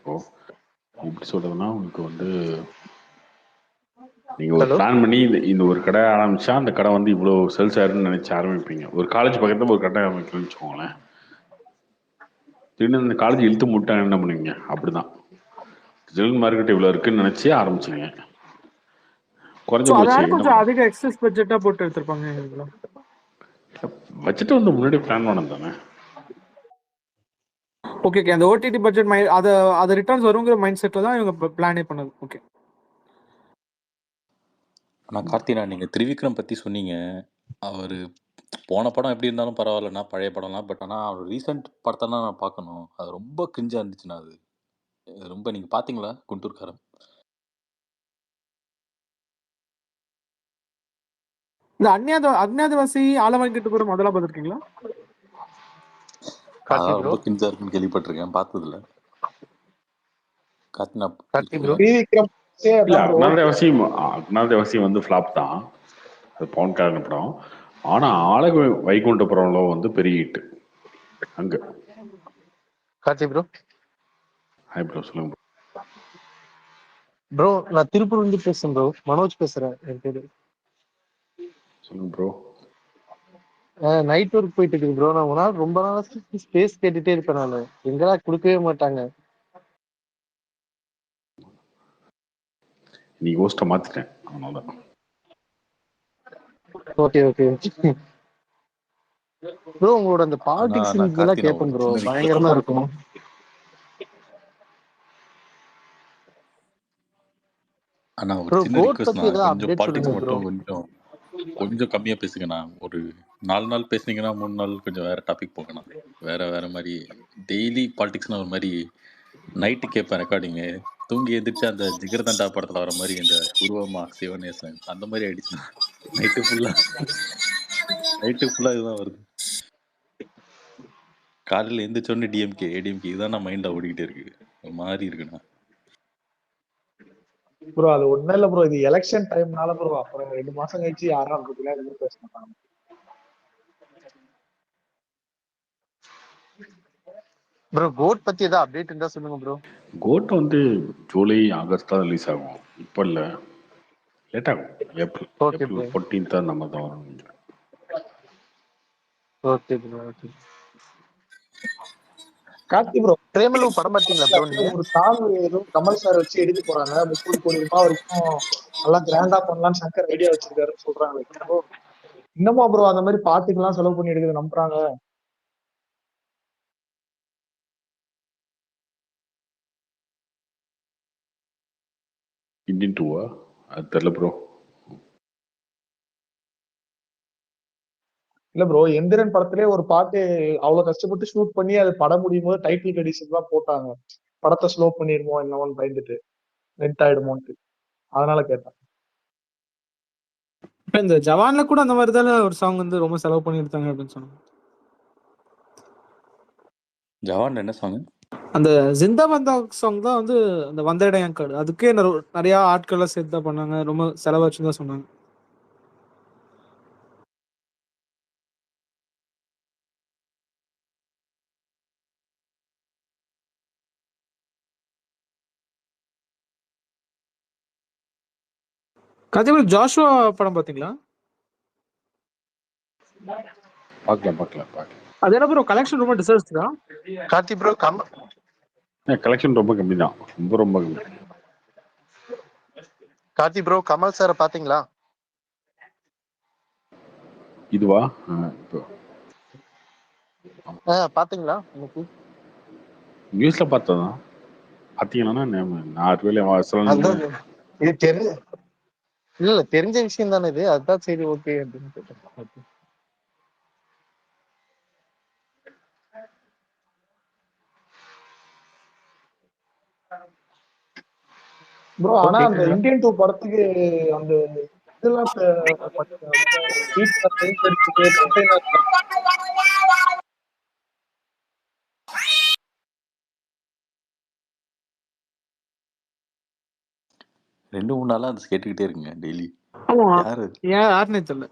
இப்போ எப்படி சொல்றதுன்னா உங்களுக்கு வந்து நீங்க ஒரு ஹலோ பிளான் பண்ணி இந்த ஒரு கடை ஆரம்பிச்சா அந்த கடை வந்து இவ்வளோ சேல்ஸ் ஆயிருன்னு நினைச்சு ஆரம்பிப்பீங்க. ஒரு காலேஜ் பக்கத்துல ஒரு கடை ஆரம்பிக்கணும்னு வச்சுக்கோங்களேன். திடீர்னு அந்த காலேஜ் இழுத்து முட்டா என்ன பண்ணுவீங்க? அப்படிதான் டிஜிட்டல் மார்க்கெட் இவ்வளோ இருக்குன்னு நினைச்சு ஆரம்பிச்சிங்க. குறைஞ்ச போச்சு அதனால என்ன கொஞ்சம் அதிக எக்ஸஸ் பட்ஜெட்டா போட்டு எடுத்திருப்பாங்க எங்களுக்கு. பட்ஜெட் வந்து முன்னாடி பிளான் பண்ணது தானே. ஓகே ஓகே, அந்த ஓடிடி பட்ஜெட் அது ரிட்டர்ன்ஸ் வருங்கிற மைண்ட் செட்ல தான் இவங்க பிளானே பண்ணது. ஓகே. ஆனால் கார்த்தினா நீங்கள் திரிவிக்ரம் பற்றி சொன்னீங்க. அவர் போன படம் எப்படி இருந்தாலும் பரவாயில்லண்ணா, பழைய படம்லாம். பட் ஆனால் அவர் ரீசெண்ட் படத்தை நான் பார்க்கணும். அது ரொம்ப கிரிஞ்சாக இருந்துச்சுண்ணா. அது ரொம்ப நீங்கள் பார்த்தீங்களா குண்டூர்காரன்? இந்த அக்ஞாதவாசி ஆலவாங்கிட்டு கூட முதல்ல பார்த்துருக்கீங்களா? அதான் ரொம்ப கிரிஞ்சா இருக்குன்னு கேள்விப்பட்டிருக்கேன், பார்த்ததில்ல. கார்த்தினா அக்ஞாதவாசி வந்து ஃபிளாப் தான். அது பவன் கல்யாண படம். ஆனா ஆலய வைகுண்டபுரம்ல வந்து பெரிய ஹிட் அங்க. கார்த்தி ப்ரோ. ஹாய் ப்ரோ, சொல்லுங்க ப்ரோ. நான் திருப்பூர் வந்து பேசுறேன் ப்ரோ. மனோஜ் பேசுறேன். என் பேரு. சொல்லுங்க ப்ரோ. நைட் ஒர்க் போயிட்டு இருக்கு ப்ரோ. நான் ஒரு நாள் ரொம்ப நாள் ஸ்பேஸ் கேட்டுட்டே இருப்பேன். நான் எங்கடா கொடுக்கவே மாட்டாங்க. நீ ஹோஸ்ட மாத்திட்டேன் அதனால. Okay okay bro. உங்களோட அந்த பாலிடிக்ஸ் இதெல்லாம் கேட்பேன் ப்ரோ. பயங்கரமா இருக்கும். அண்ணா ஒரு சின்ன ரிக்வெஸ்ட்ண்ணா, கொஞ்சம் பாலிடிக்ஸ் மட்டும் கொஞ்சம் கம்மியா பேசுங்கண்ணா. ஒரு 4 நாள் பேசுனீங்கன்னா 3 நாள் கொஞ்சம் வேற டாபிக் போகணும். வேற மாதிரி டெய்லி பாலிடிக்ஸ்னா ஒரு மாதிரி நைட்டு கேட்பேன் ரெக்கார்டிங்கு. தூங்கி எந்திரிச்சு அந்த ஜிகர்தண்டா படத்துல வர மாதிரி இந்த உருவமா சிவநேசன் அந்த மாதிரி ஆயிடுச்சுண்ணா. நைட்டு ஃபுல்லா இதுதான் வருது. காலையில் எந்திரிச்சோடனே டிஎம்கே ஏடிஎம்கே இதுதான் மைண்ட்ல ஓடிக்கிட்டே இருக்கு. ஒரு மாதிரி இருக்குண்ணா ப்ரோ. அது ஒண்ணும் இல்ல ப்ரோ, இது எலெக்ஷன் டைம்னால ப்ரோ. அப்புறம் 2 மாசம் கழிச்சு யாரும் எதுவும் பேச மாட்டாங்க. ப்ரோ கோட் பத்தி ஏதாவது அப்டேட் இருந்தா சொல்லுங்க ப்ரோ. கோட் வந்து ஜூலை ஆகஸ்ட் தான் ரிலீஸ் ஆகும். இப்போ இல்லை, லேட் ஆகும். ஏப்ரல் 14th நம்ம தான் வரும். Okay bro. Okay. Karthi bro, Premalu படம் பார்த்தீங்களா ப்ரோ நீங்க? ஒரு சாங் ஏதோ கமல் சார் வச்சு எடுக்க போறாங்க. 30 கோடி ரூபாய் வரைக்கும் நல்லா கிராண்டா பண்ணலாம்னு சங்கர் ஐடியா வச்சிருக்காருன்னு சொல்றாங்க. இன்னமா ப்ரோ அந்த மாதிரி பாட்டுக்கெல்லாம் செலவு பண்ணி எடுக்குது நம்புறாங்க? இந்தியன் டூவா? அது தெரியல ப்ரோ. இல்ல ப்ரோ, எந்திரன் படத்திலே ஒரு பாட்டு அவ்வளவு கஷ்டப்பட்டு ஷூட் பண்ணி அது படம் முடியும் போது டைட்டில் கண்டிஷன் தான் போட்டாங்க. படத்தை ஸ்லோ பண்ணிடுமோ என்னவோன்னு பயந்துட்டு, நெட் ஆயிடுமோன்ட்டு. அதனால கேட்டேன். இந்த ஜவான்ல கூட அந்த மாதிரி தான் ஒரு சாங் வந்து ரொம்ப செலவு பண்ணி எடுத்தாங்க அப்படின்னு சொன்னாங்க. ஜவான் என்ன சாங்? அந்த ஜிந்தா வந்தா சாங் தான் வந்து அந்த வந்த இடம் காடு. அதுக்கே நிறைய ஆட்கள்லாம் சேர்த்து தான் பண்ணாங்க. ரொம்ப செலவாச்சுன்னு தான் சொன்னாங்க. கண்டிப்பா ஜாஷுவா படம் பாத்தீங்களா? பார்க்கலாம். அது என்ன ப்ரோ கலெக்ஷன் ரொம்ப டிசர்வ்ஸ்டா? கார்த்தி ப்ரோ கலெக்ஷன் ரொம்ப கம்மி தான். ரொம்ப கம்மி. கார்த்தி ப்ரோ கமல் சார் பாத்தீங்களா? இதுவா? பாத்தீங்களா? நியூஸ்ல பார்த்ததான். பாத்தீங்கன்னா இது தெரிஞ்ச விஷயம் தானே இது. அதுதான் சரி ஓகே அப்படின்னு. ப்ரோ ஆனா அந்த இந்தியன் 2 படத்துக்கு அந்த இதெல்லாம் பெயிண்ட் அடிச்சது கண்டெய்னர் 2-3 நாளா அது கேட்டுக்கிட்டே இருக்குங்க டெய்லி. யாருன்னே தெரியல.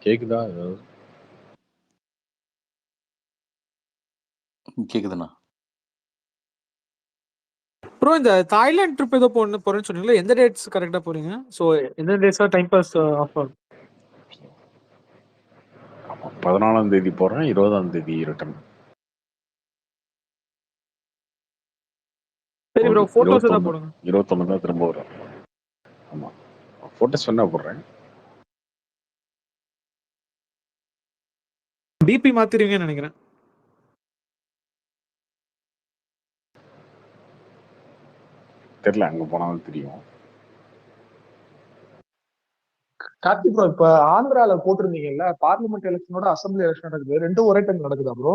கேக்குதா ஏதாவது? கேக்குதுண்ணா. ப்ரோ இந்த தாய்லாந்து ட்ரிப் ஏதோ போறேன்னு சொன்னீங்களா? எந்த டேட்ஸ் கரெக்டா போறீங்க? ஸோ எந்த டேட்ஸா டைம் பாஸ் ஆஃபர்? 14ஆம் தேதி போறேன், 20ஆம் தேதி ரிட்டர்ன். சரி ப்ரோ, போட்டோஸ் ஏதாவது போடுங்க. 21 தான் திரும்ப வரும். ஆமா, போட்டோஸ் என்ன போடுறேன். டிபி மாத்திருவீங்கன்னு நினைக்கிறேன். தெரியல, அங்க போனாலும் தெரியும். கார்த்தி ப்ரோ, இப்ப ஆந்திரால போட்டிருந்தீங்கல்ல, பார்லிமெண்ட் எலெக்ஷனோட அசம்பிளி எலெக்ஷன் நடக்குது, ரெண்டும் ஒரே டைம் நடக்குதா ப்ரோ?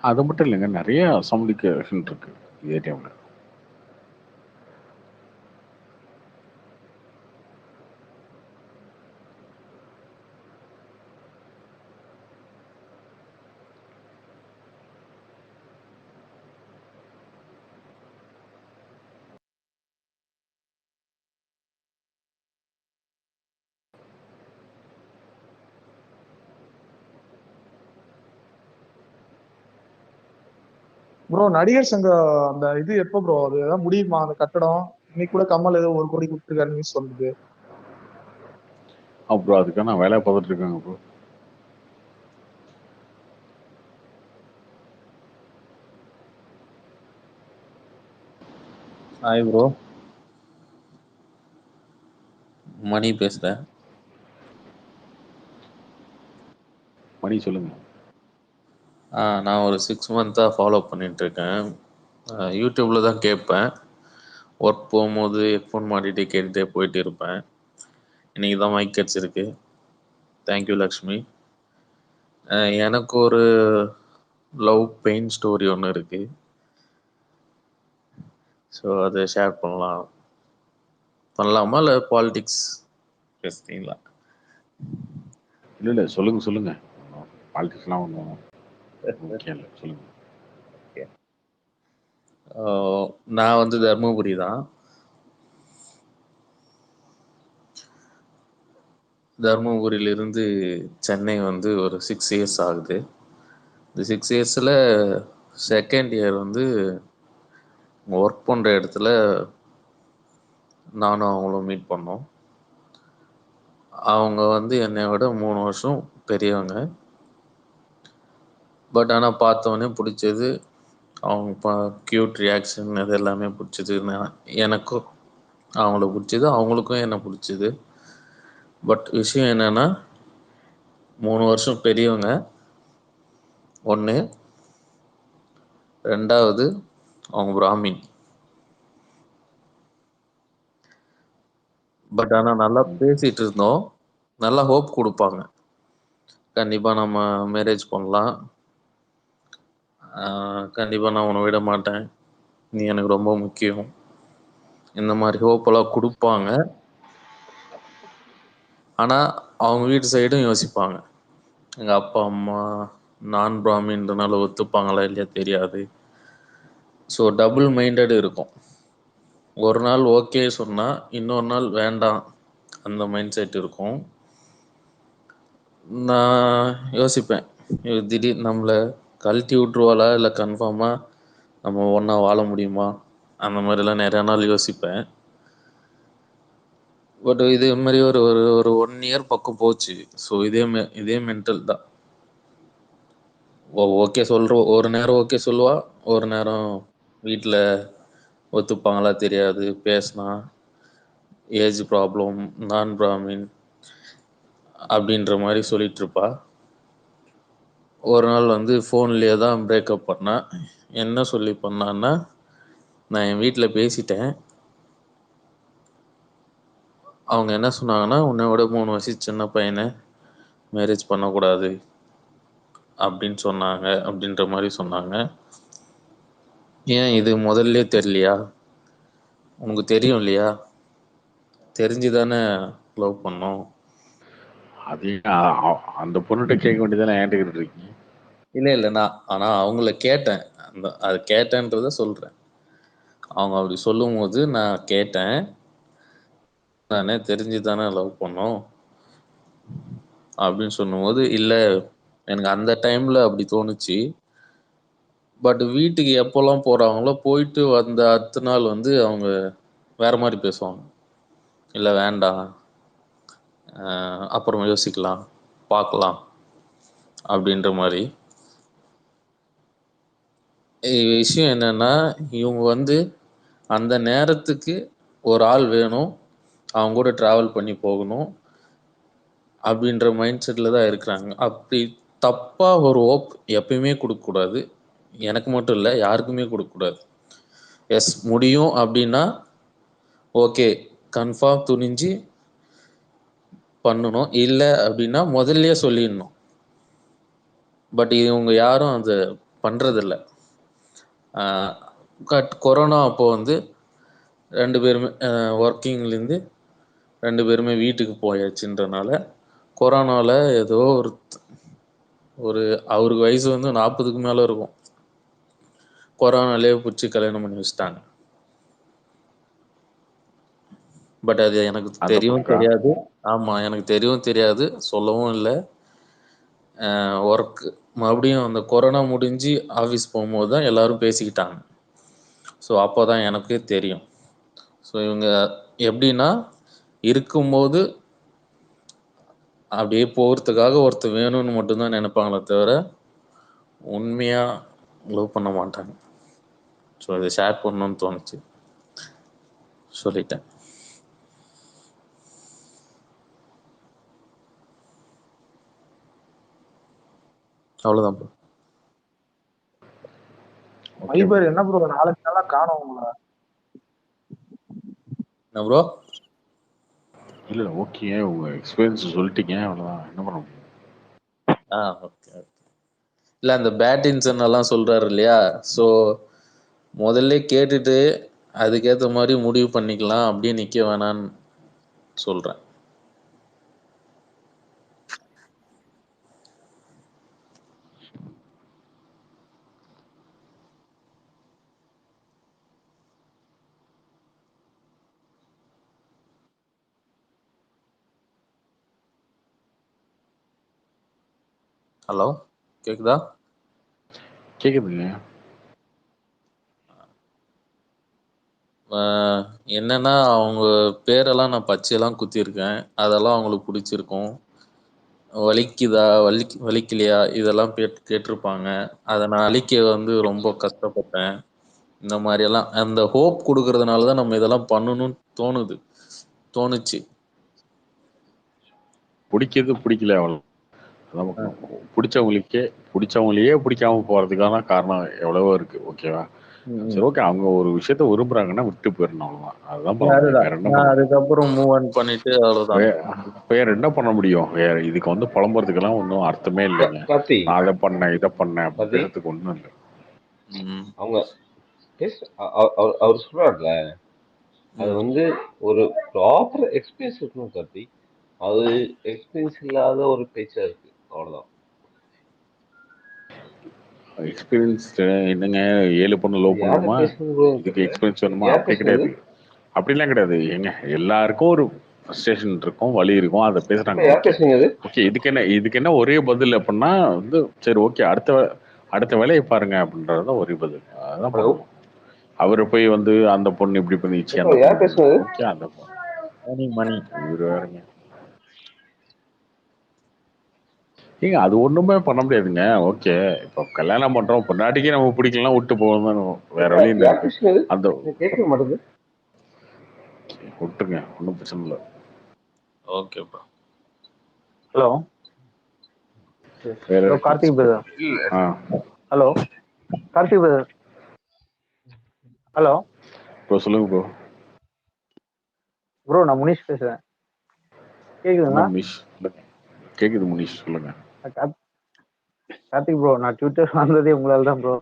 அது மட்டும் இல்லைங்க, நிறைய அசம்பிளிக்கு எலெக்ஷன் இருக்கு இதே டைம்ல. ப்ரோ நடிகர் சங்க அந்த இது எப்போ ப்ரோ அது ஏதாவது முடியுமா அந்த கட்டடம்? இன்னைக்கு கூட கமல் ஏதோ 1 கோடி கொடுத்துருக்காரு நியூஸ் சொல்லுது. அப்புறம் அதுக்காக நான் வேலையை பார்த்துட்டு இருக்கேங்க ப்ரோ. ஹாய் ப்ரோ, மணி பேசுகிறேன். மணி சொல்லுங்க. நான் ஒரு 6 மந்த்தாக ஃபாலோ பண்ணிகிட்ருக்கேன். யூடியூப்பில் தான் கேட்பேன். ஒர்க் போகும்போது ஹெட்ஃபோன் மாட்டிகிட்டே கேட்டுகிட்டே போயிட்டு இருப்பேன். இன்றைக்கி தான் மைக் கிடச்சிருக்கு. தேங்க்யூ லக்ஷ்மி. எனக்கு ஒரு லவ் பெயின் ஸ்டோரி ஒன்று இருக்குது. ஸோ அதை ஷேர் பண்ணலாமா இல்லை பாலிடிக்ஸ் பேசுகிறீங்களா? இல்லை சொல்லுங்க. பாலிட்டிக்ஸ்லாம் ஒன்றும் முக்கியம் இல்லை, சொல்லுங்க. நான் வந்து தர்மபுரி தான். தர்மபுரியிலிருந்து சென்னை வந்து ஒரு 6 இயர்ஸ் ஆகுது. இந்த 6 இயர்ஸில் செகண்ட் இயர் வந்து ஒர்க் பண்ணுற இடத்துல நானும் அவங்களும் மீட் பண்ணோம். அவங்க வந்து என்னை விட 3 வருஷம் பெரியவங்க. பட் ஆனால் பார்த்தோன்னே பிடிச்சது, அவங்க க்யூட் ரியாக்ஷன் அது எல்லாமே பிடிச்சது. எனக்கும் அவங்கள பிடிச்சது, அவங்களுக்கும் என்னை பிடிச்சது. பட் விஷயம் என்னென்னா, 3 வருஷம் பெரியவங்க ஒன்று, 2வது அவங்க பிராமின். பட் ஆனால் நல்லா பேசிகிட்டு இருந்தோம். நல்லா ஹோப் கொடுப்பாங்க, கண்டிப்பாக நம்ம மேரேஜ் பண்ணலாம், கண்டிப்பாக நான் உன்னை விட மாட்டேன், நீ எனக்கு ரொம்ப முக்கியம், இந்த மாதிரி ஹோப்பெல்லாம் கொடுப்பாங்க. ஆனால் அவங்க வீட்டு சைடும் யோசிப்பாங்க. எங்கள் அப்பா அம்மா நான் பிராமின்றனால ஒத்துப்பாங்களா இல்லையா தெரியாது. ஸோ டபுள் மைண்டட் இருக்கும். ஒரு நாள் ஓகே சொன்னால் இன்னொரு நாள் வேண்டாம், அந்த மைண்ட் செட் இருக்கும். நான் யோசிப்பேன், திடீர்னு நம்மளை கழட்டி விட்ருவாளா இல்லை கன்ஃபார்மாக நம்ம ஒன்றா வாழ முடியுமா, அந்த மாதிரிலாம் நிறையா நாள் யோசிப்பேன். பட் இதே மாதிரி ஒரு ஒரு ஒரு 1 இயர் பக்கம் போச்சு. ஸோ இதே மென்டல் தான். ஓகே சொல்கிறோம், ஒரு நேரம் ஓகே சொல்லுவா, ஒரு நேரம் வீட்டில் ஒத்துப்பாங்களா தெரியாது, பேசினா ஏஜ் ப்ராப்ளம், நான் பிராமின் அப்படின்ற மாதிரி சொல்லிகிட்ருப்பா. ஒரு நாள் வந்து ஃபோன்லேயே தான் பிரேக்கப் பண்ணா. என்ன சொல்லி பண்ணான்னா, நான் என் வீட்டில் பேசிட்டேன். அவங்க என்ன சொன்னாங்கன்னா, உன்னை விட 3 வருஷம் சின்ன பையனை மேரேஜ் பண்ணக்கூடாது அப்படின்னு சொன்னாங்க, அப்படின்ற மாதிரி சொன்னாங்க. ஏன் இது முதல்ல தெரியலையா, உனக்கு தெரியும் இல்லையா, தெரிஞ்சு தானே லவ் பண்ணோம். அது அந்த பொண்ணுகிட்ட கேட்க வேண்டியதானே, ஏன்ட்டு இருக்கீங்க? இல்லை நான் ஆனால் அவங்கள கேட்டேன், அது கேட்டேன்றதை சொல்கிறேன். அவங்க அப்படி சொல்லும்போது நான் கேட்டேன், நானே தெரிஞ்சு தானே லவ் பண்ணோம் அப்படின்னு சொல்லும்போது, இல்ல எனக்கு அந்த டைம்ல அப்படி தோணுச்சு. பட் வீட்டுக்கு எப்போல்லாம் போறாங்களோ போயிட்டு வந்த அடுத்த நாள் வந்து அவங்க வேற மாதிரி பேசுவாங்க. இல்ல வேண்டாம், அப்புறம் யோசிக்கலாம், பார்க்கலாம் அப்படின்ற மாதிரி. விஷயம் என்னன்னா, இவங்க வந்து அந்த நேரத்துக்கு ஒரு ஆள் வேணும், அவங்க கூட டிராவல் பண்ணி போகணும் அப்படின்ற மைண்ட் செட்டில் தான் இருக்கிறாங்க. அப்படி தப்பா ஒரு ஹோப் எப்பயுமே கொடுக்கக்கூடாது. எனக்கு மட்டும் இல்லை, யாருக்குமே கொடுக்கக்கூடாது. எஸ் முடியும் அப்படின்னா ஓகே, கன்ஃபார்ம் துணிஞ்சு பண்ணணும். இல்லை அப்படின்னா முதல்லயே சொல்லிடணும். பட் இவங்க யாரும் அதை பண்றதில்ல. கொரோனா அப்போ வந்து 2 பேருமே ஒர்க்கிங்லேருந்து 2 பேருமே வீட்டுக்கு போயாச்சுன்றனால கொரோனாவில் ஏதோ ஒரு அவருக்கு வயசு வந்து 40க்கு மேலே இருக்கும், கொரோனாலே பிடிச்சி கல்யாணம் பண்ணி வச்சுட்டாங்க. பட் அது எனக்கு தெரியவும் தெரியாது. ஆமாம், எனக்கு தெரியவும் தெரியாது, சொல்லவும் இல்லை. ஒர்க் மறுபடியும் அந்த கொரோனா முடிஞ்சு ஆஃபீஸ் போகும்போது தான் எல்லாரும் பேசிக்கிட்டாங்க. ஸோ அப்போ தான் எனக்கே தெரியும். ஸோ இவங்க எப்படின்னா இருக்கும்போது அப்படியே போகிறதுக்காக ஒருத்தர் வேணும்னு மட்டும்தான் நினைப்பாங்களே தவிர உண்மையாக லவ் பண்ண மாட்டாங்க. ஸோ இதை ஷேர் பண்ணணும்னு தோணுச்சு, சொல்லிட்டேன். அவ்வளோதான் ப்ரோ. ஐபர் என்ன ப்ரோ 4 நாளா காணோம் உங்களை? என்ன ப்ரோ? இல்ல ஓகே, உங்க எக்ஸ்பீரியன்ஸ் சொல்லிட்டீங்க, அவ்வளவுதான், என்ன பண்ண முடியும். ஓகே. இல்லை அந்த பேட்டின்சன் எல்லாம் சொல்றாரு இல்லையா, ஸோ முதல்ல கேட்டுட்டு அதுக்கேற்ற மாதிரி முடிவு பண்ணிக்கலாம், அப்படியே நிற்க வேணான்னு சொல்கிறேன். ஹலோ, கேக்குதா? கேக்குதுங்க. என்னன்னா அவங்க பேரெல்லாம் நான் பச்சையெல்லாம் குத்திருக்கேன், அதெல்லாம் அவங்களுக்கு பிடிச்சிருக்கும். வலிக்குதா வலிக்கலையா இதெல்லாம் கேட்டிருப்பாங்க. அதை நான் அழிக்க வந்து ரொம்ப கஷ்டப்பட்டேன். இந்த மாதிரியெல்லாம் அந்த ஹோப் கொடுக்கறதுனால தான் நம்ம இதெல்லாம் பண்ணணும்னு தோணுச்சு. பிடிக்கிறது பிடிக்கல, அவ்வளவு பிடிச்சவங்களையே பிடிக்காம போறதுக்கான காரணம் எவ்வளவோ இருக்கு. ஓகேவா, சரி ஓகே, அவங்க ஒரு விஷயத்த விரும்புறாங்கன்னா விட்டு போயிடணும், அவ்வளவுதான். அதுதான் பண்ண முடியும். வேற என்ன பண்ண அதுக்கப்புறம் மூவ் ஆன் பண்ணிட்டு அவ்வளவுதான். வேற என்ன பண்ண முடியும்? வேற இதுக்கு வந்து புலம்புறதுக்கெல்லாம் ஒன்றும் அர்த்தமே இல்லைங்க. நான் அதை பண்ணேன் இதை பண்ணேன் பேசுறதுக்கு ஒண்ணும் இல்லை. அவங்க அவர் சொல்றாருல, அது வந்து ஒரு ப்ராப்பர் எக்ஸ்பீரியன்ஸ் இருக்கணும் கார்த்தி. அது எக்ஸ்பீரியன்ஸ் இல்லாத ஒரு பேச்சா இருக்கு, அவ்வளவுதான். எக்ஸ்பீரியன்ஸ் என்னங்க, 7 பொண்ணு லவ் பண்ணுமா, இதுக்கு எக்ஸ்பீரியன்ஸ் வேணுமா? அப்படி கிடையாது, அப்படிலாம் கிடையாது. ஏங்க எல்லாருக்கும் ஒரு ஃப்ரஸ்ட்ரேஷன் இருக்கும், வலி இருக்கும், அதை பேசுறாங்க. ஓகே, இதுக்கு என்ன ஒரே பதில் அப்படின்னா வந்து சரி ஓகே, அடுத்த வேலையை பாருங்க அப்படின்றதுதான் ஒரே பதில். அதுதான் பண்ணுவோம். அவரு போய் வந்து அந்த பொண்ணு இப்படி பண்ணிச்சு, அந்த ஓகே, அந்த மணி இவரு வேறங்க. ஏங்க அது ஒண்ணுமே பண்ண முடியாதுங்க. ஓகே, இப்போ கல்யாணம் பண்றோம், பொண்டாட்டிக்கே நம்ம பிடிக்கலாம், விட்டு போகணும், வேற வழி இல்லை. அந்த கேட்க மாட்டேங்குது, விட்டுருங்க, ஒன்றும் பிரச்சனை இல்லை. Okay bro. Hello Karthik brother. Hello Karthik brother. Hello bro, சொல்லுங்க ப்ரோ. ப்ரோ நான் முனிஷ் பேசுறேன், கேக்குதுங்களா? முனிஷ் கேக்குது, முனிஷ் சொல்லுங்க. கார்த்திக் ப்ரோ, நான் ட்விட்டர் வந்ததே உங்களால தான் ப்ரோ.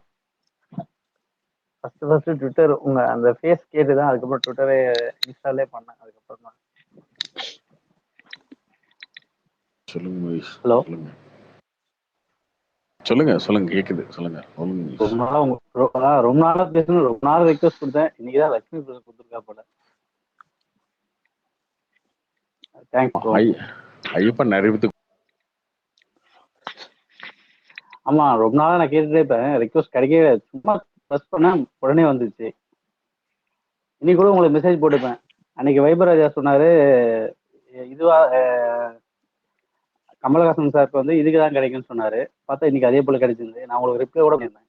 ஃபர்ஸ்ட் ட்விட்டர் உங்க அந்த ஃபேஸ் கேட்டுதான் அதுக்கப்புறம் ட்விட்டரே இன்ஸ்டாலே பண்ணேன். அதுக்கப்புறம் தான். சொல்லுங்க முனிஷ். ஹலோ சொல்லுங்க. சொல்லுங்க சொல்லுங்க, கேக்குது, சொல்லுங்க சொல்லுங்க. ரொம்ப நாளா பேசணும், ரொம்ப நாள் ரெக்வஸ்ட் கொடுத்தேன். இன்னைக்குதான் லட்சுமி கொடுத்துருக்கா போல. தேங்க்ஸ். ஐயப்பன் அறிவித்து. ஆமா, ரொம்ப நாளா நான் கேட்டுட்டே இருப்பேன், ரெக்வஸ்ட் கிடைக்கவே. சும்மா ப்ரெஸ் பண்ணேன், உடனே வந்துச்சு. இன்னைக்கு கூட உங்களுக்கு மெசேஜ் போட்டுப்பேன். அன்னைக்கு வைபராஜா சொன்னாரு இதுவா கமலஹாசன் சாருக்கு வந்து இதுக்குதான் கிடைக்கும்னு சொன்னாரு. பார்த்தா இன்னைக்கு அதே போல கிடைச்சிருந்து. நான் உங்களுக்கு ரிப்ளை கூட பண்ணிருந்தேன்.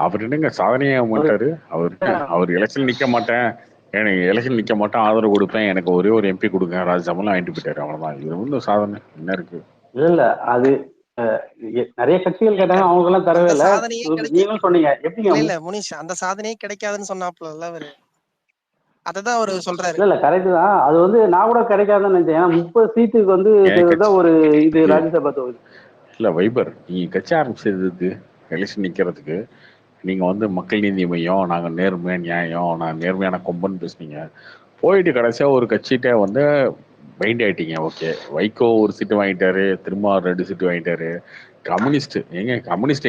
அவர் என்னங்க சாதனையா மாட்டாரு. அவர் எலெக்ஷன் நிக்க மாட்டேன், எனக்கு எலெக்ஷன் நிக்க மாட்டேன், ஆதரவு கொடுப்பேன், எனக்கு ஒரே ஒரு எம்பி கொடுங்க, ராஜ்யசபாலாம் வாங்கிட்டு போயிட்டாரு. அவ்வளவுதான். இது வந்து சாதனை என்ன இருக்கு? இல்ல அது நிறைய கட்சிகள் கேட்டாங்க, அவங்க எல்லாம் தரவே இல்ல. நீங்களும் சொன்னீங்க எப்படிங்க? இல்ல முனிஷ், அந்த சாதனையே கிடைக்காதுன்னு சொன்னாப்ல அவரு. அததான் அவரு சொல்றாரு. இல்ல கரெக்ட் தான். அது வந்து நான் கூட கிடைக்காதுன்னு நினைச்சேன். ஏன்னா 30 சீட்டுக்கு வந்து ஒரு இது ராஜ்யசபா தொகுதி. இல்ல வைபர், நீங்க கட்சி ஆரம்பிச்சதுக்கு எலெக்ஷன் நிக்கிறதுக்கு நீங்க வந்து மக்கள் நீதி மையம், நாங்க நேர்மை நியாயம், நான் நேர்மையான கொம்பன்னு பேசுனீங்க. போயிட்டு கடைசியா ஒரு கட்சிகிட்ட வந்து பைண்ட் ஆயிட்டீங்க. ஓகே, வைகோ ஒரு சீட்டு வாங்கிட்டாரு, திரும்ப 2 சீட்டு வாங்கிட்டாரு. கம்யூனிஸ்ட்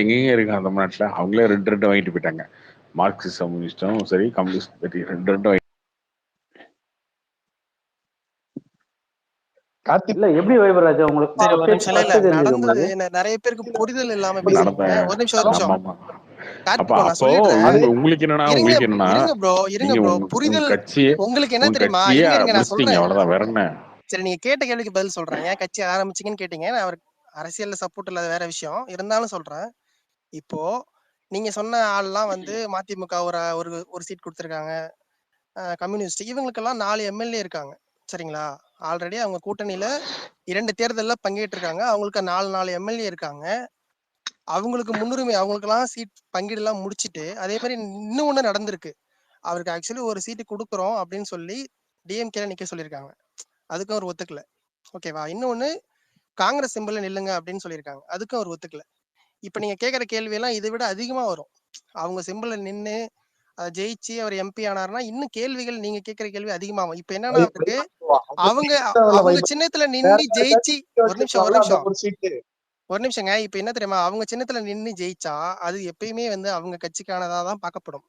எங்கெங்க இருக்காங்க தமிழ்நாட்டுல? அவங்களே 2 வாங்கிட்டு போயிட்டாங்க. மார்க்சிஸ்ட் கம்யூனிஸ்டும் சரி, கம்யூனிஸ்ட் 2 வாங்கிட்டு. இல்ல எப்படி வைபராஜா உங்களுக்கு நிறைய பேருக்கு புரிதல் இல்லாம ஒரு நிமிஷம் உங்களுக்கு என்னன்னா புரிதல் உங்களுக்கு என்ன தெரியுமா? அவ்வளவுதான், வேற என்ன? சரி, நீங்க கேட்ட கேள்விக்கு பதில் சொல்றேன். ஏன் கட்சி ஆரம்பிச்சீங்கன்னு கேட்டீங்க. அவர் அரசியல்ல சப்போர்ட் இல்லாத வேற விஷயம் இருந்தாலும் சொல்றேன். இப்போ நீங்க சொன்ன ஆள்லாம் வந்து மதிமுக ஒரு சீட் கொடுத்துருக்காங்க. கம்யூனிஸ்ட் இவங்களுக்கெல்லாம் 4 எம்எல்ஏ இருக்காங்க. சரிங்களா? ஆல்ரெடி அவங்க கூட்டணியில 2 தேர்தல்ல பங்கேற்று இருக்காங்க. அவங்களுக்கு 4 எம்எல்ஏ இருக்காங்க. அவங்களுக்கு முன்னுரிமை, அவங்களுக்கெல்லாம் சீட் பங்கீடுலாம் முடிச்சுட்டு, அதே மாதிரி இன்னும் ஒண்ணு நடந்திருக்கு. அவருக்கு ஆக்சுவலி ஒரு சீட்டு கொடுக்குறோம் அப்படின்னு சொல்லி டிஎம்கேல நிக்க சொல்லியிருக்காங்க. அதுக்கும் அவர் ஒத்துக்கல. ஓகேவா? இன்னொன்னு காங்கிரஸ் சிம்பிள்ல நில்லுங்க அப்படின்னு சொல்லியிருக்காங்க. அதுக்கும் அவர் ஒத்துக்கல. இப்ப நீங்க கேட்கிற கேள்வி எல்லாம் இதை விட அதிகமா வரும். அவங்க சிம்பிள்ல நின்று ஜெயிச்சு அவர் எம்பி ஆனார்னா இன்னும் கேள்விகள், நீங்க கேட்கிற கேள்வி அதிகமாகும். இப்ப என்னன்னா இருக்கு, அவங்க சின்னத்துல நின்று ஜெயிச்சு ஒரு நிமிஷங்க. இப்ப என்ன தெரியுமா, அவங்க சின்னத்துல நின்று ஜெயிச்சா அது எப்பயுமே வந்து அவங்க கட்சிக்கானதான் பார்க்கப்படும்.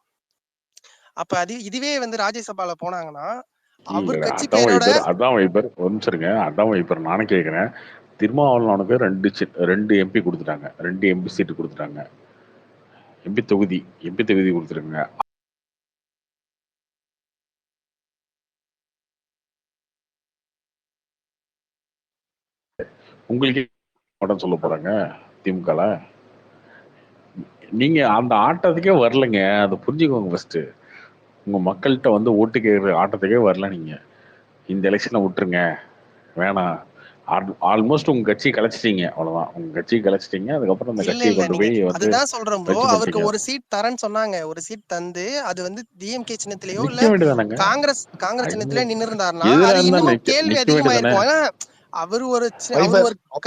அப்ப இதுவே வந்து ராஜ்யசபால போனாங்கன்னா அவர் கட்சி பேரோட அதான் வைபர் ஒன்றுங்க. அதான் வைபர் நானும் கேட்கிறேன். திருமாவளவனுக்கு 2 எம்பி கொடுத்துட்டாங்க, 2 எம்பி சீட்டு கொடுத்துட்டாங்க, எம்பி தொகுதி கொடுத்துருக்காங்க. உங்களுக்கு சொல்ல போறாங்க திமுக. நீங்க அந்த ஆட்டத்துக்கே வரலைங்க, அதை புரிஞ்சுக்கோங்க ஃபர்ஸ்ட். உங்க மக்கள்கிட்ட வந்து ஓட்டு கேட்குற ஆட்டத்துக்கே வரல. நீங்க இந்த எலெக்ஷனை விட்டுருங்க, வேணாம். ஆல்மோஸ்ட் உங்க கட்சி கலைச்சிட்டீங்க, அவ்வளவுதான். உங்க கட்சி கலைச்சிட்டீங்க. அதுக்கப்புறம் அந்த கட்சியை கொண்டு போய் அதுதான் சொல்றேன் ப்ரோ. அவருக்கு ஒரு சீட் தரேன்னு சொன்னாங்க. ஒரு சீட் தந்து அது வந்து டிஎம்கே சின்னத்திலயோ இல்ல காங்கிரஸ் சின்னத்திலயோ நின்று இருந்தாருன்னா அது இன்னும் கேள்வி அதிகமா இருக்கும். அவரு ஒரு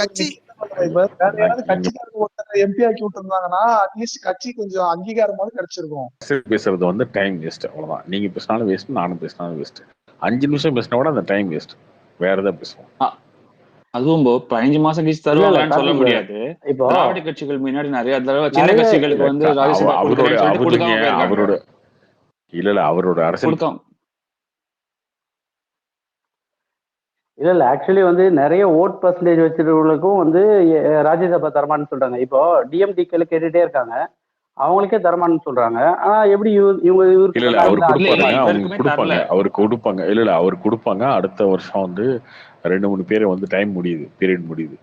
கட்சி எம்பி ஆக்கி விட்டுருந்தாங்கன்னா அட்லீஸ்ட் கட்சி கொஞ்சம் அங்கீகாரமாவது கிடைச்சிருக்கும். பேசுறது வந்து டைம் வேஸ்ட், அவ்வளவுதான். நீங்க பேசினாலும் வேஸ்ட், நானும் பேசினாலும் வேஸ்ட். 5 நிமிஷம் பேசினா கூட அந்த டைம் வேஸ்ட். வேற ஏதாவது பேசுவோம். அதுவும் 15 மாசம் கழிச்சு தருவாங்கன்னு சொல்ல முடியாது. திராவிட கட்சிகள் முன்னாடி நிறைய தடவை சின்ன கட்சிகளுக்கு வந்து அவரோட அரசியல் இல்ல ஆக்சுவலி வந்து நிறைய ஓட் பர்சன்டேஜ் வச்சிருக்கவங்களுக்கும் வந்து ராஜ்யசபா தரமான்னு சொல்றாங்க. இப்போ டிஎம்டிகேல கேட்டுட்டே இருக்காங்க, அவங்களுக்கே தரமான்னு சொல்றாங்க. ஆனா எப்படி அவருக்கு கொடுப்பாங்க. இல்ல அவர் கொடுப்பாங்க. அடுத்த வருஷம் வந்து 2-3 பேரை வந்து டைம் முடியுது, பீரியட் முடியுது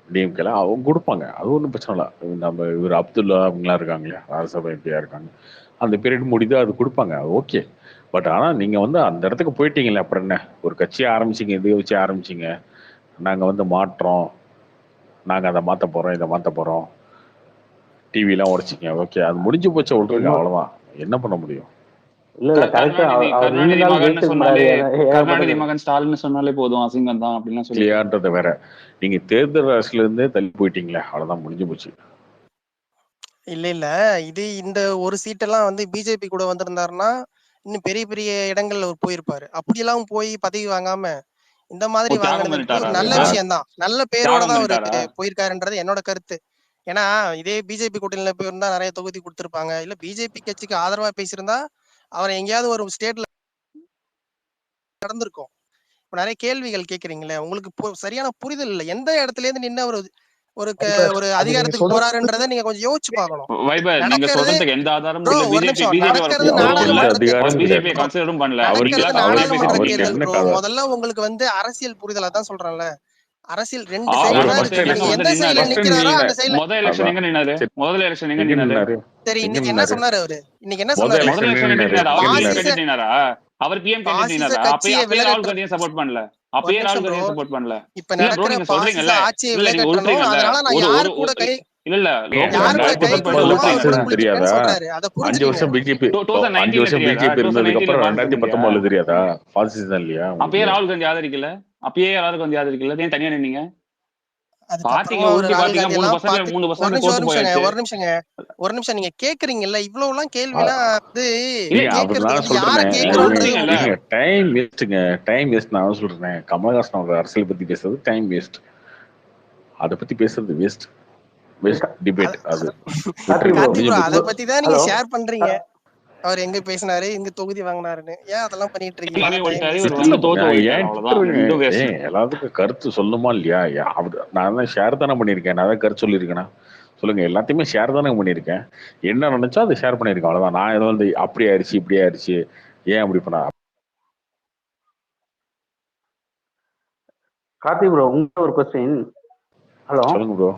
டிஎம்கேல, அவங்க கொடுப்பாங்க. அது ஒன்றும் பிரச்சனை இல்லை. நம்ம இவர் அப்துல்லா அவங்களாம் இருக்காங்க இல்லையா, ராஜ்யசபா எம்பியா இருக்காங்க, அந்த பீரியட் முடியுது, அது கொடுப்பாங்க, ஓகே. பட் ஆனால் நீங்கள் வந்து அந்த இடத்துக்கு போயிட்டீங்களே, அப்புறம் என்ன? ஒரு கட்சியை ஆரம்பிச்சிங்க, இதை வச்சு ஆரம்பிச்சிங்க, நாங்கள் வந்து மாற்றோம், நாங்கள் அதை மாற்ற போகிறோம், இதை மாற்ற போகிறோம், டிவிலாம் உடைச்சிங்க, ஓகே, அது முடிஞ்சு போச்சு, விட்டுருங்க, அவ்வளோதான். என்ன பண்ண முடியும்? கருணாநிதி மகன் ஸ்டாலின் சொன்னாலே போதும், அசிங்கம் தான் அப்படின்னா சொல்லியான்றத வேற. நீங்க தேர்தல் அரசுல இருந்தே தள்ளி போயிட்டீங்களே, அவ்வளவுதான், முடிஞ்சு போச்சு. இல்ல இது இந்த ஒரு சீட்டெல்லாம் வந்து பிஜேபி கூட வந்திருந்தாருன்னா இன்னும் பெரிய பெரிய இடங்கள்ல அவர் போயிருப்பாரு. அப்படியெல்லாம் போய் பதவி வாங்காம இந்த மாதிரி வாங்கினது ஒரு நல்ல விஷயம் தான், நல்ல பேரோட தான் அவரு போயிருக்காருன்றது என்னோட கருத்து. ஏன்னா இதே பிஜேபி கூட்டணியில போயிருந்தா நிறைய தொகுதி கொடுத்திருப்பாங்க, இல்ல பிஜேபி கட்சிக்கு ஆதரவா பேசியிருந்தா அவர் எங்கேயாவது ஒரு ஸ்டேட்ல நடந்திருக்கும். இப்ப நிறைய கேள்விகள் கேக்குறீங்களே, உங்களுக்கு சரியான புரிதல் இல்லை. எந்த இடத்துல இருந்து நின்று ஒரு ஒரு அதிகாரத்துக்கு போறாருன்றத நீங்க கொஞ்சம் யோசிச்சு பார்க்கணும். நீங்க சொல்றதுக்கு எந்த ஆதாரமும் இல்ல. நடக்கிறது நாடாளுமன்ற தேர்தல் ப்ரோ. முதல்ல உங்களுக்கு வந்து அரசியல் புரிதல், அதான் சொல்றேன்ல, அரசியல் ரெண்டு சைடுல இருக்கு. நீங்க எந்த சைடுல நிக்கிறாரோ அந்த சைடுல. முதல் எலெக்ஷன் எங்க நின்னாரு? முதல் எலெக்ஷன் எங்க நின்னாரு? சரி, இன்னைக்கு என்ன சொன்னாரு அவரு? இன்னைக்கு என்ன சொன்னாரு? முதல் எலெக்ஷன் எங்க நின்னாரு? அவர் பிஎம் கேண்டிடேட் நின்னாரா? அவர் பிஎம் கேண்டிடேட் நின்னாரா? அப்பயே ராகுல் காந்தியை சப்போர்ட் பண்ணல. அப்பயே ராகுல் காந்தியை சப்போர்ட் பண்ணல. இப்ப நடக்கிற சொல்றீங்கல்ல, ஆட்சியை விலகட்டணும், அதனால நான் யார் கூட கை இல்ல தெரியாதா? 5 வருஷம் பிஜேபி இருந்ததுக்கு அப்புறம் 2019 தெரியாதா? பாசிசம் இல்லையா? அப்பயே ராகுல் காந்தி ஆதரிக்கல. அப்பயே ராகுல் காந்தி ஆதரிக்கல. ஏன் தனியா நின்னீங்க? ஒரு நிமிஷம் நீங்க கேக்குறீங்கல்ல, இவ்வளவு எல்லாம் கேள்வி எல்லாம் டைம் வேஸ்ட்ங்க. Time waste. நான் சொல்றேன், கமலஹாசன் அவங்க அரசியல் பத்தி பேசுறது டைம் வேஸ்ட். அத பத்தி பேசுறது வேஸ்ட் டிபேட். அது அத பத்தி தான் நீங்க ஷேர் பண்றீங்க. அவர் எங்க பேசினாரு, எங்க தொகுதி வாங்கினாருன்னு, ஏன் அதெல்லாம் பண்ணிட்டு இருக்கீங்க? எல்லாத்துக்கும் கருத்து சொல்லுமா இல்லையா? நான் தான் ஷேர் தானே பண்ணிருக்கேன். நான் தான் கருத்து சொல்லியிருக்கேனா? சொல்லுங்க. எல்லாத்தையுமே ஷேர் தானே பண்ணிருக்கேன். என்ன நினைச்சா அதை ஷேர் பண்ணிருக்கேன், அவ்வளவுதான். நான் ஏதோ வந்து அப்படி ஆயிடுச்சு இப்படி ஆயிடுச்சு ஏன் அப்படி பண்ண. கார்த்தி ப்ரோ, உங்க ஒரு கொஸ்டின். ஹலோ, சொல்லுங்க ப்ரோ.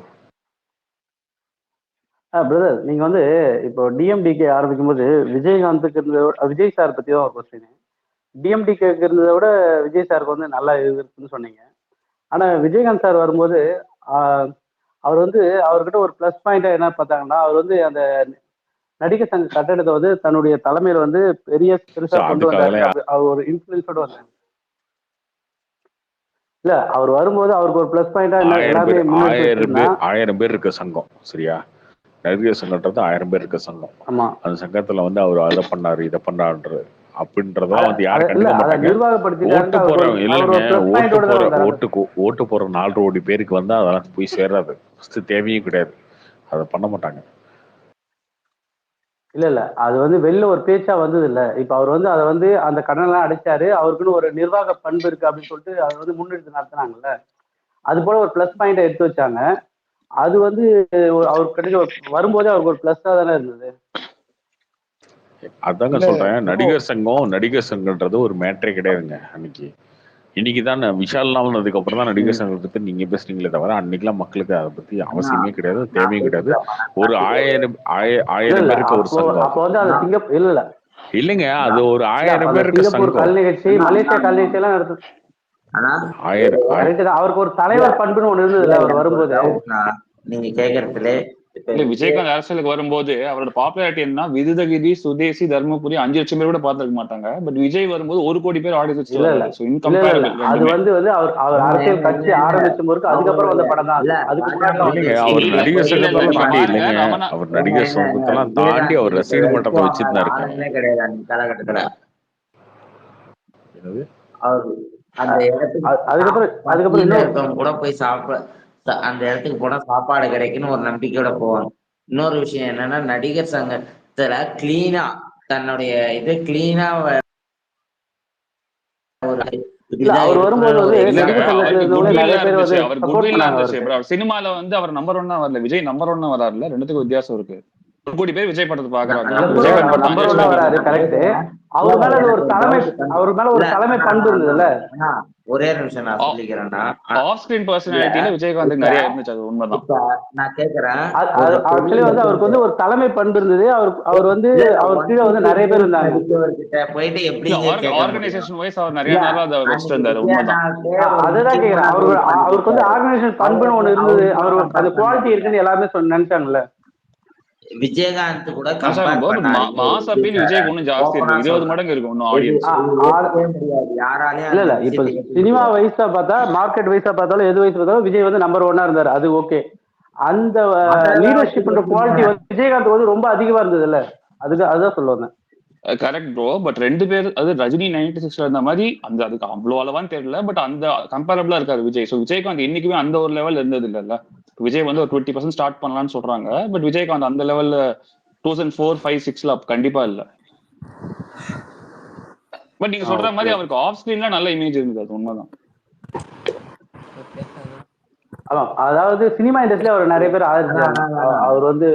பிரதர், நீங்க வந்து இப்போ டிஎம்டிகே ஆரம்பிக்கும் போது விஜயகாந்துக்கு இருந்ததை விட, விஜய் சார் பத்தி தான் ஒரு கொஸ்டின். டிஎம்டிகேக்கு இருந்ததை விட விஜய் சாருக்கு வந்து நல்லா இருக்குன்னு சொன்னீங்க. ஆனா விஜயகாந்த் சார் வரும்போது அவர் வந்து அவர்கிட்ட ஒரு பிளஸ் பாயிண்டா என்ன பார்த்தாங்கன்னா, அவர் வந்து அந்த நடிகர் சங்க கட்டடத்தை வந்து தன்னுடைய தலைமையில வந்து பெருசா கொண்டு வந்தாரு. அவர் ஒரு இன்ஃபுளுன்ஸோட வந்தாங்க. இல்ல, அவர் வரும்போது அவருக்கு ஒரு பிளஸ் பாயிண்டா எல்லாமே 1000 பேர் இருக்க சங்கம், சரியா? நடிகர் சங்கம்ன்றது 1000 பேர் இருக்க சங்கம். அந்த சங்கத்துல வந்து அவர் அதை பண்ணாரு இதை பண்ணாரு அப்படின்றதெல்லாம் வந்து யாரும் கண்டுக்க மாட்டாங்க. ஓட்டு போறவங்க இல்லைங்க, ஓட்டு போற 4 கோடி பேருக்கு வந்து அதெல்லாம் போய் சேராது. தேவையும் கிடையாது, அதை பண்ண மாட்டாங்க. இல்ல அது வந்து வெளில ஒரு பேச்சா வந்தது இல்ல. இப்ப அவர் வந்து அதை வந்து அந்த கடனெல்லாம் அடைச்சாரு, அவருக்குன்னு ஒரு நிர்வாக பண்பு இருக்கு அப்படின்னு சொல்லிட்டு அதை வந்து முன்னெடுத்து நடத்தினாங்கல்ல. அது போல ஒரு பிளஸ் பாயிண்டை எடுத்து வச்சாங்க. அது வந்து அவருக்கு கிடைச்ச வரும்போதே அவருக்கு ஒரு பிளஸ்ஸா தானே இருந்தது. அதாங்க சொல்றேன், நடிகர் சங்கம்ன்றது ஒரு மேட்டரே கிடையாதுங்க. இன்னைக்கு தான் விஷால் நாமனதுக்கு அப்புறம் தான் நடிகர் சங்கத்தை பத்தி நீங்க பேசுறீங்களே தவிர, அன்னைக்கெல்லாம் மக்களுக்கு அதை பத்தி அவசியமே கிடையாது, தேவையும் கிடையாது. ஒரு 1000 பேருக்கு ஒரு சங்கம் இல்லைங்க, அது ஒரு 1000 பேருக்கு சங்கம். கல் நிகழ்ச்சி, மலேசியா கல் நிகழ்ச்சி எல்லாம் நடத்து. அவருக்கு ஒரு தலைவர் பண்புன்னு ஒண்ணு இருந்தது அவர் வரும்போது. நீங்க கேக்குறதுல விஜயகாந்த் அரசியலுக்கு வரும்போது அவரோட பாப்புலாரிட்டி என்ன, விருதகிரி, சுதேசி, தர்மபுரி 5 லட்சம் பேர் கூட பார்த்திருக்க மாட்டாங்க. பட் விஜய் வரும்போது 1 கோடி பேர் ஆடியன்ஸ். அது வந்து அவர் அரசியல் கட்சி ஆரம்பிச்சும் போது அதுக்கப்புறம் வந்த படம் தான். அதுக்கு முன்னாடி அவர் நடிகர் சங்கத்தெல்லாம் தாண்டி இல்லைங்க, அவர் நடிகர் சங்கத்தெல்லாம் தாண்டி அவர் ரசிகர் மன்றத்தை வச்சிருந்தாரு கிடையாது அந்த காலகட்டத்துல. அதுக்கப்புறம் கூட போய் அந்த இடத்துக்கு போனா சாப்பாடு கிடைக்குன்னு ஒரு நம்பிக்கையோட போவாங்க. இன்னொரு விஷயம் என்னன்னா, நடிகர் சங்கத்துல கிளீனா தன்னுடைய இது கிளீனா சினிமால வந்து அவர் நம்பர் 1 வரல, விஜய் நம்பர் 1 வராருல. ரெண்டுத்துக்கும் வித்தியாசம் இருக்கு. 1 கோடி பேர் விஜய் படத்தை பாக்குறாங்க. அவர் மேல ஒரு தலைமை பண்பு இருந்ததுல்ல. ஒரே நிமிஷம் நான் சொல்லிக்கிறேன்னா, ஆஃப் ஸ்கிரீன் பர்சனாலிட்டில விஜயகாந்த் நிறைய இருந்துச்சு, அது உண்மைதான். நான் கேக்குறேன், ஆக்சுவலி வந்து அவருக்கு வந்து ஒரு தலைமை பண்பு இருந்தது. அவர் வந்து அவர் கீழே வந்து நிறைய பேர் இருந்தாங்க. போயிட்டு எப்படி ஆர்கனைசேஷன் வைஸ் அவர் நிறைய நாளா அதை வச்சுட்டு இருந்தாரு, உண்மைதான். அதுதான் கேக்குறேன், அவருக்கு வந்து ஆர்கனைசேஷன் பண்புன்னு ஒண்ணு இருந்தது. அவர் அந்த குவாலிட்டி இருக்குன்னு எல்லாருமே நினைச்சாங்கல்ல. விஜயகாந்த் கூட மாஸ் அப்பீல் விஜய் ஒன்னும் ஜாஸ்தி இருக்கு, 20 மடங்கு இருக்கு இன்னும் ஆடியன்ஸ். இல்ல இப்ப சினிமா வைஸா பார்த்தா, மார்க்கெட் வைஸா பார்த்தாலும், எது வைஸ் பார்த்தாலும் விஜய் வந்து நம்பர் 1 இருந்தாரு. அது ஓகே. அந்த லீடர்ஷிப் குவாலிட்டி வந்து விஜயகாந்த் வந்து ரொம்ப அதிகமா இருந்தது இல்ல. அதுதான் சொல்ல வந்தேன். Correct bro. பட் 2 பேர் அது ரஜினி 96ல இருந்த மாதிரி அந்த அதுக்கு அவ்வளோ அளவான்னு தெரியல. பட் அந்த கம்பேரபிளா இருக்காரு விஜய். ஸோ விஜயகாந்த் என்னைக்குமே அந்த ஒரு லெவல் இருந்தது இல்லைல்ல. விஜய் வந்து ஒரு 20% ஸ்டார்ட் பண்ணலாம்னு சொல்றாங்க. பட் விஜயகாந்த் அந்த லெவல்ல 2004, 5, 6ல கண்டிப்பா இல்ல. பட் நீங்க சொல்ற மாதிரி அவருக்கு ஆஃப் ஸ்கிரீன்ல நல்ல இமேஜ் இருந்தது, அது உண்மைதான். அதாவது சினிமா இண்டஸ்ட்ரியில அவர் நிறைய பேர் ஆதரிச்சாங்க. அவர் வந்து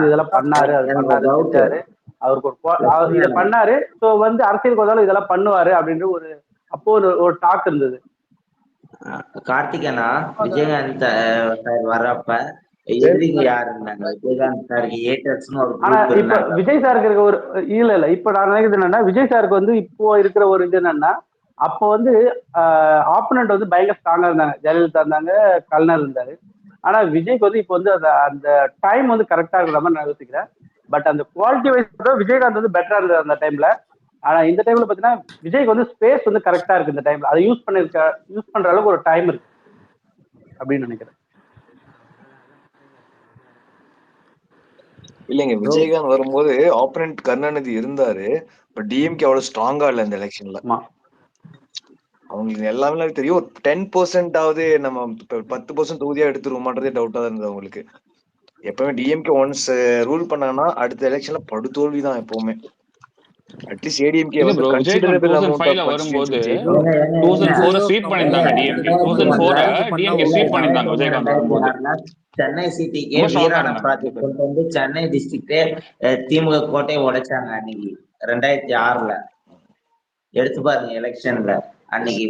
இதெல்லாம் பண்ணாரு, அது பண்ணாரு, செஞ்சாரு, அவருக்கு இதை பண்ணாரு. ஸோ வந்து அரசியலுக்கு வந்தாலும் இதெல்லாம் பண்ணுவாரு அப்படின்ற ஒரு அப்போ ஒரு டாக் இருந்தது. கார்த்திகேனா விஜயகாந்த் சார் வர்றப்ப எதிரிங்க யாரு இருந்தாங்க? விஜயகாந்த் சாருக்கு ஏட்டர்ஸ்னு ஒரு ஆனா குரூப் இப்ப இருந்தாங்க. விஜய் சாருக்கு இருக்க ஒரு இல்ல இப்ப நான் நினைக்கிறது என்னன்னா, விஜய் சாருக்கு வந்து இப்போ இருக்கிற ஒரு இது என்னன்னா, அப்போ வந்து ஆப்போனன்ட் வந்து பயங்கர ஸ்ட்ராங்கா இருந்தாங்க. ஜெயலலிதா இருந்தாங்க, கலைஞர் இருந்தாரு. ஆனா விஜய்க்கு வந்து இப்போ வந்து அந்த டைம் வந்து கரெக்டா இருக்கிற மாதிரி நான் யோசிக்கிறேன். பட் அந்த குவாலிட்டி வைஸ் விஜயகாந்த் வந்து பெட்டரா இருந்தது அந்த டைம்ல. ஆனா இந்த டைம்ல பாத்தீங்கன்னா விஜய்க்கு வந்து ஸ்பேஸ் வந்து கரெக்டா இருக்கு இந்த டைம்ல. அதை யூஸ் பண்ற அளவுக்கு ஒரு டைம் இருக்கு அப்படின்னு நினைக்கிறேன். இல்லைங்க, விஜயகாந்த் வரும்போது ஆப்பனன்ட் கருணாநிதி இருந்தாரு. பட் டிஎம்கே அவ்வளவு ஸ்ட்ராங்கா இல்ல இந்த எலெக்ஷன்ல. அவங்களுக்கு எல்லாமே தெரியும். ஒரு 10% நம்ம 10% தொகுதியா எடுத்துருவோமான்றதே டவுட்டா தான் இருந்தது அவங்களுக்கு. எப்பவுமே டிஎம்கே ஒன்ஸ் ரூல் பண்ணாங்கன்னா அடுத்த எலெக்ஷன்ல படுதோல்வி தான் எப்பவுமே. அட்லீஸ்ட் ஏடிஎம்கே வந்து கன்சிடரபிள் அமௌண்ட் ஆஃப் வரும்போது 2004 ஸ்வீப் பண்ணிருந்தாங்க டிஎம்கே. 2004 டிஎம்கே ஸ்வீப் பண்ணிருந்தாங்க விஜயகாந்த் வரும்போது. சென்னை சிட்டிக்கே வீராண ப்ராஜெக்ட் கொண்டு வந்து சென்னை டிஸ்ட்ரிக்டே திமுக கோட்டையை உடைச்சாங்க அன்னைக்கு 2006ல. எடுத்து பாருங்க எலெக்ஷன்ல. அன்னைக்கு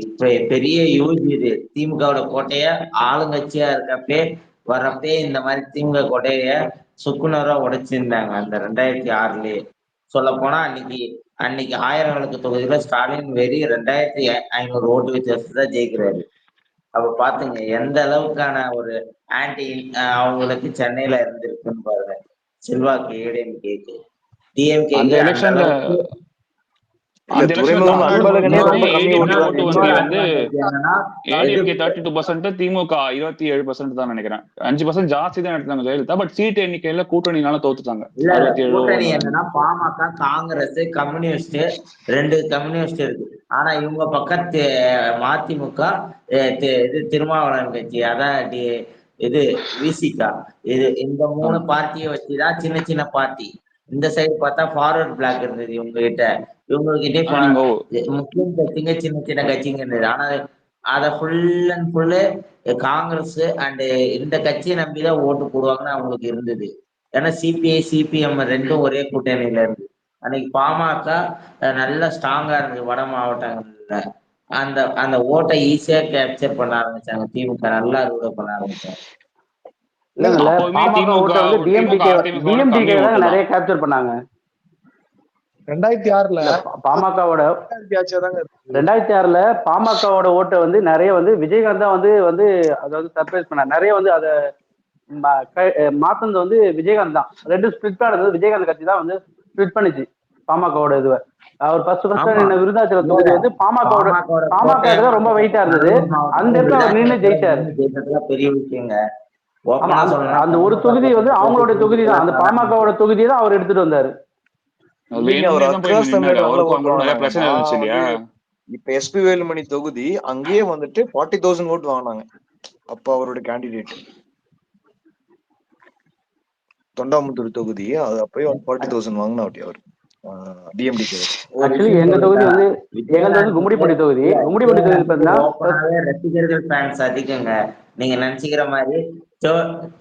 பெரிய யூஜ் இது திமுகவோட கோட்டைய ஆளுங்கட்சியா இருக்கப்பே வர்றப்பே இந்த மாதிரி திமுக கோட்டைய சுக்குநூறா உடைச்சிருந்தாங்க அந்த 2006லயே. சொல்ல போனா அன்னைக்கு 1000 தொகுதியில ஸ்டாலின் வெறி 2500 ஓட்டு வித்தியாசத்தான் ஜெயிக்கிறாரு. அப்ப பாத்துங்க எந்த அளவுக்கான ஒரு ஆன்டி அவங்களுக்கு சென்னையில இருந்திருக்குன்னு பாருங்க. செல்வாக்கு ஏடிஎம்கேக்கு டிஎம்கே அந்த அளவுக்கு அந்த எலெக்ஷன்ல அன்பழகனே ரொம்ப கம்மி ஓட்டு வந்து ஏடிஎம்கே 32%, திமுக 27% தான் நினைக்கிறேன். 5% ஜாஸ்தி தான் எடுத்தாங்க ஜெயலலிதா. பட் சீட் எண்ணிக்கையில கூட்டணினால தோத்துட்டாங்க. கூட்டணி என்னன்னா பாமக, காங்கிரஸ், கம்யூனிஸ்ட் 2 கம்யூனிஸ்ட் இருக்கு. ஆனா இவங்க பக்கத்து மதிமுக, இது திருமாவளவன் கட்சி, அதான் இது விசிகா, இது இந்த 3 பார்ட்டியை வச்சுதான் சின்ன சின்ன பார்ட்டி. இந்த சைடு பார்த்தா ஃபார்வர்ட் பிளாக் இருந்தது இவங்க கிட்ட. இவங்ககிட்ட முஸ்லிம் கட்சிங்க சின்ன சின்ன கட்சிங்க இருந்தது. ஆனா அத full and full Congress and இந்த கட்சியை நம்பிதான் ஓட்டு போடுவாங்கன்னு அவங்களுக்கு இருந்தது. ஏன்னா சிபிஐ சிபிஎம் 2ம் ஒரே கூட்டணியில இருந்து அன்னைக்கு பாமக நல்லா ஸ்ட்ராங்கா இருந்தது வட மாவட்டங்கள்ல. அந்த ஓட்டை ஈஸியா கேப்சர் பண்ண ஆரம்பிச்சாங்க. திமுக நல்லா அறுவடை பண்ண ஆரம்பிச்சாங்க. பாமக ஓட்டை வந்து டிஎம்டிகே தான் நிறைய கேப்சர் பண்ணாங்க 2006ல. பாமகவோட 2006ல பாமகவோட ஓட்டை வந்து நிறைய வந்து விஜயகாந்த் தான் வந்து அதாவது சர்ப்ரைஸ் பண்ண நிறைய வந்து அதை மாத்தது வந்து விஜயகாந்த் தான். 2 ஸ்பிளிட் ஆனது விஜயகாந்த் கட்சி தான் வந்து ஸ்பிளிட் பண்ணிச்சு பாமகவோட இதுவை. அவர் ஃபர்ஸ்ட் விருதாச்சலம் தொகுதி வந்து பாமக தான் ரொம்ப வெயிட்டா இருந்தது. அந்த இடத்துல அவர் நின்று ஜெயிச்சாரு. பெரிய விஷயங்க. அந்த ஒரு தொகுதி வந்து அவங்களோட தொகுதி தான், அந்த பாமகவோட தொகுதி தான் அவர் எடுத்துட்டு வந்தாரு. இப்ப எஸ்பி வேலுமணி தொகுதி அங்கேயே வந்துட்டு 40,000 ஓட்டு வாங்கினாங்க. அப்ப அவரோட கேண்டிடேட் தொண்டாமுத்தூர் தொகுதி அது அப்பயே 40,000 வாங்கினா அப்படி அவர் டிஎம்டிகே. எங்க தொகுதி வந்து கும்மிடிப்பட்டி தொகுதி. கும்மிடிப்பட்டி தொகுதி பார்த்தீங்கன்னா ரசிகர்கள் ஃபேன்ஸ் அதிகங்க. நீங்க நினைச்சுக்கிற மாதிரி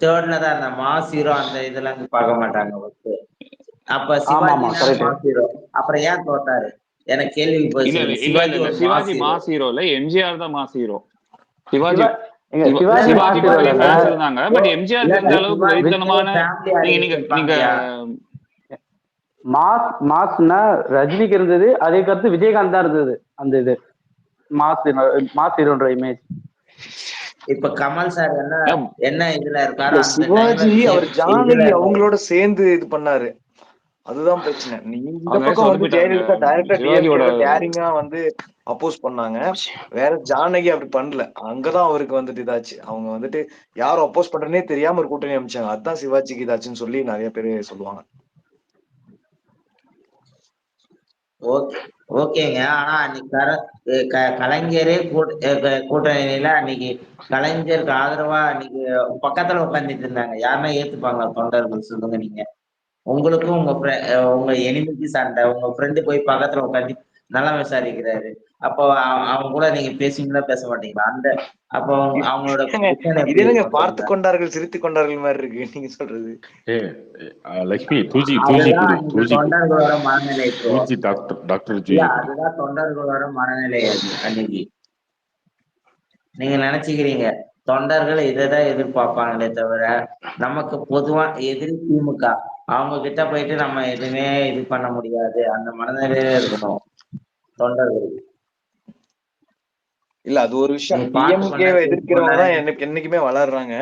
தேர்ட்ல தான் அந்த மாஸ் ஹீரோ அந்த இதெல்லாம் பார்க்க மாட்டாங்க. அப்ப சிவாஜி அப்புறம் ஏன் தோத்தாரு எனக்கு கேள்வி போய். சிவாஜி மாஸ் ஹீரோ இல்ல, எம்ஜிஆர் தான் மாஸ் ஹீரோ. சிவாஜி இருந்தாங்க. பட் எம்ஜிஆர் இந்த அளவுக்கு வெறித்தனமான நீங்க மாஸ்னா ரஜினிக்கு இருந்தது, அதே கருத்து விஜயகாந்த் தான் இருந்தது. அந்த இது மாஸ் ஹீரோன்ற இமேஜ். இப்ப கமல் சார் என்ன இதுல இருக்காரு, சிவாஜி அவர் ஜானகி அவங்களோட சேர்ந்து இது பண்ணாரு. அதுதான் பிரச்சனை. நீங்க இந்த பக்கம் வந்து ஜெயலலிதா டைரக்டா டிஎம்கே டேரிங்கா வந்து அப்போஸ் பண்ணாங்க. வேற ஜானகி அப்படி பண்ணல. அங்கதான் அவருக்கு வந்துட்டு இதாச்சு. அவங்க வந்துட்டு யாரும் அப்போஸ் பண்றேன்னே தெரியாம ஒரு கூட்டணி அமைச்சாங்க. அதுதான் சிவாஜிக்கு இதாச்சுன்னு சொல்லி நிறைய பேரு சொல்லுவாங்க. ஓகே ஓகேங்க. ஆனா அன்னைக்கு கலைஞரே கூட்டணியில அன்னைக்கு கலைஞருக்கு ஆதரவா அன்னைக்கு பக்கத்துல உட்காந்துட்டு இருந்தாங்க. யாருன்னா ஏத்துப்பாங்களா தொண்டர்கள்? சொல்லுங்க நீங்க. உங்களுக்கும் உங்க எனிமிக்கு சண்டை, உங்க ஃப்ரெண்டு போய் பக்கத்துல உட்காந்து நல்லா விசாரிக்கிறாரு. அப்போ அவங்க கூட நீங்க பேசுவீங்களா பேச மாட்டீங்களா? அப்போ அவங்களோட இது என்னங்க பார்த்து கொண்டார்கள் சிரித்து கொண்டார்கள் மாதிரி இருக்கு நீங்க சொல்றது. லட்சுமி தூஜி தொண்டர்களோட மனநிலை. டாக்டர் அதுதான் தொண்டர்களோட மனநிலை. அது அன்னைக்கு நீங்க நினைச்சுக்கிறீங்க தொண்டர்கள் இதைதான் எதிர்பார்ப்பாங்களே தவிர நமக்கு பொதுவா எதிரி திமுக, அவங்க கிட்ட போயிட்டு நம்ம எதுவுமே இது பண்ண முடியாது, அந்த மனநிலையில இருக்கணும் தொண்டர்கள். இல்ல அது ஒரு விஷயம். டிஎம்கேவை எதிர்க்கிறவங்க தான் என்னைக்குமே வளர்றாங்க.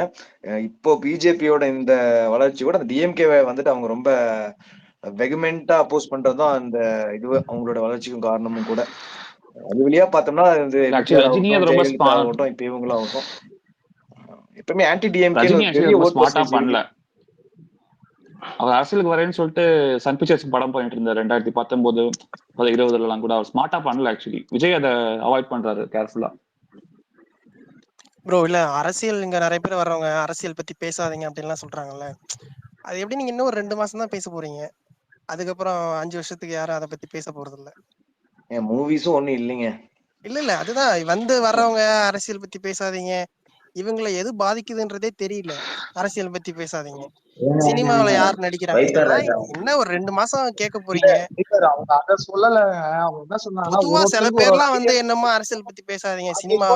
இப்போ பிஜேபியோட இந்த வளர்ச்சி கூட அந்த டிஎம்கேவை வந்துட்டு அவங்க ரொம்ப வெகுமெண்டா அப்போஸ் பண்றதுதான் அந்த இது அவங்களோட வளர்ச்சிக்கும் காரணமும் கூட. அது வழியா பார்த்தோம்னா ஜெயலலிதா ஆகட்டும், இப்ப இவங்களும் ஆகட்டும், எப்பவுமே ஆன்டி டிஎம்கே பெரிய ஓட் பண்ணல. அவர் அரசியலுக்கு வரேன்னு சொல்லிட்டு சன் பிக்சர்ஸ் படம் பண்ணிட்டு இருந்தார் 2019 2020 கூட. அவர் ஸ்மார்ட்டா பண்ணல ஆக்சுவலி. விஜய் அதை அவாய்ட் பண்றாரு கேர்ஃபுல்லா. ப்ரோ இல்ல அரசியல் இங்க நிறைய பேர் வர்றவங்க அரசியல் பத்தி பேசாதீங்க அப்படின்லாம் சொல்றாங்கல்ல, அது எப்படி நீங்க இன்னும் ஒரு 2 மாசம் தான் பேச போறீங்க, அதுக்கப்புறம் 5 வருஷத்துக்கு யாரும் அதை பத்தி பேச போறது இல்ல. மூவிஸும் ஒண்ணும் இல்லைங்க. இல்ல அதுதான் வந்து வர்றவங்க அரசியல் பத்தி பேசாதீங்க, இவங்களை எது பாதிக்குதுன்றதே தெரியல, அரசியல் பத்தி பேசாதீங்க, சினிமாவில யார் நடிக்கிறாங்க, என்ன ஒரு 2 மாசம் கேட்க போறீங்க. அவங்க அத சொல்லல, அவங்க என்ன சொன்னாங்கன்னா பொதுவா சில பேர்லாம் வந்து என்னமோ அரசியல் பத்தி பேசாதீங்க சினிமா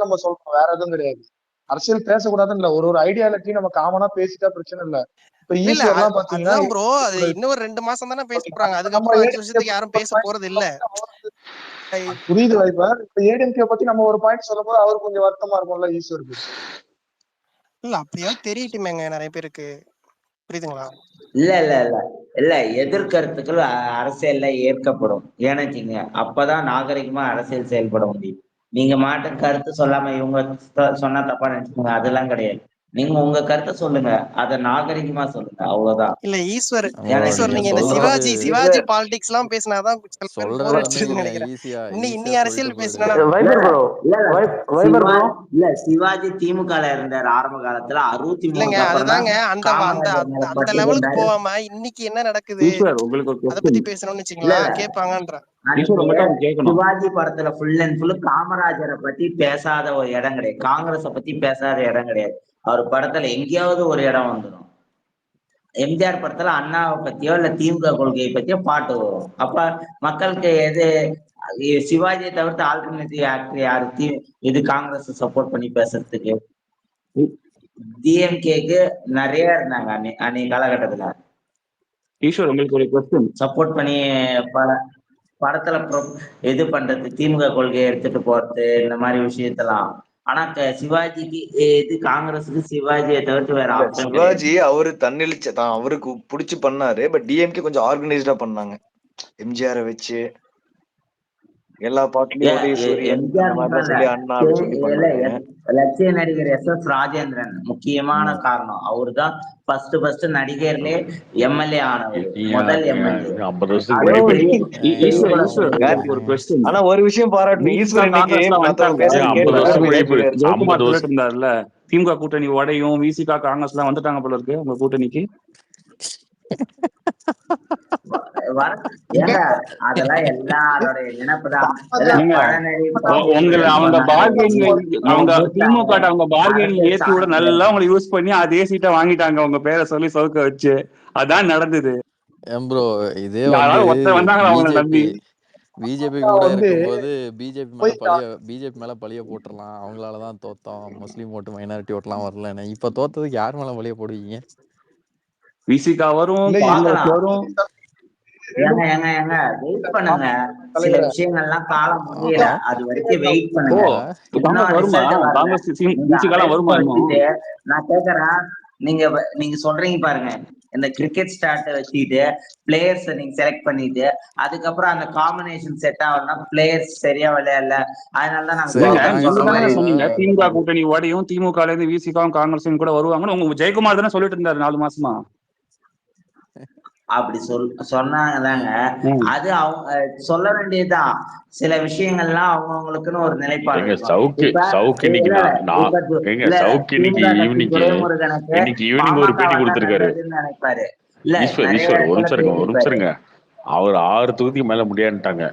நம்ம சொல்றோம், வேற எதுவும் கிடையாது. அரசியல் பேசக்கூடாதுன்னு இல்ல, ஒரு ஐடியாலஜி நம்ம காமனா பேசிட்டா பிரச்சனை இல்ல. இப்ப ஈஸ்வர்லாம் பாத்தீங்கன்னா ப்ரோ அது இன்னும் 2 மாசம் தானே பேச போறாங்க, அதுக்கப்புறம் 5 வருஷத்துக்கு யாரும் பேச போறது இல்ல. புரியுது வைப்பர். இப்ப ஏடிஎம்கே பத்தி நம்ம ஒரு பாயிண்ட் சொல்லும் போது அவருக்கு கொஞ்சம் வருத்தமா இருக்கும்ல ஈஸ்வருக்கு. இல்ல அப்படியாவது தெரியட்டுமேங்க நிறைய பேருக்கு, புரியுதுங்களா? இல்ல எதிர்கருத்துக்கள் அரசியல்ல ஏற்கப்படும் ஏன்னாச்சுங்க, அப்பதான் நாகரிகமா அரசியல் செயல்பட முடியும். நீங்க மாட்டு கருத்து சொல்லாம இவங்க சொன்னா தப்பா நினைச்சுக்கோங்க, அதெல்லாம் கிடையாது. நீங்க உங்க கருத்தை சொல்லுங்க, அத நாகரிகமா சொல்லுங்க, அவ்வளவுதான். இல்ல ஈஸ்வர் நீங்க இந்த சிவாஜி பாலிடிக்ஸ் எல்லாம் பேசினாதான் போர் அடிச்சிருதுன்னு நினைக்கிறேன். இன்னி அரசியல் பேசினா இல்ல சிவாஜி திமுக இருந்தார் ஆரம்ப காலத்துல 63 அதுதாங்க அந்த லெவலுக்கு போகாம இன்னைக்கு என்ன நடக்குது அத பத்தி பேசணும்னு வச்சுக்கலாம் கேட்பாங்கன்ற. சிவாஜி படத்துல ஃபுல் அண்ட் ஃபுல் காமராஜரை பத்தி பேசாத ஒரு இடம் கிடையாது, காங்கிரஸ பத்தி பேசாத இடம் கிடையாது. அவர் படத்துல எங்கேயாவது ஒரு இடம் வந்துடும். எம்ஜிஆர் படத்துல அண்ணாவை பத்தியோ இல்ல திமுக கொள்கையை பத்தியோ பாட்டு வரும். அப்ப மக்களுக்கு எது சிவாஜியை தவிர்த்து ஆல்டர்னேட்டிவ் ஆக்டர் யாரு இது காங்கிரஸ் சப்போர்ட் பண்ணி பேசுறதுக்கு? டிஎம்கேக்கு நிறைய இருந்தாங்க அன்னைக்கு காலகட்டத்துல சப்போர்ட் பண்ணி படத்துல இது பண்றது, திமுக கொள்கையை எடுத்துட்டு போறது, இந்த மாதிரி விஷயத்தெல்லாம். ஆனா சிவாஜிக்கு இது காங்கிரஸுக்கு சிவாஜியை தவிர்த்து வேற ஆப்ஷன். சிவாஜி அவரு தன்னெழுச்சி தான் அவருக்கு புடிச்சு பண்ணாரு. பட் டிஎம்கே கொஞ்சம் ஆர்கனைஸ்டா பண்ணாங்க எம்ஜிஆரை வச்சு. எல்லா பாட்டுலயும் லட்சிய நடிகர் எஸ்.எஸ். ராஜேந்திரன் முக்கியமான காரணம். அவரு தான் ஃபர்ஸ்ட் நடிகர்லயே எம்எல்ஏ ஆனவர், முதல் எம்எல்ஏ. ஆனா ஒரு விஷயம் பாராட்டணும், திமுக கூட்டணி உடையும் விசிகா காங்கிரஸ் எல்லாம் வந்துட்டாங்க போல இருக்கு உங்க கூட்டணிக்கு. அதெல்லாம் எல்லாரோட நினைப்புதான். அவங்க திமுக அவங்க பார்கெனிங் ஏற்றி விட நல்லா உங்களை யூஸ் பண்ணி அதே சீட்டை வாங்கிட்டாங்க உங்க பேரை சொல்லி சவுக்க வச்சு. அதான் நடந்தது. இதே பிஜேபி கூட இருக்கும்போது பிஜேபி மேல பழிய போட்டுடலாம், அவங்களாலதான் தோத்தோம், முஸ்லீம் ஓட்டு மைனாரிட்டி ஓட்டுலாம் வரலன்னு. இப்ப தோத்ததுக்கு யார் மேல பழிய போடுவீங்க? விசிகா வரும், காங்கிரஸ் வரும். வெயிட் பண்ணுங்க, சில விஷயங்கள்லாம் காலம் முடியல, அது வரைக்கும் வெயிட் பண்ணுங்க. நான் கேக்குறேன், நீங்க சொல்றீங்க பாருங்க, இந்த கிரிக்கெட் ஸ்டார்ட் வச்சுக்கிட்டு பிளேயர்ஸ் நீங்க செலக்ட் பண்ணிட்டு அதுக்கப்புறம் அந்த காம்பினேஷன் செட் ஆகும்னா பிளேயர்ஸ் சரியா விளையாடல, அதனாலதான் நாங்க சொன்னீங்க திமுக கூட்டணி ஓடையும் திமுக இருந்து விசிகாவும் காங்கிரஸும் கூட வருவாங்கன்னு உங்க ஜெயக்குமார் தானே சொல்லிட்டு இருந்தாரு 4 மாசமா. அப்படி சொன்னாங்கதாங்க. அது அவங்க சொல்ல வேண்டியதுதான். சில விஷயங்கள்லாம் அவங்கவுங்களுக்குன்னு ஒரு நிலைப்பாடு எங்க இருக்கும். சவுக்கு இப்ப சவுக்கு இன்னைக்கு இல்ல எங்க இல்ல சவுக்கு இன்னைக்கு திமுக கட்சி ஈவினிங் துரைமுருகனுக்கு இன்னைக்கு ஈவினிங் ஒரு பாமக பேட்டி வந்தா கொடுத்திருக்காரு. நல்லதுன்னு நினைப்பாரு. இல்ல ஈஸ்வர் நிறைய ஈஸ்வர் ஒரு இடத்துல நிமிஷம் இருங்க, ஒரு நிமிஷம் பேசியிருப்பாரு. இருங்க. அவர் 6 தொகுதிக்கு மேல முடியாதுட்டாங்க,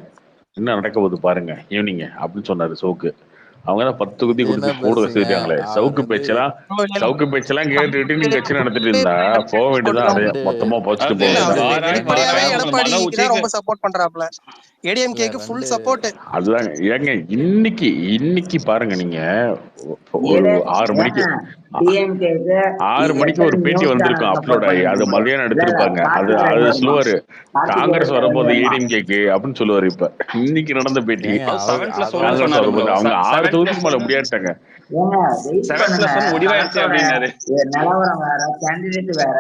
என்ன நடக்க போகுது பாருங்க ஈவினிங் அப்படின்னு சொன்னாரு சவுக்கு. அவங்க தான் 10 தொகுதி இது என்ன கொடுத்து கூட பெருசுங்க? வச்சிருக்காங்களே. அவர் சவுக்கு வந்து பேச்செல்லாம் கேட்டுட்டு நீங்க கட்சி நடத்திட்டு இருந்தா போக வேண்டியதான், அப்படியே ரெண்டு மொத்தமா போச்சுட்டு போக இல்ல அவரு வேண்டியதான். வெளிப்படையாவே பேரம் எடப்பாடிக்கு தான் ரொம்ப சப்போர்ட் பண்றாப்ல. இல்ல ஏடிஎம்கேக்கு ஃபுல் ரெண்டு சப்போர்ட். அதுதாங்க ஏங்க இன்னைக்கு பாருங்க, நீங்க ஒரு 6 மணிக்கு 6 மணிக்கு ஒரு பேட்டி வந்திருக்கும் அப்லோட் ஆகி, அது மதியானம் எடுத்திருப்பாங்க. அது சொல்லுவாரு காங்கிரஸ் வரப்போது ஏடிஎம்கேக்கு அப்படின்னு சொல்லுவாரு. இப்ப இன்னைக்கு நடந்த பேட்டி ஏங்க அவர் அதை சொல்ல காங்கிரஸ் சொன்னாரு ப்ரோ. வரப்போது, அவங்க 6 தொகுதிக்கு மேல 7+1 முடியாட்டாங்க. 7+1 முடிவாயிருச்சு அப்படின்னாரு. நிலவரம் வேற, கேண்டிடேட் வேற,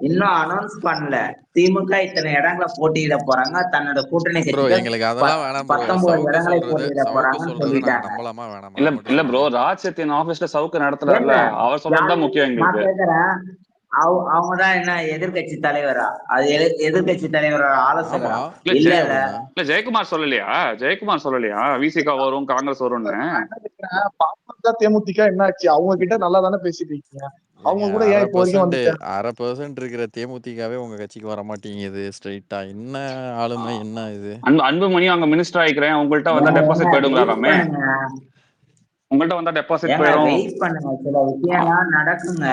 இன்னும் அனௌன்ஸ் பண்ணல. திமுக இத்தனை இடங்களை போட்டியிட போறாங்க, தன்னோட கூட்டணி ப்ரோ கட்சிகள் எங்களுக்கு அதெல்லாம் வேணாம் ப்ரோ. 19 இடங்களை போட்டியிட சவுக்கு போறாங்கன்னு சொல்றது நாங்க சொல்லிட்டாங்க. நம்பலாமா வேணாமா? இல்ல அதை மட்டும் இல்ல ப்ரோ, சொல்லுங்க. ராஜ் சத்யன் ஆபீஸ்ல சவுக்கு நடத்துறாருல, அவர் சொல்றதுதான் முக்கியம் நான் எங்களுக்கு. கேக்குறேன், அவங்கதான் என்ன எதிர்கட்சி தலைவரா? அது எதிர்கட்சி தலைவரோட ஆலோசகரா? இல்ல இல்ல இல்ல ஜெயக்குமார் சொல்லலையா விசிகா வரும் காங்கிரஸ் வரும்னு? பாமக தேமுதிக என்ன ஆச்சு? அவங்க கிட்ட நல்லா தானே பேசிட்டு இருக்கீங்க, அவங்க கூட ஏன் இப்போ வரைக்கும் வந்து 1% இருக்கிற தேமுதிகவே உங்க கட்சிக்கு வர மாட்டேங்குது ஸ்ட்ரைட்டா. என்ன ஆளுமை, என்ன இது? அன்புமணி அங்க மினிஸ்டர் ஆயிக்கிறேன், உங்கள்கிட்ட வந்தா டெபாசிட் போயிடுங்களாமே. உங்கள்கிட்ட வந்தா டெபாசிட் போயிடும். வெயிட் பண்ணுங்க, சில விஷயம்லாம் நடக்குங்க.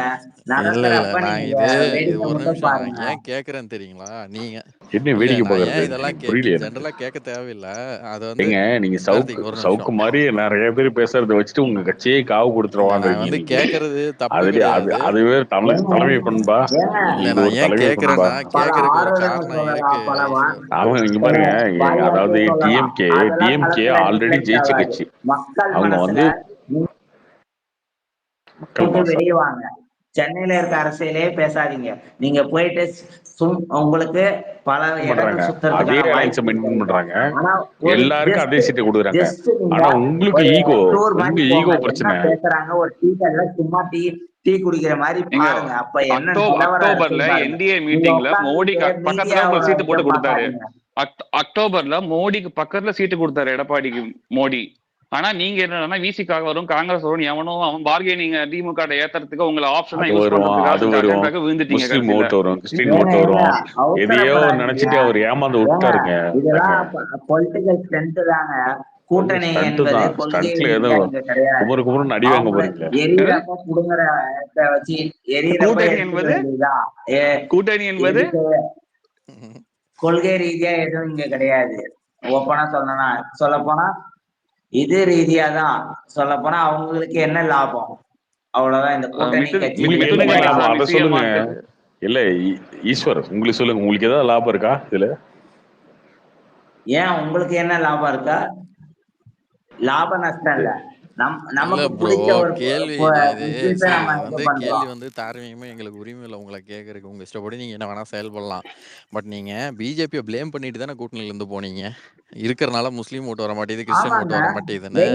இல்ல நடக்கிறப்ப நான் நீங்க இது வேடிக்கை ஒரு மட்டும் நிமிஷம், நான் பாருங்க. ஏன் கேக்குறேன்னு தெரியுங்களா? நீங்க என்ன இல்ல வேடிக்கை நான் ஏன் பாக்குறது இதெல்லாம் புரியல. ஜென்ரலா கேட்க தேவையில்லை. அது வந்து ஏங்க நீங்க கார்த்திக் ஒரு சவுக்கு நிமிஷம். மாதிரி நிறைய பேர் பேசுறத வச்சுட்டு உங்க கட்சியே காவு இல்ல கொடுத்துருவாங்க நான் வந்து நீங்க. கேக்குறது தப்பு அது கிடையாது. அதுவே தலைமை பண்பா. இல்ல இது நான் ஒரு ஏன் தலைமை பண்பா. கேக்குறேன்னா, கேக்குறதுக்கு ஒரு காரணம் இருக்கு ஈஸ்வர். அவங்க இங்க பாருங்க, அதாவது டிஎம்கே ஆல்ரெடி ஜெயிச்ச கட்சி. அவங்க வந்து வெளியே வாங்க. சென்னையில இருக்க அரசியலே பேசாதீங்க. நீங்க போயிட்டு உங்களுக்கு பல இடங்கள் அதே சுத்துறதுக்கான அலைன்ஸ் மெயின்டைன் வாய்ப்பு. பண்றாங்க, ஆனா ஒரு எல்லாருக்கும் அதே சீட்டை கொடுக்குறாங்க. நீங்க ஆனா உங்களுக்கு ஒரு ஈகோ, டூர் மாதிரி உங்க ஈகோ போங்க. என்ன பிரச்சனை. பேசுறாங்க? ஒரு டீ கடையில சும்மா டீ குடிக்கிற மாதிரி பாருங்க. அப்ப என்ன அக்டோபர்ல என்டிஏ மீட்டிங்ல மோடி பக்கத்துல ஒரு சீட்டு போட்டு கொடுத்தாரு. அக்டோபர்ல மோடிக்கு பக்கத்துல சீட்டு கொடுத்தாரு எடப்பாடிக்கு மோடி. ஆனா நீங்க என்னன்னா விசிகாக வரும் காங்கிரஸ் வரும் எவனும் அவன் பார்கெனிங் திமுக ஏத்துறதுக்கு உங்களை ஆப்ஷனா யூஸ் பண்றதுக்காக விழுந்துட்டீங்க. முஸ்லிம் ஓட்டு வரும், கிறிஸ்டின் ஓட்டு வரும், எதையோ நினைச்சிட்டு அவர் ஏமாந்து விட்டாருங்க. இதெல்லாம் பொலிட்டிக்கல் ஸ்ட்ரென்த் தாங்க. கூட்டணி என்பது கொள்கை குமரு அடி வாங்க போறீங்க. எரியறப்ப புடுங்குற வச்சு கூட்டணி என்பது கொள்கை ரீதியா எதுவும் இங்க கிடையாது. ஓப்பனா சொல்ல போனா இது ரீதியாதான் சொல்ல போனா அவங்களுக்கு என்ன லாபம், அவ்வளவுதான். இந்த கூட்டணி கட்சி சொல்லுங்க. இல்ல ஈஸ்வர் உங்களுக்கு சொல்லுங்க, உங்களுக்கு ஏதாவது லாபம் இருக்கா இதுல? ஏன் உங்களுக்கு என்ன லாபம் இருக்கா? லாப நஷ்டம் இல்ல, நமக்கு பிடிச்ச ஒரு கேள்வி வந்து தார்மீகமா எங்களுக்கு உரிமை இல்லை உங்களை கேட்கறதுக்கு. உங்க இஷ்டப்படி நீங்க என்ன வேணா செயல்படலாம். பட் நீங்க பிஜேபியை பிளேம் பண்ணிட்டு தானே கூட்டணியில இருந்து போனீங்க. இருக்கிறனால முஸ்லீம் ஓட்டு வர மாட்டேங்குது, கிறிஸ்டின் ஓட்டு வர மாட்டேங்குதுன்னு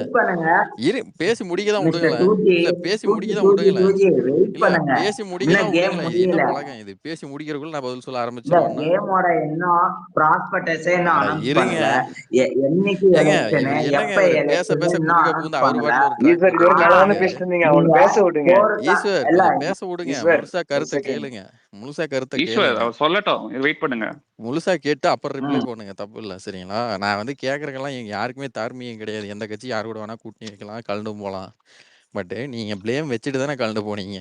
பேசி முடிக்கதான் விடுங்களேன். இல்ல பேசி முடிக்கதான் விடுங்களேன். இல்ல பேசி முடிக்கதான் விடுங்களேன். இது என்ன பழக்கம் இது? பேசி முடிக்கிறதுக்குள்ள நான் பதில் சொல்ல ஆரம்பிச்சிருவேன். இருங்க என்னங்க பேச பேச குறுக்க புகுந்து அவர் பாட்டுல பேச விடுங்க. ஈஸ்வர் பேச விடுங்க, முழுசா கருத்தை கேளுங்க. சொல்லட்டும், வெயிட் பண்ணுங்க. முழுசா கேட்டு அப்புறம் ரிப்ளை பண்ணுங்க, தப்பு இல்லை சரிங்களா? நான் வந்து கேட்கறக்கெல்லாம் யாருக்குமே தார்மீகம் கிடையாது. எந்த கட்சி யாரு கூட வேணா கூட்டணி வைக்கலாம், கலந்து போகலாம். பட் நீங்க பிளேம் வச்சுட்டு தானே கலந்து போனீங்க,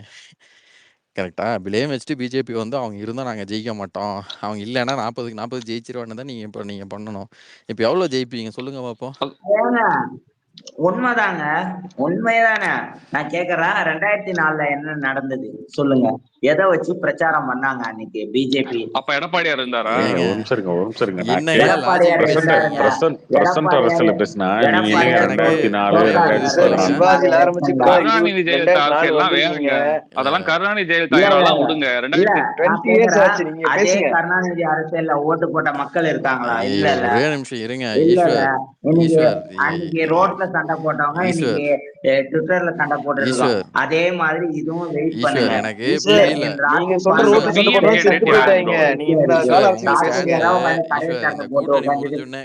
கரெக்டா? பிளேம் வச்சுட்டு பிஜேபி வந்து அவங்க இருந்தா நாங்க ஜெயிக்க மாட்டோம், அவங்க இல்லைன்னா 40க்கு 40 ஜெயிச்சிருவான்னு தான் நீங்க பண்ணணும். இப்ப எவ்வளவு ஜெயிப்பீங்க சொல்லுங்க பாப்போம். உண்மைதாங்க, உண்மைதானே. நான் கேக்குறேன், 2004 என்ன நடந்தது சொல்லுங்க? எதை வச்சு பிரச்சாரம் பண்ணாங்க அன்னைக்கு பிஜேபி? அப்ப எடப்பாடியார் இருந்தாரா? கருணாநிதி ஜெயலலிதா எல்லாம் வேறங்க. அதெல்லாம் கருணாநிதி ஜெயலலிதா எல்லாம் விடுங்க. அதே கருணாநிதி அரசியல்ல ஓட்டு போட்ட மக்கள் இருக்காங்களா? இல்ல இல்ல. ஒரே நிமிஷம் இருங்க. அன்னைக்கு ரோட்ல சண்டை போட்டவங்க இன்னைக்கு ட்விட்டர்ல சண்டை போட்டுருக்கோம். அதே மாதிரி இதுவும் வெயிட் பண்ணுங்க. எனக்கு புரியல. நீங்க சொல்ற ரோட்டு சண்டை போடுறவங்க செத்து போயிட்டாங்க. நீங்க என்ன ஈஸ்வர் அரசியல் உங்க பேசுங்க. ஈஸ்வர் இந்த கூட்டணி முடிஞ்ச உடனே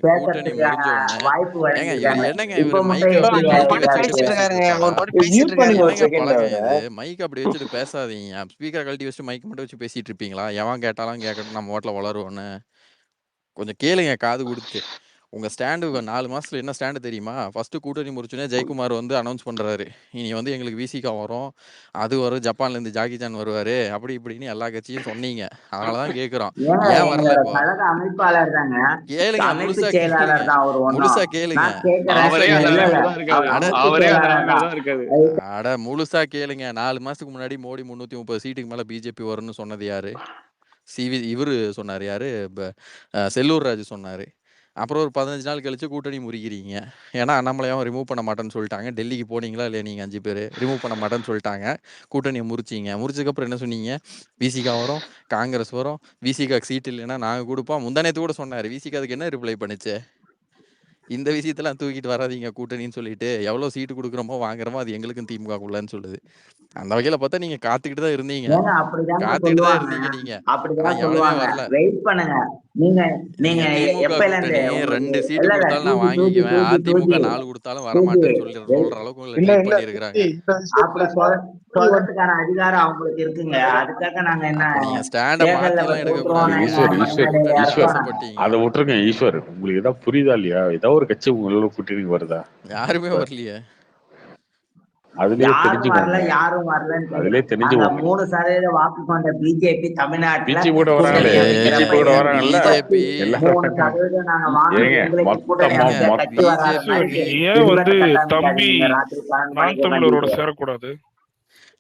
ஏங்க என்னங்க இவரு மைக் அப்படி அவர் கழட்டி பாட்டு வச்சுட்டு பேசிட்டு பேசிட்டு இருக்காருங்க, அவர் இருக்காரா? பாட்டு பேசிட்டு மியூட் பண்ணுங்க இருக்காரு. ஒரு என்னங்க செகண்ட் பழக்கம் அவரை. இது? மைக் அப்படி வச்சுட்டு பேசாதீங்க. ஸ்பீக்கர் கழட்டி வச்சுட்டு மைக் மட்டும் வச்சு பேசிட்டு இருப்பீங்களா? எவன் கேட்டாலும் கேட்கட்டும், நம்ம ஓட்டில் வளருவோன்னு. கொஞ்சம் கேளுங்க காது கொடுத்து. உங்க ஸ்டாண்டு 4 மாசத்துல என்ன ஸ்டாண்டு தெரியுமா? ஃபர்ஸ்ட் கூட்டணி முடிச்சுனே ஜெயக்குமார் வந்து அனௌன்ஸ் பண்றாரு, இனி வந்து எங்களுக்கு விசிகா வரும், அது வரும், ஜப்பான்ல இருந்து ஜாக்கி சான் வருவாரு, அப்படி இப்படின்னு எல்லா கட்சியும் சொன்னீங்க. அதனாலதான் கேக்குறோம், ஏன் வரல இப்போ? அமைப்பாளர் தாங்க, கேளுங்க, அமைப்பு முழுசா செயலாளர் கேளுங்க, தான் அவர். ஒன்னும் முழுசா கேளுங்க, நான் கேட்கிறேன். அவரே அந்த இல்ல நிலைமையில இல்ல தான் இருக்காரு. அவர் அமைப்பு அவரே அந்த செயலாளர் நிலைமையில தான். தான் இருக்காரு. அட முழுசா கேளுங்க. 4 மாசத்துக்கு முன்னாடி மோடி 330 சீட்டுக்கு மேல பிஜேபி வரும்னு சொன்னது யாரு? இவரு சொன்னாரு. யாரு? செல்லூர் ராஜு சொன்னாரு. அப்புறம் ஒரு 15 நாள் கழிச்சு கூட்டணி முறிக்கிறீங்க. ஏன்னா அண்ணாமலையாவும் ரிமூவ் பண்ண மாட்டேன்னு சொல்லிட்டாங்க. டெல்லிக்கு போனீங்களா இல்லையா? நீங்க 5 பேர் ரிமூவ் பண்ண மாட்டேன்னு சொல்லிட்டாங்க. கூட்டணியை முறிச்சிங்க. முறிச்சதுக்கப்புறம் என்ன சொன்னீங்க? விசிகா வரும், காங்கிரஸ் வரும், விசிகாக்கு சீட் இல்லைன்னா நாங்க கொடுப்போம். முந்தானேத்து கூட சொன்னாரு. விசிகாதுக்கு என்ன ரிப்ளை பண்ணுச்சு? இந்த விஷயத்தெல்லாம் தூக்கிட்டு வராதீங்க கூட்டணின்னு சொல்லிட்டு, எவ்வளவு சீட்டு கொடுக்குறோமோ வாங்குறோமோ அது எங்களுக்கும் திமுகக்குள்ளன்னு சொல்லுது. அந்த வகையில பார்த்தா நீங்க காத்துக்கிட்டு தான் இருந்தீங்க. ஏங்க அப்படிதாங்க காத்துக்கிட்டு தான் சொல்லுவாங்க, இருந்தீங்க நீங்க. ஆனா அப்படிதான் எவனுமே சொல்லுவாங்க. வரல. வெயிட் பண்ணுங்க. நீங்க நீங்க திமுக எப்பல இருந்து கூட்டணி உங்களுக்கு 2 சீட்டு இல்ல இல்ல கொடுத்தாலும் நான் தூக்கி தூக்கி வாங்கிக்குவேன், தூக்கி அதிமுக தூக்கி 4 கொடுத்தாலும் தூக்கி வரமாட்டேன்னு வெயிட் சொல்ற அளவுக்கு உங்களை இல்ல ட்ரை இல்ல பண்ணியிருக்கிறாங்க. இந்த அப்படி விஷயத்துல சொல்றதுக்கான அதிகாரம் அவங்களுக்கு இருக்குங்க. அதுக்காக நாங்க என்ன அப்ப நீங்க ஸ்டாண்ட தேர்தல்ல மாத்திலாம் எடுக்கக்கூடாது. தோற்றுவோம் ஈஸ்வர் எங்க ஈஸ்வர் மேலே ஈஸ்வர் அர்த்தம். அதை விட்டுருங்க. ஈஸ்வர், உங்களுக்கு ஏதாவது புரியுதா இல்லையா? ஏதாவது ஒரு கட்சி உங்களோட கூட்டணிக்கு வருதா? யாருமே வரலையே. அதுலயே யாரும் வரல, தெரிஞ்சுக்கோங்க. யாரும் வரலன்னு அதுலயே நாங்க தெரிஞ்சுக்கோங்க. 3% வாக்கு கொண்ட பிஜேபி தமிழ்நாட்டுல பிஜி கூட வராங்களே, கூட்டணி பிஜி அமைக்கிறப்ப கூட வராங்கல்ல, பிஜேபி எல்லாரும் 33% நாங்க வாங்க ஏங்க எங்களுக்கு கூட்டணி மொத்தமா அமைச்சா கட்சி வராத ஈஸ்வர், மாதிரி நீங்க ஏன் வந்து தம்பி நீங்க ராத்திரி 12 நான் மணிக்கு தமிழரோட உட்காந்துட்டு சேரக்கூடாது?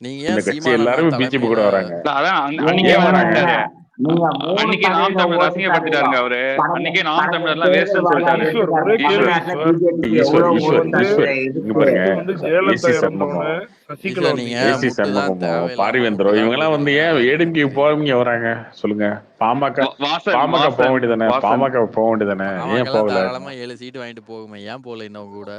நீங்க இந்த ஏன் கட்சி சீமானண்ணா எல்லாருமே பிஜேபி கூட தலைமையில வராங்க. அதான் ஏங்க அன்னைக்கே ஏன் வராங்க? வந்துட்டாரு. நீங்க அன்னைக்கே நாம் 3% தமிழர் ஓட்டு அசிங்கப்படுத்திட்டாருங்க அவரு. அன்னைக்கே நாம் கடந்த தமிழர்லாம் தேர்தல் வேஸ்ட்னு வரலாறு சொல்லிட்டாரு. ஈஸ்வர், ஒரே எடுத்துக்காருங்க. கேள்வி தமிழ்நாட்டுல ஈஸ்வர். பிஜேபிக்கு ஈஸ்வர் எவ்வளவு நீங்க ஈஸ்வர் ஓட்டு வந்து ஈஸ்வர் இங்க இருக்கு. பாருங்க. ஃபர்ஸ்ட் வந்து ஏசி ஜெயலலிதா சண்முகம், இறந்தோடனே சசிகலா ஈஸ்வர் நீங்க வந்தீங்க. ஏசி முட்டு தான் சண்முகமும், தேவையில்லாம பாரிவேந்தரோ முட்டு தான் இவங்கெல்லாம் வந்து ஏன் கொடுக்குறீங்க. ஏடிஎம்கே போகாம வராங்க சொல்லுங்க? பாமக வாசன் போக வாசன் வேண்டியதானே? வாசன் பாமக போக வேண்டியதானே? ஏன் பாமகலாம் போகல? தாராளமா 7 சீட்டு வாங்கிட்டு போகுமே, ஏன் போகல இன்னும் கூட?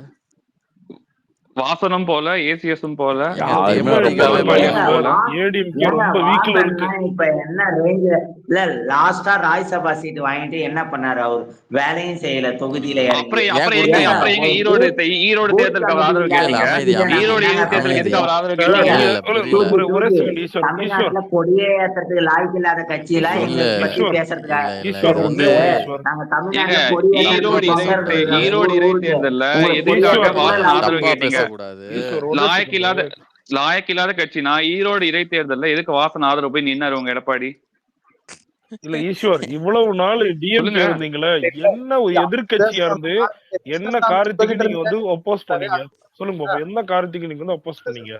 வாசனும் போல, ஏசிஎஸும் போல, ஏங்க யாருமே இல்ல வர இல்ல தேமுதிகவே இல்ல போகல. ஈஸ்வர், ஏடிஎம்கே ஏங்க ரொம்ப வீக்ல இருக்கு. வாசன்னா இப்ப என்ன ரேஞ்ச் இல்ல லாஸ்டா ராஜ்யசபா சீட் வாங்கிட்டு என்ன பண்ணாரு? அவர் வேலையும் செய்யல, தொகுதியில இறங்கி. அப்புறம் ஏன் அப்புறம் கொடுத்தீங்க? எங்க அப்புறம் எங்க ஒரு ஈரோடு பூத் ஈரோடு பூத் தேர்தலுக்கு அவர் ஆதரவு கமிட்டி இல்ல இல்ல கேட்டீங்க? அமைதி இதை நாங்க அமைதி ஈரோடு என்னங்க தேர்தலுக்கு அமைதி எதுக்கு அவர் ஆதரவு இல்ல கேட்டீங்க? இல்ல இல்ல புரியல. ஒரு ஒரே தூக்கி செகண்ட் ஈஸ்வர். ஈஸ்வர் தமிழ்நாட்டுல கொடியே ஏத்துறதுக்கு லாய்க்கு இல்லாத கட்சியெல்லாம் ஈஸ்வர் இல்ல எங்களை பத்தி ஈஸ்வர் பேசுறதுக்காக இல்ல இல்ல ஈஸ்வர் இது ஒரே வந்து ஒரு ஈஸ்வர். நாங்க ஏங்க தமிழ்நாட்டுல கொடி ஏத்துறதுக்கு ஈரோடு இறை தொங்கறது ஈரோடு இறை தேர்தல்ல எதுக்காக ஈஸ்வர் வாசன் லாய்க்கு ஆதரவு தப்பா கேட்டீங்க? பேசக்கூடாது. ஈஸ்வர் ஒரே லாயக்கு செகண்ட் இல்லாத ஒரே லாயக்கு இல்லாத கட்சினா ஈரோடு இறை தேர்தல்ல எதுக்கு வாசன் ஆதரவு போய் நின்னாரு உங்க எடப்பாடி? இல்ல ஈஸ்வர், இவ்வளவு நாள் டிஎம்கே சொல்லுங்க. இருந்தீங்களே, என்ன ஒரு எதிர்க்கட்சியா இருந்து என்ன காரியத்துக்கு நீங்க வந்து ஒப்போஸ் பண்ணீங்க? சொல்லுங்க பாப்போம், என்ன காரியத்துக்கு நீங்க வந்து ஒப்போஸ் பண்ணீங்க?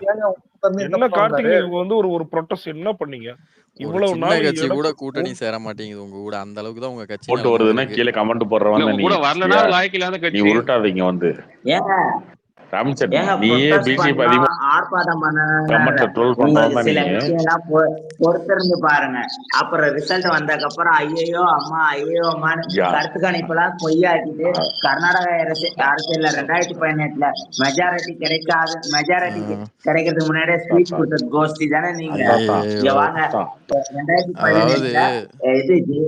என்ன காரியத்துக்கு நீங்க வந்து ஒரு ப்ரொட்டஸ்ட் என்ன பண்ணீங்க? ஒரு இவ்வளவு சின்ன நாள் கட்சி கூட எடப்பாடி கூட்டணி சேர மாட்டேங்குது உங்க கூட. அந்த அளவுக்கு தான் உங்க கட்சி போட்டு நிலைமை வருதுன்னா இருக்கு. கீழே கமெண்ட் இல்ல போடுறவன் உங்க நீ கூட வரலன்னா சரியா? அது லாயக்கு இல்லாத நீ கட்சி. உருட்டாதீங்க வந்து ஏங்க ராமச்சந்திரன். ஏங்க நீயே ப்ரொட்டஸ்ட் பிஜேபி பண்ணா அதிகமா ஆர்ப்பாட்டம் பண்ண கமெண்ட்ல ட்ரோல் பண்றவன் உங்களுக்கு தான் சில நீங்க. விஷயம்லாம் பொறுத்திருந்து பாருங்க. அப்புறம் ரிசல்ட் வந்ததுக்கு அப்புறம் ஐயோ அம்மா ஐயோ அம்மான்னு யா கருத்து கணிப்பெல்லாம் பொய்யாக்கிட்டு கர்நாடக அரசியல்ல 2018 மெஜாரிட்டி கிடைக்காது, மெஜாரிட்டி ம். கிடைக்கிறதுக்கு முன்னாடியே ஸ்பீச் கொடுத்த கோஷ்டி தானே நீங்க. அதான் இங்க ஐயோ வாங்க, அதான் அதாவது 2018 இது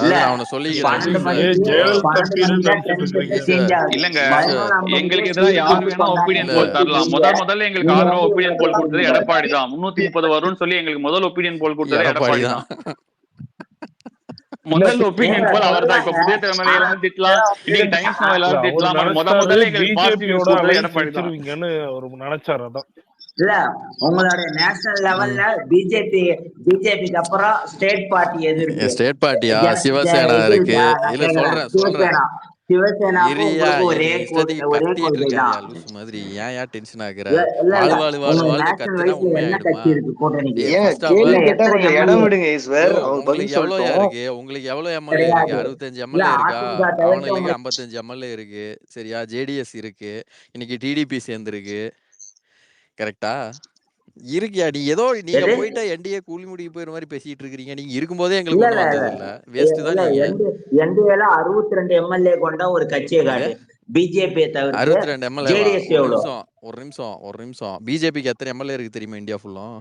இல்ல நான் அவனை சொல்லிக்கிறேன் 12 ஏ மணிக்கு ஜெயலலிதா 12 பீரியட் மணிக்கு நினைச்சிட்டு ட்ரெண்ட் இருக்கீங்க. சேஞ்ச் ஆகுது. இல்லங்க, ஈஸ்வர் 11:50 எங்களுக்கு எதிராக ஸ்பீச் யார் கொடுத்து வேணா கொண்டாங்க ஒப்பீனியன் இல்ல போல் தரலாம். நீங்க. முதல்ல எங்களுக்கு நீங்க ஆதரவா வந்து ஒப்பீனியன் போல் கொடுத்தது இவங்க எடப்பாடி தான். 330 வரும்னு சொல்லி எங்களுக்கு முதல் ஒப்பீனியன் போல் கொடுத்தது எடப்பாடி எடப்பாடி தான். தான். முதல் ஒப்பீனியன் ஏங்க போல் அவர் தான். இப்ப சொல்றாங்க. புதிய தலைமுறை எல்லாரும் திட்டலாம், இன்னைக்கு டைம்ஸ் நவ இல்ல எல்லாரும் அவரு திட்டலாம். நினைச்சாரு முதல்ல எங்களுக்கு பாசிட்டிவ் நியூஸ் பிஜேபியோட கொடுத்தது அலைன்ஸ் எடப்பாடி தான். வச்சிருவீங்கன்னு அவரு நினைச்சாரு. அதான் இல்ல உங்களுடைய நேஷனல் லெவல்ல பிஜேபிக்கு அப்புறம் ஸ்டேட் பார்ட்டி எது இருக்கு? ஸ்டேட் பார்ட்டியா? சிவசேனா இருக்கு. இல்ல சொல்றேன் சிவசேனா. சிவசேனாவுக்கு இரியா, உங்களுக்கு நீ இஷ்டத்துக்கு ஒரே கத்திட்டு கொள்கை இருக்காதியா தான். லூசு மாதிரி. ஏன் டென்ஷன் ஆகுற? இல்ல இல்ல வாழ் வாழ் வாழ் உங்களுக்கு வாழ்னு நேஷனல் கத்துனா வைஸ்ல என்ன உண்மையாயிடுமா? கட்சி இருக்கு கூட்டணிக்கு? டேய் ஏன் ஃபர்ஸ்ட் ஆஃப் கேள்வி ஆல் கேட்டா எத்தனை கொஞ்சம் இடம் எம்எல்ஏ விடுங்க ஈஸ்வர், அவங்க உங்களுக்கு பதில் எவ்வளோயா சொல்லட்டும். இருக்கு? உங்களுக்கு எவ்வளோ எம்எல்ஏ கிடையாது. இருக்கு? 65 இல்ல எம்எல்ஏ இருக்கா? அதிமுக தவிர்த்து அவனுக்கு உங்களுக்கு 55 எம்எல்ஏ இருக்கு. சரியா? ஜேடிஎஸ் இருக்கு. இன்னைக்கு டிடிபி சேர்ந்துருக்கு. கரெக்டா? இருக்கியா? நீ ஏதோ நீங்க எது? போயிட்டா என்டிஏ கூலி முடிக்க போயிற மாதிரி பேசிட்டு இருக்கிறீங்க. நீங்க இருக்கும்போதே இல்ல எங்களுக்கு இல்ல ஒண்ணு வந்தது இல்ல. வேஸ்ட் தான் இல்ல நீங்க. என்டிஏல 62 எம்எல்ஏ கொண்ட ஒரு கட்சியை என்னது? காட்டு. பிஜேபியை தவிர்த்து 62 எம்எல்ஏவா? ஜேடிஎஸ் எவ்வளவு? ஒரு நிமிஷம். பிஜேபிக்கு எத்தனை எம்எல்ஏ இருக்கு தெரியுமா இந்தியா ஃபுல்லும்?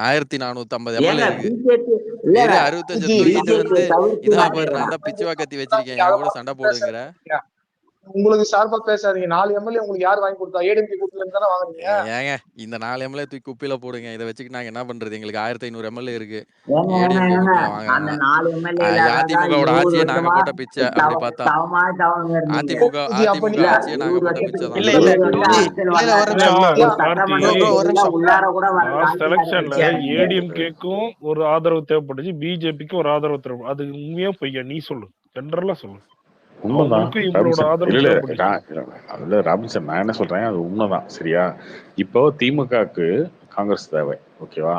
1450 எம்எல்ஏ ஏங்க இருக்கு. பிஜேபி இல்ல வெறும் 65 ஜி சொல்லிட்டு ஜி வந்து தவிர்த்து இதா மற்ற பாரு நான் தான் பிச்சுவா கத்தி வச்சிருக்கேன் என் கூட சண்டை போடுங்கிற. உங்களுக்கு சார்பா பேசாதீங்க. 4 எம்எல்ஏ உங்களுக்கு யார் வாங்கி கொடுத்தா? ஏடிஎம்கே கூட்டத்துல இருந்து தானே வாங்குறீங்க. ஏங்க இந்த 4 எம்எல்ஏ தூக்கி குப்பையில போடுங்க. இதை வச்சுக்கிட்டு நாங்க என்ன பண்றது? எங்களுக்கு 1500 எம்எல்ஏ இருக்கு. ஏங்க ஏடிஎம்கே கூட்டணியில அந்த வாங்குறாங்களா? 4 எம்எல்ஏ இல்லாததான் அதிமுகவோட 20 ஆட்சியை நாங்க வருஷமா போட்ட பிச்சை அப்படி பார்த்தா. தவமா இருந்தீங்க. அதிமுக ஜி அப்ப அதிமுக நீங்க ஆட்சியை நாங்க 20 போட்ட பிச்சை வருஷத்துக்கு தான். இல்ல இல்ல 20 வருஷம் ஜி அரசியல் இல்ல இல்ல ஒரு வரலாற்றுல நிமிஷம் இல்ல ஒரு கார்த்தி சட்டமன்ற ஒரு தொகுதியில நிமிஷம் உள்ளார கூட வர லாஸ்ட் காங்கிரஸ் எலெக்ஷன்ல கட்சியா இருந்தீங்க. ஏடிஎம்கேக்கும் ஒரு ஆதரவு தேவைப்பட்டுச்சு, பிஜேபிக்கு ஒரு ஆதரவு தேவை. அது உண்மையா பொய்யா நீ சொல்லு, ஜெனரலா சொல்லு. உண்மைதான் அவங்களுக்கும் இவங்களோட ராபின்சன். ஆதரவு இல்ல தேவைப்பட்டுச்சு. அதுல ராபின்சன் நான் என்ன சொல்றேன் அது உண்மைதான். சரியா? இப்போ திமுகக்கு காங்கிரஸ் தேவை. ஓகேவா?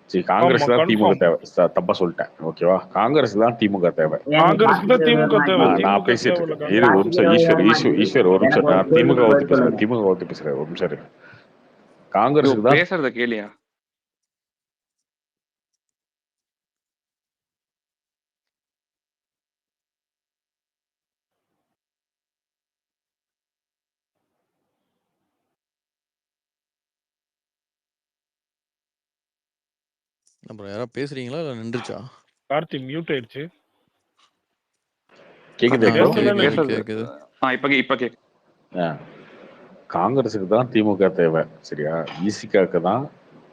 சரி காங்கிரஸ் ஆமா தான் திமுக கன்ஃபார்ம். தேவை. தப்பா சொல்லிட்டேன். ஓகேவா? காங்கிரஸ் தான் திமுக தேவை. ஏங்க காங்கிரஸுக்கு தான் திமுக கார்த்திகேயன் தேவை, நான் திமுக பேசிட்டு தேவையில்ல இருக்கேன். இரு ஒரு நிமிஷம். கார்த்திகேயன் ஈஸ்வர் ஒரு எனக்கு நிமிஷம். ஒரு நான் கேள்விக்கு திமுக பதில் பத்தி பேசுறேன். சொல்லுங்க. திமுக பத்தி பேசுறேன். ஒரு நிமிஷம் இருக்கு. காங்கிரஸுக்கு தான் பேசுறத கேளியா? அப்புறம் யாராவது பேசுறீங்களா இல்ல நின்றுச்சா? கார்த்தி மியூட் ஆயிடுச்சு. கேக்குது இப்போ? பேசலன்னு பேசுறது கேக்குது. இப்ப கேக்கு. காங்கிரஸுக்கு தான் திமுக தேவை. சரியா? ஈசிகாக்கு தான்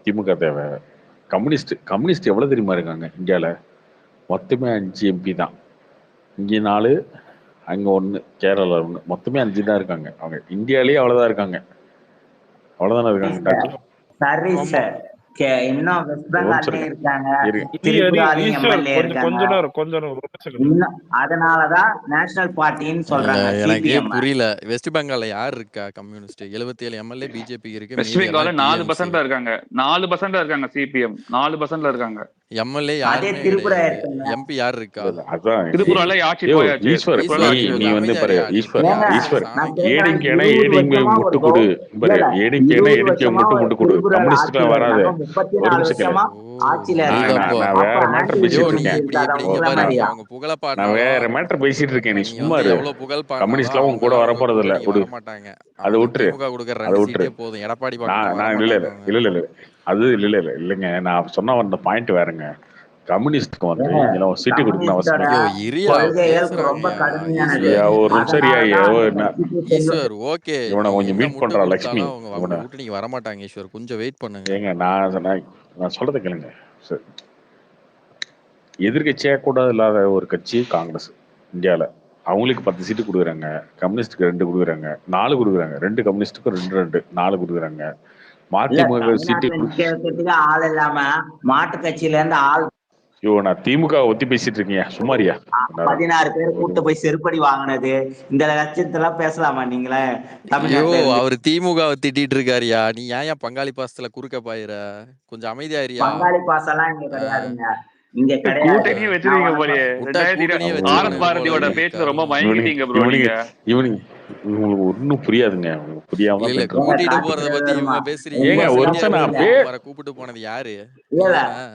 திமுக தேவை. கம்யூனிஸ்ட் எவ்வளவு தெரியுமா இருக்காங்க இந்தியால? மொத்தமே 5 எம்பி தான். இங்க 4, அங்க 1, கேரளா 1, மொத்தமே 5 தான் இருக்காங்க. அவங்க இந்தியாலயே அவ்வளவுதான் இருக்காங்க. அவ்வளவுதானே இருக்காங்க. டாக்டர் சரி ஆமா சார் இன்னும் வெஸ்ட் ஒரு பெங்கால்லே நிமிஷம் இருக்காங்க, இருக்கு. திரிபுராலையும் ஈஸ்வர் எம்எல்ஏ இருக்காங்க. கொஞ்ச நேரம் ஒரு செகண்ட். இன்னும் அதனாலதான் நேஷனல் பார்ட்டின்னு இல்ல சொல்றாங்க எனக்கே சிபிஎம். புரியல. வெஸ்ட் பெங்கால்ல யார் இருக்கா கம்யூனிஸ்ட்? 77 எம்எல்ஏ பிஜேபி இருக்கு. வெஸ்ட் மீதி பெங்கால்ல எல்லாம் 4% டிஎம்சி. இருக்காங்க. 4% இருக்காங்க சிபிஎம். 4% இருக்காங்க. எம்எல்ஏ அதே யாருமே திரிபுரா கிடையாது. இருக்குங்க. எம்பி யார் இருக்கா? அதான் திரிபுரால ஆட்சி ஐயோ போயாச்சு. ஈஸ்வர் திரிபுரால ஆட்சி நீ கொஞ்சம் வந்து பாரு. அமைதியாரியா நீ? ஈஸ்வர் ஏங்க ஈஸ்வர் நான் கேக்குறேன், ஏடிஎம்கேனா 20 ஏடிஎம்கே வருஷமா முட்டு ஒரு கொடு. இல்ல பாரு இல்ல ஏடிஎம்கேனா 20 ஏடிஎம்கே வருஷமா முட்டு ஒரு முட்டு கொடு. திரிபுரால கம்யூனிஸ்டுக்குலாம் ஆட்சியில வராது. இருக்காங்க, ஒரு 34 நிமிஷம் கேளு. வருஷமா ஓ ஆட்சியில நான் இருக்காங்க. நான் இல்லப்போ நான் வேற அப்ப மேட்டர் ஆன்டி பேசிட்டு ஐயோ நீ இருக்கேன். இப்படி இருக்காதா இப்படி இங்க உங்களை பாரு, நீ மாதிரியா? அவங்க புகழ நான் பாடினாலும் வேற மேட்டர் பேசிட்டு இருக்கேன். நீ நீ சும்மா வந்து இரு. எவ்வளவு புகழ் பாடினாலும் கம்யூனிஸ்ட்லாம் உங்க கூட அவங்களாம் வர உங்க போறது இல்ல. கூட்டணிக்கு விடு. வர மாட்டாங்க. அதை அவங்களுக்கு விட்டுரு. திமுக கொடுக்குற அதை 2 விட்டுரு. சீட்டே போதும். எடப்பாடி நான் பக்கம்லாம் வர நான் இல்ல மாட்டாங்க இல்ல அவங்க. இல்ல இல்ல அது இல்லைங்க. நான் சொன்ன வந்த பாயிண்ட் வேறங்க. கம்யூனிஸ்டுக்கு வந்து ஏங்க இங்கெல்லாம் ஒரு சீட்டு கொடுக்கணும் அவசியம் கம்யூனிஸ்டோட ஐயோ இல்லை. இரியா கொள்கைகள் ரொம்ப பேசுறாங்கயா. கடுமையானது. ஐயா ஈஸ்வர் ஒரு நிமிஷம் அதனாலதான் ஐயா. அந்த கட்சிக்கு செல்வ ஈஸ்வர் ஓகே. நீ இவனை கொஞ்சம் என்ன மீட் முட்டு பண்றா லக்ஷ்மி. கொடுத்தாலும் அவங்க அவங்க இவனை கூட்டணிக்கு வர மாட்டாங்க ஈஸ்வர். கொஞ்சம் வெயிட் பண்ணுங்க. ஏங்க நான் சொல்றதை கேளுங்க. சரி. எதிர்கட்சியா கூட இல்லாத ஒரு கட்சி காங்கிரஸ் இந்தியால. அவங்களுக்கு 10 சீட்டு கொடுக்குறாங்க. கம்யூனிஸ்டுக்கு 2 கொடுக்குறாங்க. 4 கொடுக்குறாங்க. 2 கம்யூனிஸ்டுக்கு 2 4 கொடுக்குறாங்க. இல்ல மதிமுக சீட்டு தமிழ்நாட்டுல நிக்க வைக்கிறதுக்கு ஆள் இல்லாம மாட்டு கட்சியில இருந்து ஆள் ஐயோ நான் திமுக ஒத்தி பேசிட்டு இருக்கீங்க. சும்மாரியா 16 பேர் கூட்டு போய் செருப்படி வாங்கினது இந்த லட்சத்தெல்லாம் பேசலாமா நீங்களே? ஐயோ தமிழ்நாட்டுல இருந்து அவர் திமுகவை திட்டிட்டு இருக்காருயா. நீ ஏன் பங்காளி பாசத்துல குறுக்க பாயிர? கொஞ்சம் அமைதியாரியா. பங்காளி பாசெல்லாம் இங்க கிடையாதுங்க. இங்க கிடையாது. கூட்டணியே வச்சிருக்கீங்க போலயே. விட்டா கூட்டணியே 2020 வச்சிருக்காங்க ஆனந்த் பாரதியோட போல பேச்சுல இருக்கு. ரொம்ப மயங்கிட்டீங்க ப்ரோ நீங்க. இவங்களுக்கு ஒன்னும் புரியாதுங்க. இவங்களுக்கு புரியாம இல்ல தான் இல்ல பண்ணிட்டு கூட்டிட்டு இருக்காங்க. போறத பத்தி இவங்க பேசுறீங்க. ஏங்க ஒரு உங்க நிமிஷம் நான் புரியல. குமார கூப்பிட்டு போனது யாரு? இல்ல நீதானே?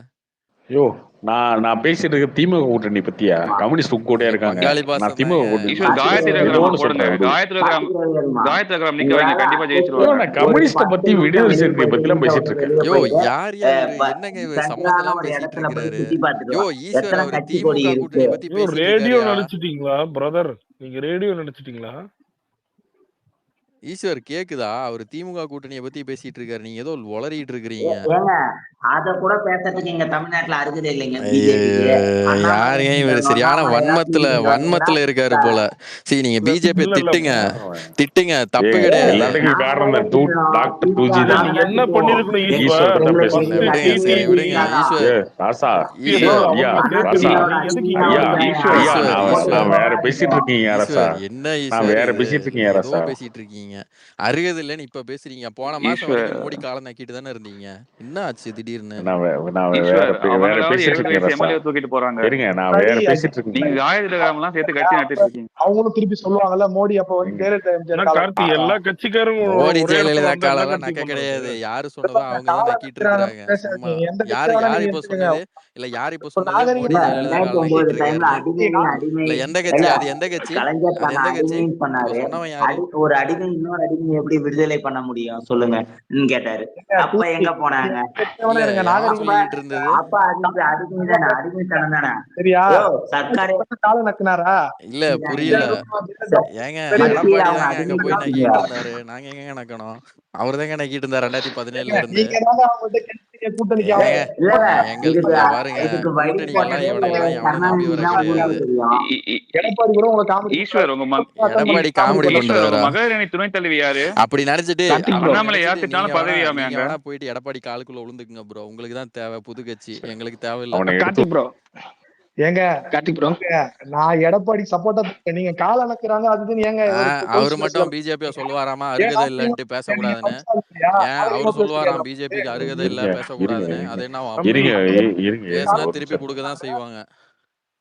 ஐயோ நான் பேசிட்டு இருக்க திமுக கூட்டணி பத்தியா? கம்யூனிஸ்ட் கூட்டே நீங்க இருக்காங்க. பங்காளி நான் பாசம் திமுக தாங்க. கூட்டணி ஈஸ்வர் காயத்ரி ஏதோ ரகுராம ஒண்ணு போடுங்க. சொல்றேன். விடு. காயத்ரி ரகுராம் நிக்க வைங்க. கண்டிப்பா ஐயோ ஜெயிச்சிருவாங்க. நான் கம்யூனிஸ்ட பத்தி விடுதலை சிறுத்தை பத்தி எல்லாம் பேசிட்டு இருக்கேன். யோ யார் இவரு? என்னங்க இவரு சம்பந்தம் எல்லாம் ஒரு பேசிட்டு இடத்துல போய் இருக்கிறாரு? சுத்தி பார்த்துட்டு யோ வா. ஈஸ்வர் எத்தனை அவரு கட்சி கொடி திமுக இருக்கு? கூட்டணி பத்தி ஐயோ பேசிட்டு ரேடியோ இருக்காருயா. நினைச்சிட்டீங்களா பிரதர்? நீங்க ரேடியோ நினைச்சிட்டீங்களா? ஈஸ்வர் கேக்குதா? அவரு திமுக கூட்டணியை பத்தி பேசிட்டு இருக்காரு. நீங்க ஏதோ உளறிட்டு இருக்கிறீங்க. ஏங்க அத கூட பேசுறதுக்கு இங்க தமிழ்நாட்டுல அருகதை இல்லைங்க ஐயோ, பிஜேபிக்கு. யாருங்க இவரு? சரியான வன்மத்துல இருக்காரு போல. சரி நீங்க பிஜேபி இல்ல இல்ல திட்டுங்க தப்பு கிடையாது. எல்லாத்துக்கும் காரணம் டாக்டர் 2G இல்ல தான். நீங்க என்ன பண்ணிருக்கணும் ஈஸ்வர் ஈஸ்வர்? தான் ஃபர்ஸ்ட் பேசணும். விடுங்க சரி விடுங்க. ஈஸ்வர் ராசா ஈஸ்வர் ஐயா அவங்க ராசா கேக்குறீங்க. எதுக்கு இங்க ஐயா வந்து ஐயா ஈஸ்வர் நான் ஈஸ்வர் வேற பேசிட்டு இருக்கீங்க ராசா. ஈஸ்வர் என்ன நான் ஈஸ்வர் வேற இது? பேசிட்டு இருக்கீங்க ஏதோ ராசா. பேசிட்டு இருக்கீங்க. அருகது இல்லைன்னு இப்ப பேசுறீங்க. போன மாசம் ஈஸ்வர் வரைக்கும் மோடி காலம் நக்கிட்டு தானே இருந்தீங்க. என்ன ஆச்சு திடீர்னு? நான் ஈஸ்வர் வேற அவங்களாவது பேசிட்டு இருக்கேன் 75 ராசா. எம்எல்ஏ தூக்கிட்டு போறாங்க. சரிங்க நான் வேற பேசிட்டு இருக்கேன். நீங்க காயத்ரி ரகுராம் எல்லாம் சேர்த்து கட்சி நடத்திட்டு இருக்கீங்க. அவங்களும் திருப்பி சொல்லுவாங்கல்ல மோடி அப்ப வந்து ஜெயலலிதா எம்ஜிஆர் ஆனா காலம். கார்த்தி எல்லா கட்சிக்காரும் மோடி ஒரே இடத்துல ஜெயலலிதா வந்து என்ன காலம் கட்சி நக்க பண்றது? கிடையாது. யாரு சொன்னதோ அவங்க தான் நக்கிட்டு காலத்துல இருக்காங்க. சும்மா பேசாதீங்க. எந்த யாரு கட்சியாலும் யாரு நீங்க இப்ப எடுத்துக்கங்க. சொன்னது? இல்ல யார் இப்ப இப்ப சொன்னது மோடி நாகரிகம் ஜெயலலிதா காலம் நக்கிட்டு 2009 டைம்ல இருக்காருன்னு? அடிமை இல்ல எந்த கட்சி? ஏங்க அது எந்த கட்சி? கலைஞர் அது தன்னை எந்த கட்சி? அடிமைன்னு இப்ப பண்ணாரு. சொன்னவன் யாரு? ஒரு அடிமை இன்னொரு அடிமை எப்படி விடுதலை பண்ண முடியும் சொல்லுங்க கேட்டாரு. அப்ப எங்க போனாங்க? இல்ல இருங்க யார் நாகரிகம் சொல்லிக்கிட்டு இருந்தது? அப்ப அதுக்கு அடிமை தானே, அடிமைத்தனம் தானே. சரியா யோ சர்க்காரே காலம் நக்குனாரா இல்ல புரியல. ஏங்க மத்தியில எடப்பாடி அவங்க தாங்க அங்க போய் அடிமை நக்கிட்டு இருந்தாரு. நாங்க எங்க நக்கணும்? அவரு தாங்க நக்கிட்டு இருந்தாரு 2017ல இருந்து. நீங்க தாங்க அவங்கள்ட்ட கெடுத்தீங்க கூட்டணிக்கு ஏங்க இல்ல இங்க பாருங்க, இதுக்கு வழி கூட்டணிக்கெல்லாம் போட்டதே இவனுங்கெல்லாம் எவனும் நம்பி கருணாநிதி வர தான் கிடையாது. உங்களுக்கு தெரியும். எடப்பாடி கூட உங்களை காமெடி ஈஸ்வர் உங்க எடப்பாடி காமெடி ஈஸ்வர் உங்க பண்றாரா? மகளிரணி துணை தலைவி யாரு? அப்படி நினைச்சிட்டு அண்ணாமலை நீங்க ஏத்துட்டாலும் பதவியாமே நீங்க அங்க. வேணா போயிட்டு எடப்பாடி காலுக்குள்ள விழுந்துக்குங்க ப்ரோ. உங்களுக்கு தான் தேவை புது கட்சி, எங்களுக்கு தேவையில்ல. அவனை எடுத்து கார்த்திக் ப்ரோ ஏங்க கார்த்திக் ப்ரோ நான் எடப்பாடி சப்போர்ட்டா நீங்க கால அணக்குறாங்க அதுன்னு ஏங்க ஒரு அவரு மட்டும் பிஜேபியை சொல்லுவாராமா அருகதை இல்லன்ட்டு பேசக்கூடாதுன்னு? ஏன் அவரு சொல்லுவாராம் பிஜேபிக்கு அருகதை இல்ல இருங்க பேசக்கூடாதுன்னு? இருங்க அது என்ன இருங்க அப்படி இருங்க பேசினா ஒரு திருப்பி நிமிஷம். கொடுக்கதான் செய்வாங்க.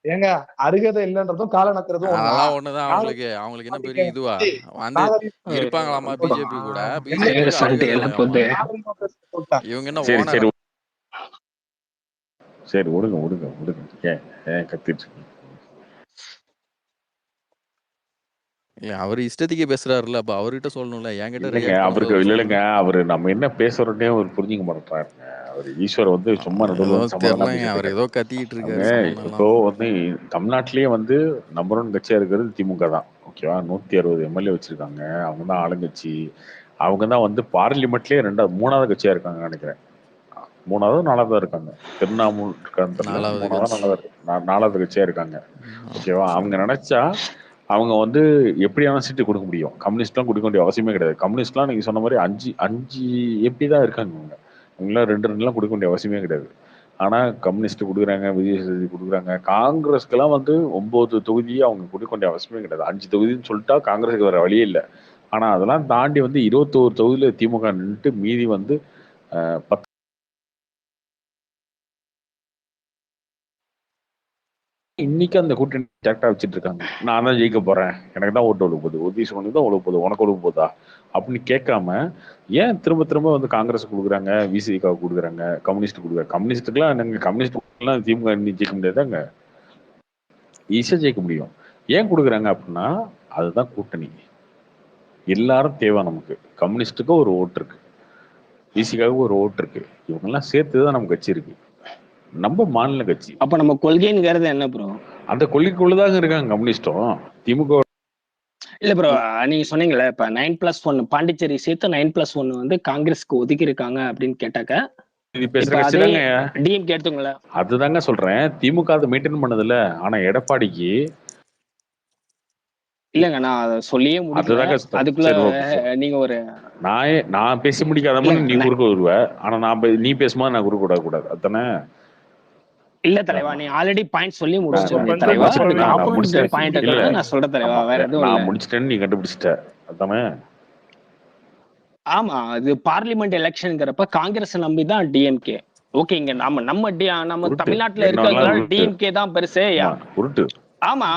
ஏங்க அருகதை இல்லன்றதும் கால நக்கிறதும் அதெல்லாம் ஒண்ணுதான் அவங்களுக்கு என்ன பெரிய இதுவா வந்து இருப்பாங்களாமா பிஜேபி கூட? பிஜேபிக்கு அருகதை இல்லையாமா? இவங்க என்ன சரி ஓனர்? சரி சரி விடுங்க விடுங்க விடுங்க. ஏன் ஏன் கத்திட்டு இருக்கீங்க? இல்ல அவரு இஷ்டத்துக்கே பேசுறாருல்ல, அப்ப அவர்கிட்ட சொல்லணும்ல, என்கிட்ட இல்லைங்க ரியாக்ட் அவருக்கு பண்ணும்போது இல்லைங்க சொல்லணும். அவரு நம்ம என்ன பேசுறோன்னே அவர் புரிஞ்சுக்க மாட்டேறாருங்க. அவர் ஈஸ்வர் வந்து சும்மா நடுவில் ஏதோ வந்து சமாதானம் தெரியலங்க, பேசிட்டு அவர் இருக்காரு. ஏதோ கத்திக்கிட்டு அவங்க இருக்காரு சம்பந்தம் இப்போ இல்லாம. வந்து தமிழ்நாட்டிலேயே வந்து நம்பர் ஒன் கட்சியா இருக்கிறது திமுக தான். ஓகேவா? 160 எம்எல்ஏ வச்சிருக்காங்க. அவங்க தான் ஆளுங்கட்சி. அவங்க தான் வந்து பார்லிமெண்ட்லயே மூணாவது கட்சியா இருக்காங்க நினைக்கிறேன். மூணாவது நாலாவது தான் இருக்காங்க. திருவண்ணாமலை இருக்கான்னு தெரியல. 4வது மூணாவது கட்சி. நாலாவது கட்சியா இருக்காங்க. ஓகேவா? அவங்க நினைச்சா அவங்க வந்து எப்படியான சீட்டு கொடுக்க முடியும். கம்யூனிஸ்ட்லாம் கொடுக்க வேண்டிய அவசியமே கிடையாது. கம்யூனிஸ்ட்லாம் நீங்க சொன்ன மாதிரி அஞ்சு எப்படி தான் இருக்காங்க. அவங்களாம் ரெண்டுலாம் கொடுக்க வேண்டிய அவசியமே கிடையாது. ஆனா கம்யூனிஸ்ட் கொடுக்குறாங்க, விஜய் சேதுபதி கொடுக்குறாங்க. காங்கிரஸ்க்கெல்லாம் வந்து 9 தொகுதியை அவங்க கொடுக்க வேண்டிய அவசியமே கிடையாது. 5 தொகுதின்னு சொல்லிட்டா காங்கிரஸுக்கு வேற வழியே இல்லை. ஆனா அதெல்லாம் தாண்டி வந்து 21 தொகுதியில திமுக நின்றுட்டு மீதி வந்து 10 இன்னைக்கு அந்த கூட்டணி கரெக்டா வச்சுட்டு இருக்காங்க. நான் தான் ஜெயிக்க போறேன், எனக்கு தான் ஓட்டு ஒழுக போகுது, உதீஸ்வரனுக்கு தான் ஒழுக போகுது, உனக்கு ஒழுக போதா அப்படின்னு கேட்காம ஏன் திரும்ப திரும்ப வந்து காங்கிரஸ் கொடுக்குறாங்க, விசிக கொடுக்குறாங்க, கம்யூனிஸ்ட் கொடுக்குறாங்க. கம்யூனிஸ்டுக்கெல்லாம் என்னங்க, கம்யூனிஸ்ட் திமுக ஜெயிக்க முடியாதாங்க? ஈஸியா ஜெயிக்க முடியும். ஏன் கொடுக்குறாங்க அப்படின்னா அதுதான் கூட்டணி. எல்லாரும் தேவை நமக்கு. கம்யூனிஸ்டுக்கு ஒரு ஓட்டு இருக்கு, விசிகாவுக்கு ஒரு ஓட்டு இருக்கு. இவங்கெல்லாம் சேர்த்துதான் நம்ம கட்சி இருக்கு. நம்ம மாநில கட்சி. அப்ப நம்ம கொள்கைங்கிறது என்ன ப்ரோ? அந்த கொள்கைக்குள்ளதாங்க இருக்காங்க கம்யூனிஸ்டும் திமுக. இல்ல ப்ரோ, நீங்க சொன்னீங்கல்ல இப்ப 9+1 பாண்டிச்சேரி சேர்த்து 9+1 வந்து காங்கிரஸ்க்கு ஒதுக்கி இருக்காங்க அப்படின்னு கேட்டாக்க இது பேசுற கட்சி தாங்க. டிஎம்கே எடுத்துங்களேன். அதுதாங்க சொல்றேன், திமுக அதை மெயின்டைன் பண்ணதில்ல. ஆனா எடப்பாடிக்கு இல்லங்க நான் அதை சொல்லியே முடிக்கல. அதுக்குள்ள நீங்க ஒரு நான் பேசி முடிக்காத மாதிரி நீ குறுக்க வருவ. ஆனா நீ பேசும்போது நான் குறுக்க விடக்கூடாது. அதானே? இல்ல தலைவா, நீ ஆல்ரெடி பாயிண்ட் சொல்லி முடிச்சிட்டீங்க தலைவா. பாயிண்ட் நான் சொல்றேன் தலைவா, வேற எதுவும் இல்ல. நான் முடிச்சிட்டேன்னு நீ கண்டுபிடிச்சிட்ட. அதானே? ஆமா, அது பார்லிமெண்ட் எலெக்ஷன்ங்கிறப்ப காங்கிரஸ் நம்பி தான் டிஎம்கே. ஓகேங்க, நம்ம தமிழ்நாட்டுல இருக்கிறதுனால டிஎம்கே தான் பெருசே. ஆமா,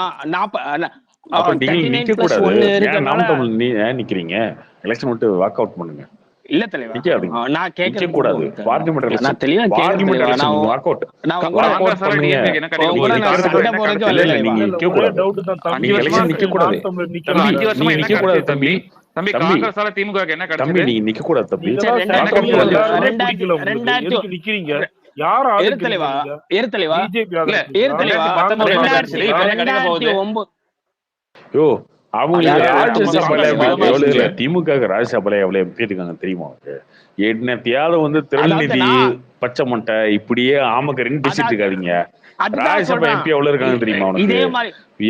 நிக்கிறீங்க எலெக்ஷன் விட்டு வாக் அவுட் பண்ணுங்க. இல்ல தலைவா, நான் கேக்குறது கூடாது. பார்லிமெண்ட் நான் தெளிவா கேக்குறேன். வாக் அவுட் பண்ணுங்க. நீங்க நிக்க கூடாது. நிக்க கூடாது. நீங்க நிக்க கூடாது தம்பி. காங்கிரஸால திமுக என்ன கிடைச்சது? தம்பி நீங்க நிக்க கூடாது தம்பி. நிக்கிறீங்க யார் தலைவா? யோ அவங்களுக்கு ராஜ்யசபால எவ்வளவு இல்ல, திமுக ராஜ்யசபால எவ்வளவு எம்பி இருக்காங்க தெரியுமா? என்னத்தையாவது வந்து திருநிதி பச்சை மட்டை இப்படியே ஆமக்கரின்னு பேசிட்டு இருக்காதீங்க. ராஜ்யசபா எம்பி எவ்வளவு இருக்காங்க தெரியுமா உனக்கு?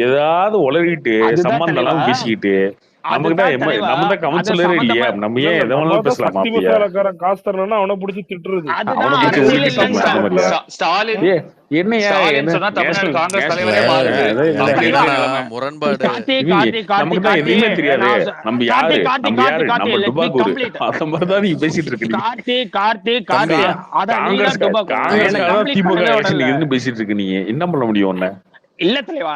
ஏதாவது உளறிட்டு சம்பந்தம் எல்லாம் பேசிக்கிட்டு நமக்கு தான் நம்ம தான் கவுன்சிலரே இல்லையா? நம்ம ஏன் எதனாலும் பேசலாம்? காசு தரணும்னா அவனை பிடிச்சி திட்டுறது. முரண்பாடு நமக்கு தான் எதுவுமே தெரியாது. நம்ம யாரு நம்ம டுபாக்கூர் அந்த மாதிரிதான் நீங்க பேசிட்டு இருக்கீங்க. காங்கிரஸ் திமுக எலெக்ஷன் பேசிட்டு இருக்கு. நீங்க என்ன பண்ண முடியும்? ஒண்ணு இல்ல தலைவா,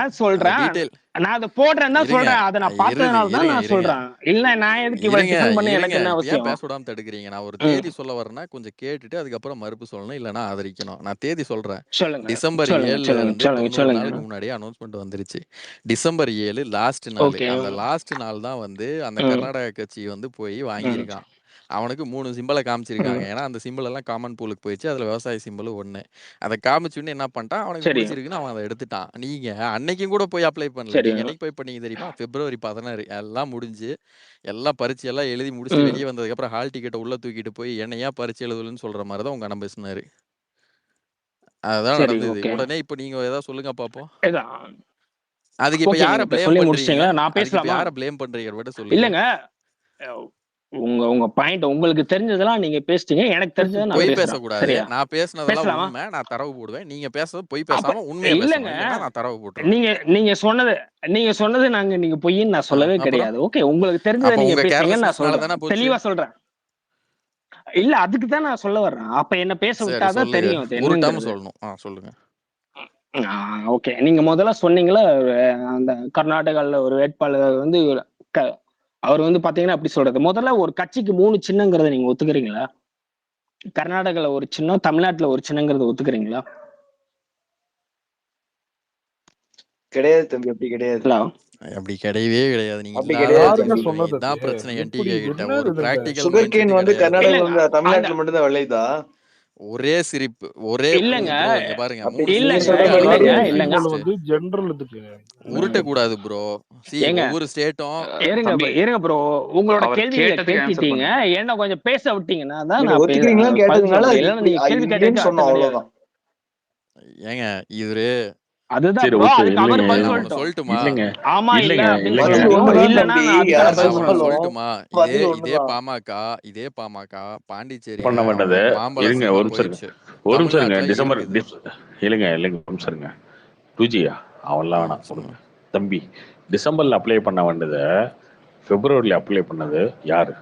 அதான் சொல்றேன். டீடைல் நான் அதை போடுறேன்னு தான் இருங்க சொல்றேன். அதை நான் இருங்க பார்த்ததுனால தான் இருங்க நான் இருங்க சொல்றேன். இல்ல நான் எதுக்கு இவ்வளவு இருங்க டிஃபன் பண்ணி இருங்க எனக்கு என்ன இப்ப ஏன் அவசியம்? பேச விடாம தடுக்கிறீங்க? நான் ஒரு ம் தேதி சொல்ல வரேன்னா கொஞ்சம் கேட்டுட்டு அதுக்கப்புறம் மறுப்பு சொல்லணும், இல்லைன்னா ஆதரிக்கணும். நான் தேதி சொல்றேன். சொல்லுங்க டிசம்பர் சொல்லுங்க 7ல சொல்லுங்க இருந்து சொல்லுங்க 90 சொல்லுங்க. நாளுக்கு முன்னாடியே அனௌன்ஸ்மெண்ட் வந்துருச்சு. டிசம்பர் 7 லாஸ்ட் நாள். ஓகே. அந்த லாஸ்ட் நாள் தான் வந்து அந்த ம் கர்நாடகா கட்சி வந்து போய் ம் வாங்கியிருக்கான். அவனுக்கு 3 சிம்பிளை காமிச்சிருக்காங்க. ம். ஏன்னா அந்த சிம்பிள் எல்லாம் காமன் பூலுக்கு போயிடுச்சு. அதுல விவசாய சிம்பிள் ஒண்ணு. அதை காமிச்சுன்னு என்ன பண்ணிட்டான், அவனுக்கு சரி பிடிச்சிருக்குன்னு அவன் அதை எடுத்துட்டான். நீங்க அன்னைக்கும் கூட போய் அப்ளை பண்ணல. சரி. நீங்க என்னைக்கு போய் பண்ணீங்க தெரியுமா? பிப்ரவரி 16 எல்லாம் முடிஞ்சு எல்லாம் பரீட்சை எல்லாம் எழுதி முடிச்சுட்டு ம் வெளியே வந்ததுக்கு அப்புறம் ஹால் டிக்கெட்டை உள்ள தூக்கிட்டு போய் என்னையா பரீட்சை எழுதலன்னு சொல்ற மாதிரி தான் உங்க அண்ணன் பேசினாரு. அதுதான் சரி நடந்தது. ஓகே. உடனே இப்ப நீங்க ஏதாவது சொல்லுங்க பாப்போம். இதான் அதுக்கு இப்ப ஓகே. யார நீங்க இப்ப ப்ளேம் சொல்லி பண்றீங்க? முடிச்சிட்டீங்களா? நான் அதுக்கு இப்ப பேசலாமா? யார ப்ளேம் பண்றீங்க மட்டும் சொல்லுங்க. இல்லங்க, அஹ் உங்க உங்க பாயிண்ட் உங்களுக்கு தெரிஞ்சதெல்லாம் நீங்க பேசிட்டீங்க. எனக்கு தெரிஞ்சதை நான் பொய் பேசுறேன். பேசக்கூடாது. சரியா? நான் பேசுனதெல்லாம் பேசலாமா? உண்மை. நான் தரவு போடுவேன். நீங்க பேசுறது பொய் அப்ப பேசாம உண்மையை இல்லங்க, பேசணும். இல்லைன்னா நான் தரவு போட்டுருவேன். நீங்க நீங்க சொன்னது நீங்க பொய்ன்னு நான் சொல்லவே அப்புறம் கிடையாது. ஓகே, உங்களுக்கு தெரிஞ்சதை அப்ப நீங்க உங்க பேசுறீங்கன்னு நான் கேர்லெஸ்னஸ்னால சொல்றேன். தானே போச்சு. தெளிவா சொல்றேன். இல்ல அதுக்கு தான் நான் சொல்ல வர்றேன். அப்ப என்ன பேச சரி விட்டாதான் சொல்லுங்க. தெரியும் அது ஒரு டேர்ம் என்னங்கிறது. சொல்லணும். சொல்லுங்க. ஓகே, நீங்க முதல்ல சொன்னீங்களா அந்த கர்நாடகால ஒரு வேட்பாளர் வந்து க- அவர் வந்து பாத்தீங்கன்னா அப்படி சொல்றது. முதல்ல ஒரு கட்சிக்கு 3 சின்னங்கிறத நீங்க ஒத்துக்கிறீங்களா? கர்நாடகால ஒரு சின்னம், தமிழ்நாட்டுல ஒரு சின்னங்கிறத ஒத்துக்கிறீங்களா? கிடையாது தம்பி, அப்படி கிடையாது. ஹலோ, அப்படி கிடையவே கிடையாது. நீங்க அப்படி இல்லாத கிடையாது யாருங்க தம்பி. சொன்னது? இதான் அது பிரச்சனை. எப்படி என்டிகே கிட்ட என்ன ஒரு இதுங்க? Practical sugar mind can set வந்து கிடையாது. கர்நாடகால இல்லங்க வந்து அந்த தமிழ்நாட்டுல மட்டும்தான் விளையுதா? ஒரே சிரிப்பு, ஒரே இல்லங்க ப்ரோ. இங்க பாருங்க, அப்படி 3 நீங்க இல்லங்க சொல்ற ஸ்டேட் மாதிரி இல்லங்க கருப்பு இல்லங்க சிம்பிள் வந்து ஜெனரல் இதுக்கு என்னங்க உருட்டக்கூடாது ப்ரோ. ஏங்க ஒவ்வொரு ஸ்டேட்டும் இருங்க இருங்க ப்ரோ, உங்களோட அவர் கேள்விகளை கேட்டதுக்கு ஆன்சர் கேட்டுட்டீங்க. பண்ணுங்க. என்ன கொஞ்சம் பேச விட்டீங்கன்னா தான் நீங்க நான் ஒத்துக்கிறீங்களா பதில் கேட்டதுனால சொல்ல முடியும். அது இல்லைன்னா இப்படி நீங்க கேள்வி இல்லைன்னு கேட்டதுக்கு சொன்னோம், அர்த்தம் கிடையாது. அவ்வளவுதான். ஏங்க இவரு அதுதான் சரி ப்ரோ, ஓகே. அதுக்கு அவர் இல்லைங்க பதில் நான் ஒண்ணு சொல்லட்டும். சொல்லட்டுமா? இல்லைங்க ஆமா இல்ல இல்லைங்க அப்படின்னு இல்லைங்க பதில் சொல்லட்டும். ஒண்ணுதான் இல்லைன்னா தம்பி, நான் அதுக்கு யார் அர்த்தம் நான் ஒண்ணு சொன்னாலும் சொல்லணும். சொல்லட்டுமா? பதில் இதே ஒண்ணுதான். பாமக பாண்டிச்சேரியில பண்ண வேண்டது. அவங்களுக்கு மாம்பழ இருங்க சீமை ஒரு நிமிஷம் இருங்க, போயிடுச்சு. ஒரு நிமிஷம் இருங்க. தமிழ்நாட்டுல இருக்குது. இல்லைங்க இல்லைங்க ஒரு நிமிஷம் இருங்க. டூஜியா அவன்லாம் வேணாம் சொல்லுங்க. கொடுங்க. தம்பி, டிசம்பர்ல அப்ளை பண்ண வேண்டியதை பிப்ரவரியில அப்ளை பண்ணது யாரு?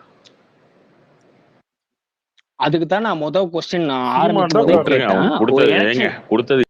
அதுக்கு தான் நான் முதல் கொஸ்டின் நான் சீமான் ஆரம்பிக்கும் தான் போதே காரணம். விட்டுருங்க. கேட்டேன். அவன் ஒரு கொடுத்தது ஏங்க எலெக்ஷன் கொடுத்தது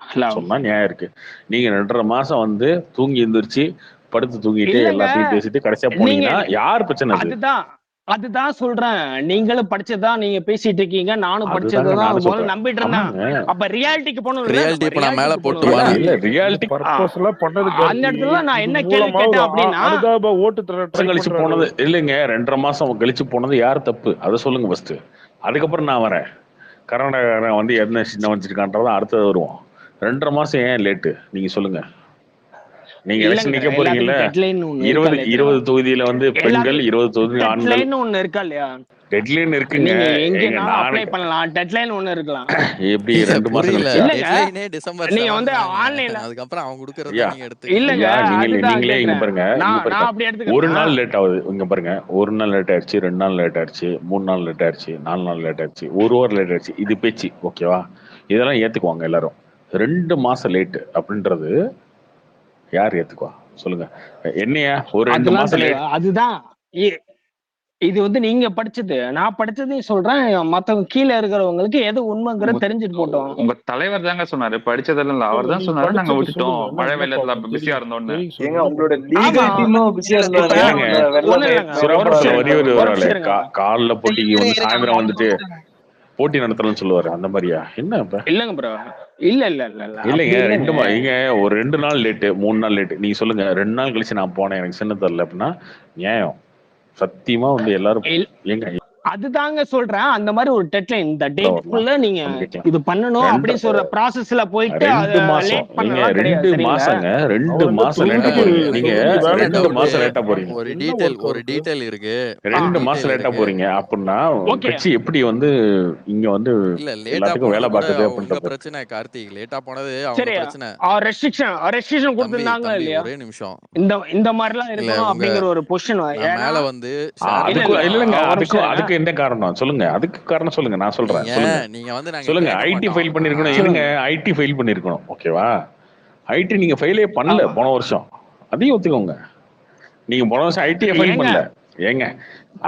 ஹலோ சொன்னா நியாயம் இருக்கு. நீங்க 2.5 மாசம் வந்து தூங்கி எந்திரிச்சு படுத்து தூங்கிட்டு இல்லங்க, எல்லாத்தையும் பேசிட்டு கடைசியா நீங்க போனீங்கன்னா யார் பிரச்சனை அது? அதுதான் அதுதான் சொல்றேன். நீங்களும் படிச்சதுதான் நீங்க பேசிட்டு இருக்கீங்க, நானும் அதுதாங்க படிச்சதுதான் நானும் முதல்ல சொல்றேன். நம்பிட்டு இருந்தேன். ஆமாங்க. அப்ப ரியாலிட்டிக்கு போகணும் இல்ல, ரியாலிட்டி நம்ம இப்ப நான் மேல ரியாலிட்டிக்கு போட்டுமா? போகணும்ல. இல்ல இந்த ரியாலிட்டி பர்பஸ்ல பண்ணது அந்த கார்த்தி. இடத்துல நான் இது என்ன கேள்வி மூலமா கேட்டேன் ஒரு அப்படின்னா, அனுதாப ஓட்டு ட்ரை கழிச்சு பண்றாரு. போனது இல்லைங்க. 2.5 மாசம் கழிச்சு போனது யார் தப்பு? அதை சொல்லுங்க ஃபர்ஸ்ட். அதுக்கப்புறம் நான் வரேன். கர்நாடகாரன் வந்து என்ன சின்ன வச்சிருக்கான்றதான் அடுத்தது வருவோம். 2.5 மாசம் ஏன் லேட்டு நீங்க சொல்லுங்க. நீங்க எலெக்ஷன் இல்லங்க நிக்க போறீங்கல்ல, எல்லாத்துக்கும் டெட்லைன் ஒண்ணு இருக்கா 20 இல்லையா? 20 தொகுதியில வந்து பெண்கள், எல்லாத்துக்கும் 20 தொகுதியில் ஆண்கள். டெட்லைன் ஒண்ணு இருக்கா இல்லையா? டெட்லைன் இருக்குங்க. நீங்க ஏங்க எங்கனாலும் நானு அப்ளை பண்ணலாம், டெட்லைன் ஒண்ணு இருக்கலாம். எப்படி இல்ல 2 மாசம் புரியல. கழிச்சா? இல்லங்க, டெட்லைனே டிசம்பர் நீங்க 7 வந்து தாங்க. ஆன்லைன்ல அதுக்கப்புறம் அவங்க கொடுக்கறத ஐயா நீங்க எடுத்துக்கணும். இல்லங்க, ஐயா அதுதான் நீங்களே இங்க கேக்குறேன். பாருங்க, இங்க நான் பாருங்க. அப்படி ஒரு எடுத்துக்கிறேன்னா, நாள் லேட் ஆகுது. இங்க பாருங்க, 1 நாள் லேட் ஆயிடுச்சு, 2 நாள் லேட் ஆயிடுச்சு, 3 நாள் லேட் ஆயிடுச்சு, 4 நாள் லேட் ஆயிடுச்சு, 1 வாரம் லேட் ஆயிடுச்சு. இது பேச்சு ஓகேவா? இதெல்லாம் ஏத்துக்குவாங்க எல்லாரும். 2 மாசம் லேட் அப்படின்றது யார் ஏத்துக்குவா சொல்லுங்க? என்னையா ஒரு 2 அதெல்லாம் மாசம் தலைவா, லேட்? அதுதான் இது வந்து நீங்க படிச்சது. நான் படிச்சதையும் சொல்றேன். மத்தவங்க கீழே இருக்கிறவங்களுக்கு எது உண்மைங்கிறது தெரிஞ்சுட்டு போட்டோம். உங்க தலைவர் தாங்க சொன்னாரு, படிச்சதெல்லாம் இல்ல. அவர் தான் நீங்க சொன்னாரு, நாங்க படிச்சது விட்டுட்டோம் சொல்லுங்க. மழை என்ன வெள்ளத்துல பாப்போம் பிஸியா தெரியும் இருந்தோம்னு. தெரியும் ஏங்க சொல்லுங்க உங்களோட பாப்போம். ஆமா லீகல் டீமும் பிஸியா இப்ப இருந்தாங்க. இல்லைங்க அந்த வெள்ள ஒண்ணு இல்லைங்க, ஒரு சிறப்பாக நிமிஷம் இருங்க, வருவாரு ஒரு நிமிஷம் இருங்க. காலைல போட்டிக்கு வந்து இருங்க, சாயந்தரம் வந்துட்டு இருங்க. போட்டி நடத்தலன்னு சொல்லுவாரு. அந்த மாதிரியா என்ன இப்ப? இல்லங்க ப்ரோ, இல்ல இல்ல இல்ல இல்ல அப்படி இல்லைங்க இல்லைங்க. இங்க ஒரு 2 நாள் லேட்டு, 3 நாள் லேட்டு. நீங்க சொல்லுங்க. 2 நாள் கழிச்சு நான் போனேன், எனக்கு சின்ன தரல அப்படின்னா நியாயம். சத்தியமா வந்து எல்லாரும் ஏங்க அதுதாங்க சொல்றேன். அந்த மாதிரி ஒரு டெட்லைன் இந்த டேட்டுக்குள்ள நீங்க நம்ம கேட்கலாம். இது பண்ணணும் அப்படின்னு சொல்ற ப்ராசஸ்ல போயிட்டு 2 மாசம் லேட் ஏங்க, பண்ணலாம் 2 கிடையாது. சரிங்களா? மாசங்க, 2 அவர் என்ன மாசம் லேட்டா தொகுதி போறீங்க நீங்க. தொகுதி வேலை 2 மாசம் லேட்டா போறீங்க. ஒரு என்ன டீடைல் ஒர்க் ஒரு அவருக்கு? டீடைல் இருக்கு. 2 மாசம் லேட்டா போறீங்க அப்படின்னா ஓகே, கட்சி எப்படி வந்து இங்க வந்து இல்ல லேட்டா எல்லாத்துக்கும் போனது வேலை கூட பார்க்குது உங்க அப்படின்றது. பிரச்சனை கார்த்திக். லேட்டா போனது அவங்க சரி. பிரச்சனை. ரெஸ்ட்ரிக்ஷன் தம்பி கொடுத்திருந்தாங்களா தம்பி இல்லையா? ஒரே நிமிஷம். இந்த மாதிரிலாம் இல்ல இருக்கணும் உங்க அப்படிங்கிற ஒரு பொசிஷன். நான் ஏன்னா மேல வந்து ஷேர் இல்ல அதுக்கு இல்ல இல்லைங்க, ஒரு நிமிஷம் இருங்க. அதுக்கு என்ன காரணம் சொல்லுங்க? அதுக்கு காரணம் சொல்லுங்க, நான் சொல்றேன். சொல்லுங்க நீங்க வந்து நாங்க சொல்லுங்க. கேட்க ஐடி மாட்டோம். ஃபைல் பண்ணிருக்கணும். இருங்க, ஐடி ஃபைல் பண்ணிருக்கணும். ஓகேவா? ஐடி நீங்க ஃபைலே பண்ணல ஆமா போன வருஷம். அதையும் ஒத்துக்கோங்க. நீங்க போன வருஷம் ஐடியை ஃபைல் ஏங்க பண்ணல. ஏங்க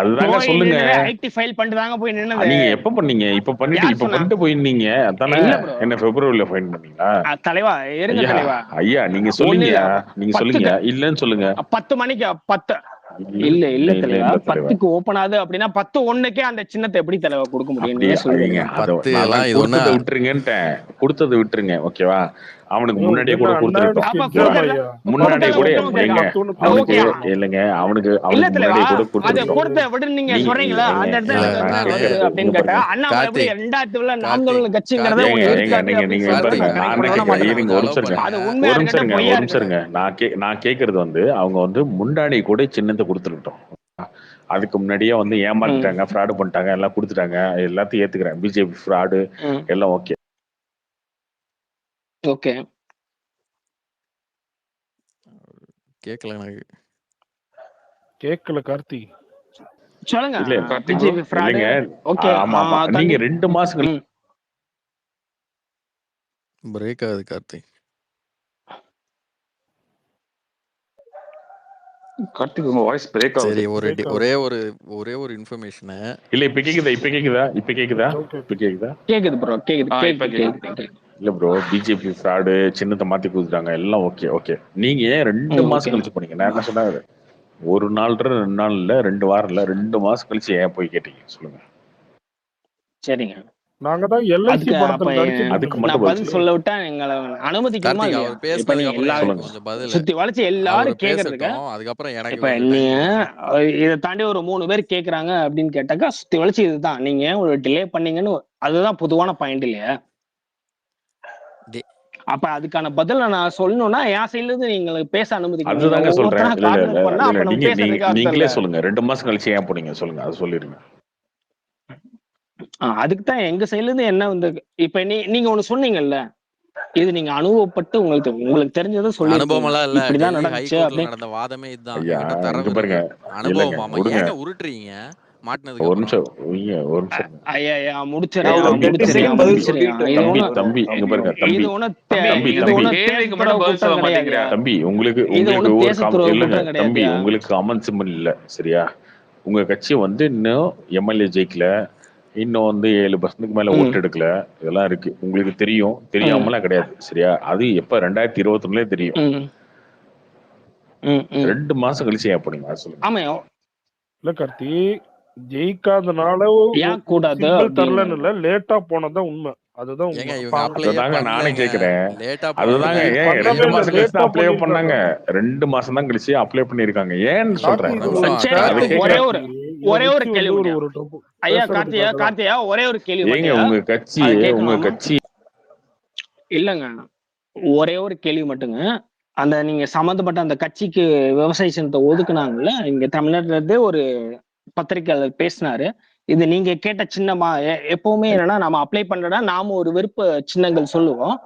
அதுதாங்க சொல்லுங்க. ஐடி ஃபைல் பண்ணிட்டு தாங்க போய் நின்னது. நீங்க எப்ப பண்ணீங்க? இப்ப பண்ணிட்டு போயிருந்தீங்க அதானே? இல்ல ப்ரோ. என்ன பிப்ரவரியில ஃபைன் பண்ணீங்களா? தலைவா இருங்க தலைவா. ஐயா நீங்க சொல்லுங்க, நீங்க சொல்லுங்க. இல்லன்னு சொல்லுங்க. 10 மணிக்கு 10 இல்ல தலைவா. 10க்கு ஓபன் ஆகுது அப்படின்னா 10:01க்கே அந்த சின்னத்தை எப்படி தலைவா கொடுக்க முடியும்? நீங்க சொல்லுங்க. கொடுத்ததை விட்டுருங்கன்ட்டேன். கொடுத்ததை விட்டுருங்க ஓகேவா? அவனுக்கு முன்னாடியே கூட கொடுத்துருக்கோம். முன்னாடியே கூட எங்க அவனுக்கு இல்லைங்க, அவனுக்கு முன்னாடியே கூட கொடுத்துருக்கோம். கொடுத்த விட நீங்க சொல்றீங்களா அந்த இடத்துல அப்படின்னு கேட்டா அண்ணா எப்படி 2000ல நாம் தமிழ் கட்சிங்கிறத நீங்க இருங்க ஒரு நிமிஷம் இருங்க. நான் கேக்குறது வந்து அவங்க வந்து முன்னாடி கூட சின்னத்தை கொடுத்துருக்கோம். அதுக்கு முன்னாடியே வந்து ஏமாத்திட்டாங்க, ஃப்ராடு பண்ணிட்டாங்க, எல்லாம் கொடுத்துட்டாங்க. எல்லாத்தையும் ஏத்துக்கிறேன். பிஜேபி ஃப்ராடு எல்லாம் ஓகே. ஓகே கேக்கல எனக்கு. கேக்கல கார்த்தி. சொல்லுங்க. BJP fraud okay. ஆமா ஆமா. நீங்க 2 மாசம் பிரேக் ஆகுது கார்த்தி. கார்த்திக் உங்க வாய்ஸ் பிரேக் ஆகுது. சரி ஒரே ஒரு இன்ஃபர்மேஷன். இல்ல இப்ப கேக்குதா? கேக்குது ப்ரோ. கேக்குது. இல்ல ப்ரோ, பிஜேபி ஃப்ராடு சின்னத்தை மாத்தி கொடுத்துட்டாங்க எல்லாம் ஓகே. நீங்க ஏன் 2 மாசம் கழிச்சு போனீங்க? நான் என்ன சொன்னாரு? 1 நாள் 2 நாள் இல்ல 2 வாரம் இல்ல 2 மாசம் கழிச்சு ஏன் போய் கேட்டீங்க சொல்லுங்க. சரிங்க. நாங்க தான் எல்ஐசி படத்துல நடிச்சிட்டு அதுக்கு மட்டும் பதில் சொல்ல விட்டா எங்களை அனுமதிக்குமா இல்லையா? இப்ப நீங்க எல்லாரும் சுத்தி வளைச்சு எல்லாரும் கேக்குறதுக்கு அதுக்கப்புறம் எனக்கு இப்ப நீங்க இதை தாண்டி ஒரு 3 பேர் கேக்குறாங்க அப்படின்னு கேட்டாக்கா சுத்தி வளைச்சு இதுதான் நீங்க ஒரு டிலே பண்ணீங்கன்னு அதுதான் பொதுவான பாயிண்ட் இல்லையா? அப்ப அதுக்கான பதில நான் சொல்லணும்னா என் சைட்ல இருந்து நீங்க பேச அனுமதிக்கணும். அதுதாங்க சொல்றேன். நீங்களே சொல்லுங்க 2 மாசம் கழிச்சு ஏன் போனீங்க சொல்லுங்க, அது சொல்லிருங்க. அதுக்கு தான் எங்க சைட்ல இருந்து என்ன வந்து இப்ப நீங்க ஒண்ணு சொன்னீங்கல்ல, இது நீங்க அனுபவப்பட்டு உங்களுக்கு தெரிஞ்சதை சொல்லி அனுபவம்லாம் இல்ல. இப்படிதான் நடந்துச்சு அப்படின்னு நடந்த வாதமே இதுதான். பாருங்க அனுபவம் ஏங்க உருட்டுறீங்க? மாட்டினதுக்கு ஒரு நிமிஷம் ஐயா முடிச்சிரு. தம்பி உங்களுக்கு அமன் சிம்பல் இல்ல சரியா? உங்க கட்சி வந்து இன்னும் எம்எல்ஏ ஜெயிக்கல, இன்னும் வந்து 7% மேல ஓட்டு எடுக்கல, இதெல்லாம் இருக்கு. உங்களுக்கு தெரியும், தெரியாமலாம் கிடையாது சரியா? அது எப்ப 2021 தெரியும். 2 மாசம் கழிச்சு ஏன் போனீங்க சொல்லுங்க. இல்ல கார்த்தி, ஜெயிக்காதனால தரலன்னு இல்ல, லேட்டா போனதான் உண்மை. அதுதான் நானே கேக்குறேன். அதுதாங்க 2 மாசம் கழிச்சு அப்ளை பண்ணாங்க. 2 மாசம் தான் கழிச்சு அப்ளை பண்ணிருக்காங்க. ஏன்னு சொல்றேன். ஒரே ஒரு கேள்வி ஐயா கார்த்தியா ஒரே ஒரு கேள்வி. ஏங்க உங்க கட்சி இல்லங்க, ஒரே ஒரு கேள்வி மட்டுங்க. அந்த நீங்க சம்பந்தப்பட்ட அந்த கட்சிக்கு விவசாய சின்னத்தை ஒதுக்குனாங்கல்ல, இங்க தமிழ்நாட்டுல இருந்து ஒரு பத்திரிகையாளர் பேசினாரு. இது நீங்க கேட்ட சின்னமா எப்பவுமே என்னன்னா நம்ம அப்ளை பண்றதா நாம ஒரு விருப்ப சின்னங்கள் சொல்லுவோம்.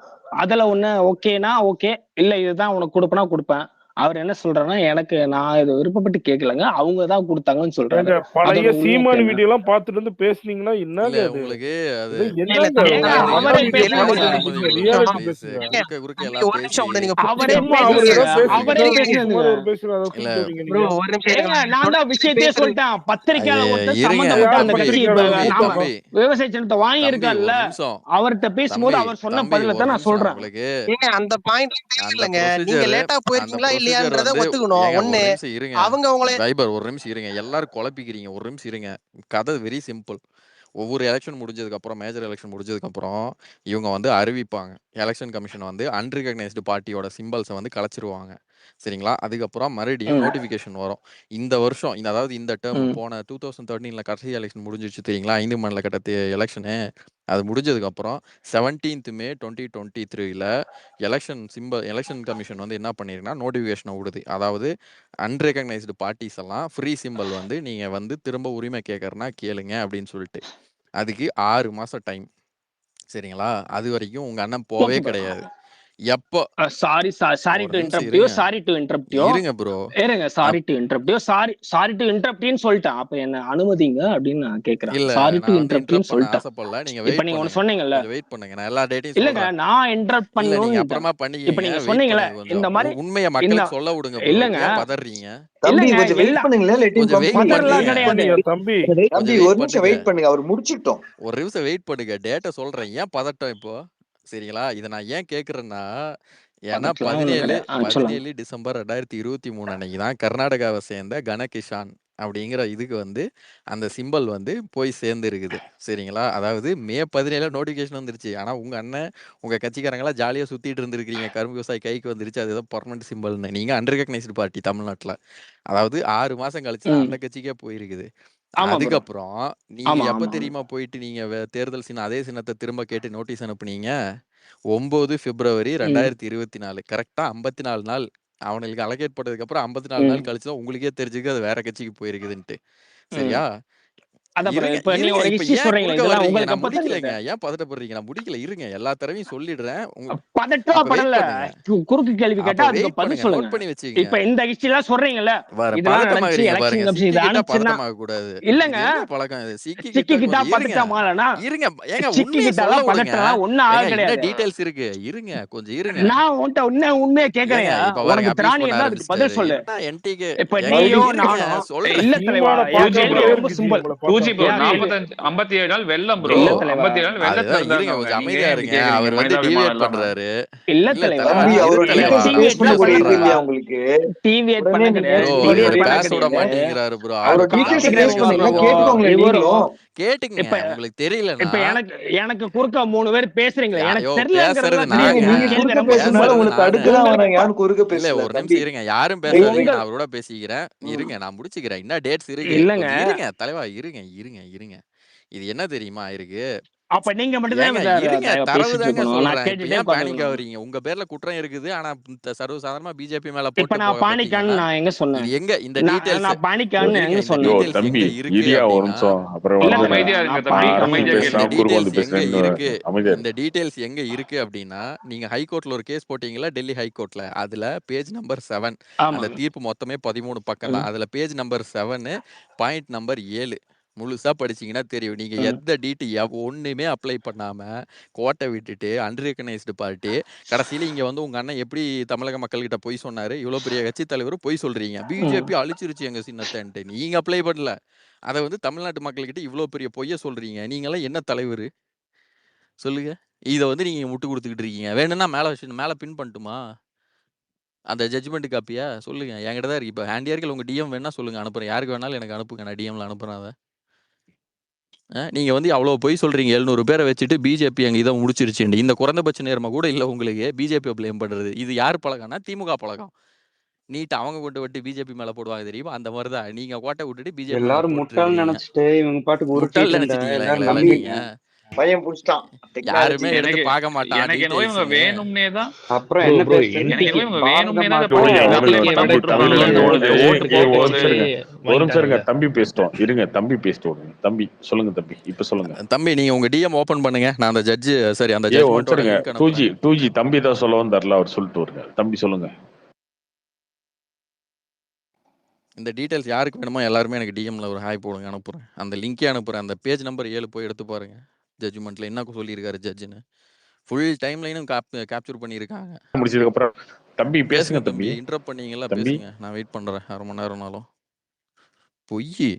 அதுல ஒண்ணு ஓகேனா ஓகே, இல்ல இதுதான் உனக்கு கொடுப்பேனா கொடுப்பேன். அவர் என்ன சொல்றாருன்னா, எனக்கு நான் இது விருப்பப்பட்டு கேட்கலங்க, அவங்கதான் கொடுத்தாங்கன்னு சொல்றாங்க. பழைய சீமான் வீடியோ எல்லாம் பாத்துட்டு வந்து பேசுனீங்கன்னா என்னங்க உங்களுக்கு விஷயத்தையே சொல்லிட்டேன். பத்திரிகையாளர் சம்பந்தப்பட்ட அந்த கட்சி விவசாய சின்னத்தை வாங்கி இருக்காருல்ல, அவர்கிட்ட பேசும்போது அவர் சொன்ன பதில தான் நான் சொல்றேன். அந்த பாயிண்ட் இல்லங்க, நீங்க லேட்டா போயிருக்கீங்களா இல்லையான்றத ஒத்துக்கணும். ஒண்ணு அவங்க உங்களை ஒரு நிமிஷம் இருங்க, எல்லாரும் குழப்பிக்கிறீங்க. ஒரு நிமிஷம் இருங்க. கதை வெரி சிம்பிள். ஒவ்வொரு எலெக்ஷன் முடிஞ்சதுக்கு அப்புறம், மேஜர் எலெக்ஷன் முடிஞ்சதுக்கு அப்புறம் இவங்க வந்து அறிவிப்பாங்க. எலெக்ஷன் கமிஷன் வந்து அன்ரிகக்னைஸ்டு பார்ட்டியோட சிம்பல்ஸை வந்து கலைச்சிருவாங்க சரிங்களா? அதுக்கப்புறம் மறுபடியும் நோட்டிஃபிகேஷன் வரும். இந்த வருஷம் அதாவது இந்த டேர்ம் போன 2013 கடைசி எலெக்ஷன் முடிஞ்சிச்சு தெரியுங்களா? 5 மண்டல கட்ட எலெக்ஷனு. அது முடிஞ்சதுக்கு அப்புறம் 17th May 2023 எலெக்ஷன் கமிஷன் வந்து என்ன பண்ணிருக்குன்னா நோட்டிஃபிகேஷனை விடுது. அதாவது அன்ரெகக்னைஸ்டு பார்ட்டிஸ் எல்லாம் ஃப்ரீ சிம்பல் வந்து நீங்க வந்து திரும்ப உரிமை கேட்கறனா கேளுங்க அப்படின்னு சொல்லிட்டு. அதுக்கு 6 மாசம் டைம் சரிங்களா? அது வரைக்கும் உங்க அண்ணன் போவே கிடையாது. எப்போ சாரி சாரி ஒரு டு நிமிஷம் இன்டரப்ட் யூ இருங்க சாரி டு இன்டரப்ட் யூ இருங்க ப்ரோ. இருங்க sorry to interrupt you sorry to இன்டரப்ட்னு சொல்லிட்டேன். அப்ப என்ன அனுமதிங்க அப்படின்னு நான் கேக்குறேன். இல்ல சாரி டு நான் வந்து இன்டரப்ட்னு இன்டரப்ட் பண்ண சொல்லிட்டேன். ஆசைப்படல. நீங்க இப்ப வெயிட் நீங்க ஒண்ணு பண்ணுங்க, சொன்னீங்கல்ல, கொஞ்சம் வெயிட் பண்ணுங்க, நான் எல்லா டேட்டையும் இல்லங்க சொல்றேன். நான் இன்டரப்ட் இல்ல நீங்க பண்ணணும்னு அப்புறமா இப்ப பண்ணிக்கங்க, நீங்க வெயிட் சொன்னீங்கல்ல பண்ணுங்க கொஞ்சம். இந்த மாதிரி உண்மையை இந்த மக்களுக்கு சொல்ல விடுங்க ப்ரோ. இல்லங்க ஏன் பதறீங்க? தம்பி இல்லங்க கொஞ்சம் வெயிட் பண்ணுங்களேன், let him கொஞ்சம் வெயிட் complete. பதறலாம் பண்ணுங்க, கிடையாது. தம்பி தம்பி கொஞ்சம் ஒரு வெயிட் நிமிஷம் பண்ணுங்க, வெயிட் பண்ணுங்க, அவர் முடிச்சிட்டோம். ஒரு நிமிஷம் வெயிட் பண்ணுங்க. டேட்டை சொல்றேன். ஏன் பதட்டம் இப்போ? சரிங்களா? இதை நான் ஏன் கேட்குறேன்னா, ஏன்னா பதட்டலாம் ஒண்ணும் கிடையாது. சொல்லுங்க. 17 டிசம்பர் 2023 அன்னைக்கு தான் கர்நாடகாவை சேர்ந்த கனகிஷான் அப்படிங்கிற இதுக்கு வந்து அந்த சிம்பல் வந்து போய் சேர்ந்து இருக்குது. சரிங்களா? அதாவது மே 17 நோட்டிஃபிகேஷன் வந்துருச்சு. ஆனால் உங்கள் அண்ணன் உங்கள் கட்சிக்காரங்களாம் ஜாலியாக சுற்றிட்டு இருந்திருக்கிறீங்க. கரும்பு விவசாயி கைக்கு வந்துருச்சு, அது ஏதோ பர்மனெண்ட் சிம்பல்னு. நீங்கள் அன்ரெகக்னைஸ்டு பார்ட்டி தமிழ்நாட்டில். அதாவது 6 மாதம் கழிச்சு தான் அந்த கட்சிக்கே போயிருக்குது. ஆமா ப்ரோ. அதுக்கப்புறம் நீங்க ஆமா எப்ப ஆமா தெரியுமா போயிட்டு நீங்க தேர்தல் சின்னம் அதே சின்னத்தை திரும்ப கேட்டு நோட்டீஸ் அனுப்புனீங்க? 9 பிப்ரவரி 2024. கரெக்டா 54 நாள் அவனுக்கு அலோகேட் பண்ணதுக்கு அப்புறம் 54 நாள் கழிச்சு தான் உங்களுக்கே தெரிஞ்சுக்கு அது வேற கட்சிக்கு போயிருக்குதுன்ட்டு. சரியா? அதான் bro. இருங்க இப்ப நீ இருங்க ஒரு இப்ப ஹிஸ்டரி ஏன் சொல்றீங்களா, குறுக்க இதெல்லாம் வர்றீங்க? உங்களுக்கு நான் எப்ப முடிக்கலைங்க. தெரிஞ்சது? ஏன் பதட்டப்படுறீங்க? நான் முடிக்கல. இருங்க எல்லா தடவையும் சொல்லிடுறேன். பதட்டமா அப்ப வெயிட் படல. பண்ணுங்க, குறுக்கு கேள்வி அப்ப கேட்டா அதுக்கு வெயிட் பதில் பண்ணுங்க, சொல்லுங்க. நோட் பண்ணி வச்சுக்கங்க. இப்ப இந்த ஹிஸ்டரி எல்லாம் சொல்றீங்கல்ல, வேற இதெல்லாம் நடந்துச்சு, பதட்டமாகறீங்க எலெக்ஷன் பாருங்க. கமிஷன் இது சிக்கிக்கிட்டா அனுப்பிச்சுன்னா பதட்டமாக கூடாது. இல்லங்க. இது என்ன பழக்கம் இது? சிக்கிக்கிட்டா சிக்கிக்கிட்டா கொஞ்சம் இருங்க பதட்டமா இல்லனா இருங்க ஏங்க உண்மையை சிக்கிக்கிட்டாலாம் சொல்ல விடுங்க. பதட்டலாம் ஒண்ணும் ஆக ஏங்க இன்னும் கிடையாது. டீடைல்ஸ் இருக்கு. இருங்க கொஞ்சம் இருங்க. நான் உன்கிட்ட உண்மையா ஏங்க கேக்குறேன். இப்ப பாருங்க உனக்கு அபியூஸ் திராணி பண்ண இருந்தா அதுக்கு பதில் ஆரம்பிச்சிட்டாரு. சொல்லு. என்ன என்டிகே இப்ப ஏங்க நீயோ இருங்க நானோ சொல்றேன். இல்ல தலைவா, சீமான என் பார்த்தா கேள்வி பயம் ரொம்ப ஜி சிம்பிள். உங்களை டூஜி பார்த்தா. ப்ரோ என் கேள்வி 57 நாள் வெள்ளம் ப்ரோ. இல்ல தலைவா, 57 நாள் வெள்ளத்துல அதுதான் இருங்க இருந்தாங்க. கொஞ்சம் நீங்க அமைதியா ஏன் இருங்க. இப்படி கேக்குறீங்க அவர் வந்து மனிதாபிமானம் டிவியேட் இல்லாம? பண்றாரு. இல்ல இல்ல தலைவா, தலைவா தம்பி இரு அவரோட தலைவா. டீடைல்ஸ் டிவியேட் பேச எல்லாம் பண்ண தெரியல கிடையாது. இல்லையா உங்களுக்கு? டிவியேட் உடனே பண்ண நீங்க கிடையாது. ப்ரோ உடனே இவர் டிவியேட் பண்ண பேச விட கிடையாது. மாட்டேங்கிறாரு ப்ரோ. அவரோட அவர் கொஞ்சம் டீடைல்ஸ் அமைதியா பேசணும் இருங்க இல்ல, ப்ரோ. கேட்டுக்கோங்களேன் இவரும் நீங்களும். கேட்டுங்க. இப்ப உங்களுக்கு தெரியலனா இப்ப எனக்கு குறுக்க 3 பேர் பேசுறீங்களே, எனக்கு யோ தெரியலங்கிறதுல பேசுறது நீங்க நாங்க, நீங்க கேள்வி குறுக்க ரொம்ப பேசுறதுனால சிம்பிள். உங்களை பேசுறது நானு. தடுக்க தான் வராங்க, உங்களுக்கு யாரும் குறுக்க இல்ல பேசல ஒரு தம்பி. நிமிஷம் இருங்க. யாரும் பேசாதீங்க. உங்க நான் அவரோட பேசிக்கிறேன். இருங்க நான் முடிச்சுக்கிறேன். என்ன டேட்ஸ் இருக்கு. இல்லங்க. கொஞ்சம் இருங்க தலைவா. இருங்க இருங்க இருங்க. இது என்ன தெரியுமா இருக்கு? அப்ப நீங்க மட்டும் ஏங்க இருங்க தான் தரவு பேசிட்டு தாங்க இருக்கணும். நான் சொல்றேன். இப்ப கேட்டுட்டே ஏன் பேனிக் உட்காந்துருக்கணும். ஆகுறீங்க? உங்க பேர்ல குற்றம் இருக்குது. ஆனா சர்வசாதாரணமா பிஜேபி மேல இப்ப போட்டு நான் போக பானிக்கான்னு பாத்தீங்கன்னா நான் எங்க இது சொன்னேன்? எங்க இந்த நான் டீடைல்ஸ் நான் பானிக்கான்னு இருங்க. எங்க இந்த சொன்னேன்? யோ டீடைல்ஸ் தம்பி எங்க இருக்கு இரியா ஒரு அப்படின்னா நிமிஷம், அப்புறம் இல்ல வந்து அமைதியா தலைவா, இருங்க நான் தம்பி, தம்பி அமைதியா பேசுறான், கேளுங்க. இந்த குறுக்க வந்து டீடைல்ஸ் எங்க பேசுறேன்னு இருக்கு? அமைதியா இந்த டீடைல்ஸ் எங்க இருக்கு அப்படின்னா, நீங்க ஹைகோர்ட்ல ஒரு கேஸ் போட்டீங்களா டெல்லி ஹைகோர்ட்ல. அதுல பேஜ் நம்பர் 7 அந்த ஆமாங்க. தீர்ப்பு மொத்தமே 13 பக்கம் தான். அதுல பேஜ் நம்பர் 7 பாயிண்ட் நம்பர் 7 முழுசா படிச்சீங்கன்னா தெரியும். நீங்க எந்த டீட்டு ஒண்ணுமே அப்ளை பண்ணாம கோட்டை விட்டுட்டு அன்ரெகனைஸ்டு பார்ட்டி கடைசியில இங்க வந்து உங்க அண்ணன் எப்படி தமிழக மக்கள்கிட்ட பொய் சொன்னாரு? இவ்வளவு பெரிய கட்சி தலைவர் பொய் சொல்றீங்க. பிஜேபி அழிச்சிருச்சு எங்க சின்னத்தைன்ட்டு. நீங்க அப்ளை பண்ணல. அதை வந்து தமிழ்நாட்டு மக்கள்கிட்ட இவ்வளவு பெரிய பொய்ய சொல்றீங்க. நீங்களாம் என்ன தலைவர் சொல்லுங்க? இத வந்து நீங்க முட்டு குடுத்துக்கிட்டு இருக்கீங்க. வேணும்னா மேல பின் பண்ணட்டுமா? அந்த ஜட்ஜ்மெண்ட் காப்பியா? சொல்லுங்க. என்கிட்ட தான் இருக்கு. இப்ப ஹேண்டியர்ல உங்க டிஎம் வேணா சொல்லுங்க, அனுப்புறேன். யாருக்கு வேணாலும் எனக்கு அனுப்புங்க. நான் டிஎம்ல அனுப்புறேன் அத. நீங்க வந்து அவ்வளோ பொய் சொல்றீங்க. 700 பேரை வச்சுட்டு பிஜேபி எங்க இதை முடிச்சிருச்சுண்டு. இந்த குறைந்தபட்ச நேர்மை கூட இல்ல உங்களுக்கு. பிஜேபி ப்ளேம் பண்றது. இது யார் பழக்கம்னா திமுக பழக்கம். நீட் அவங்க கொண்டு விட்டு பிஜேபி மேல போடுவாங்க தெரியுமா? அந்த மாதிரி தான் நீங்க கோட்டை விட்டுட்டு பிஜேபி மேல எல்லாரும் போட்டு முட்டாள்னு இருக்கிறீங்க. நினைச்சிட்டு இவங்க பாட்டுக்கு முட்டாள் உருட்டிட்டு இருந்தா நினைச்சிட்டீங்களா எல்லாரும் எங்களை எல்லாம் நம்பி நீங்க? பையன் புடிச்சிட்டான் டெக்னாலஜி. யாருமே எடுத்து எனக்கு பார்க்க மாட்டான் எனக்கு என்னவோ இவங்க டீடைல்ஸ்னு. வேணும்னே தான் அப்புறம் ப்ரோ என்ன ப்ரோ பேசுறது? எனக்கு என்னவோ இவங்க பாரத வேணும்னே தான் இதை மாதா பண்ணி இதை அப்ளை இருங்க பண்ணாம தம்பி தம்பி விட்டுருப்பாங்களோன்னு தோணுது. ஓட்டு போக ஒரு போகுது. நிமிஷம் இருங்க. ஒரு நிமிஷம் இருங்க. வாங்கிட்டாங்கல்ல. தம்பி பேசிட்டோம். இருங்க தம்பி பேசிட்டு விடுங்க. தம்பி சொல்லுங்க தம்பி. இப்ப சொல்லுங்க. தம்பி நீங்க உங்க டிஎம் ஓபன் பண்ணுங்க. நான் அந்த ஜட்ஜ் சரி அந்த ஒரு நிமிஷம் ஜட்ஜ்மெண்டோட இருங்க. லிங்க் அனுப்புறேன். 2G தம்பி தான் சொல்ல வந்தார்ல, அவர் சொல்லிட்டு வருங்க. தம்பி சொல்லுங்க. இந்த டீடைல்ஸ் யாருக்கு வேணுமோ எல்லாருமே எனக்கு டிஎம்ல ஒரு ஹாய் போடுங்க, அனுப்புறேன். அந்த லிங்கே அனுப்புறேன். அந்த பேஜ் நம்பர் 7 போய் எடுத்து பாருங்க. ஜட்ஜ்மெண்ட்ல என்ன சொல்லியிருக்காரு ஜட்ஜ்னு. ஃபுல் டைம் லைனும் கேப்சர் பண்ணியிருக்காங்க. முடிச்சதுக்கு அப்புறம் தம்பி பேசுங்க பேசுங்க தம்பி. தம்பி. இன்டரப்ட் பண்ணீங்களா? தம்பி பேசுங்க. நான் வெயிட் பண்றேன் 1/2 மணி நேரம்னாலும். பொய்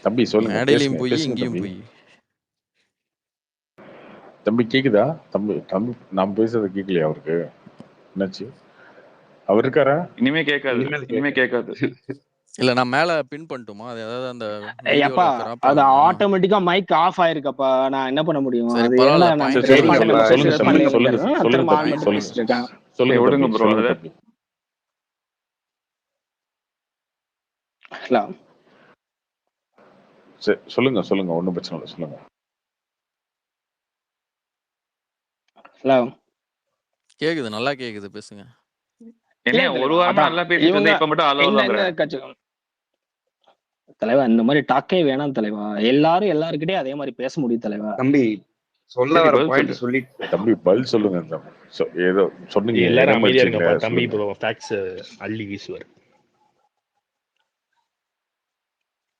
தம்பி சொல்லுங்க. மேடையிலையும் பேசுங்க பொய், பேசுங்க இங்கேயும் தம்பி. பொய். தம்பி கேக்குதா? தம்பி தம்பி நான் பேசுறது கேட்கலையா அவருக்கு? என்னாச்சு? அவர் இருக்காரா? இனிமே கேட்காது, இனிமே கேட்காது. இல்ல நான் மேல பின் பண்ணட்டுமா? அது ஏதாவது அந்த ஐயப்பா வீடியோல கிராப் அது ஆகுமா? ஆட்டோமேட்டிக்கா மைக் ஆஃப் ஆயிருக்கப்பா. நான் என்ன பண்ண முடியும்? சரி அது பரவாயில்ல. ஏன்னா நம்ம பாயிண்ட் சரி ரெஸ்பாண்ட் சொல்லுங்க. நம்ம சொல்லுங்க பேசுறது தம்பி. பண்ணி சொல்லுங்க வந்துடுறோம். நான் சொல்லுங்க திரும்ப ஆன் தம்பி. பண்ணிட்டு சொல்லுங்க பேசிட்டு இருக்கேன். சொல்லுங்க விடுங்க தம்பி. ப்ரோ சொல்லுங்க அதை. தம்பி. ஹலோ சரி சொல்லுங்க சொல்லுங்க. ஒன்றும் பிரச்சனை இல்லை. சொல்லுங்க. ஹலோ கேக்குது, நல்லா கேக்குது. பேசுங்க. இல்ல என்ன ஒரு தலைவா, வாரமா அதான் நல்லா பேசிட்டு இவங்க இருந்தேன், இப்ப மட்டும் இந்த இந்த அலோலாங்கிறாரு. கட்சி தலைவா இந்த மாதிரி டாக்கே வேணாம் தலைவா. எல்லாரும் எல்லாருக்கிட்டே அதே மாதிரி பேச முடியும் தலைவா. தம்பி சொல்ல வர பாயிண்ட் சொல்லிட்டு தம்பி பதில் சொல்லுங்க. ஏதோ சொன்னீங்க, எல்லாரும் அமைதியா இடமளிச்சீங்களே, இருங்கப்பா. தம்பி சொல்லுங்க. இப்போ ஃபேக்ட்ஸ் அள்ளி வீசுவார்.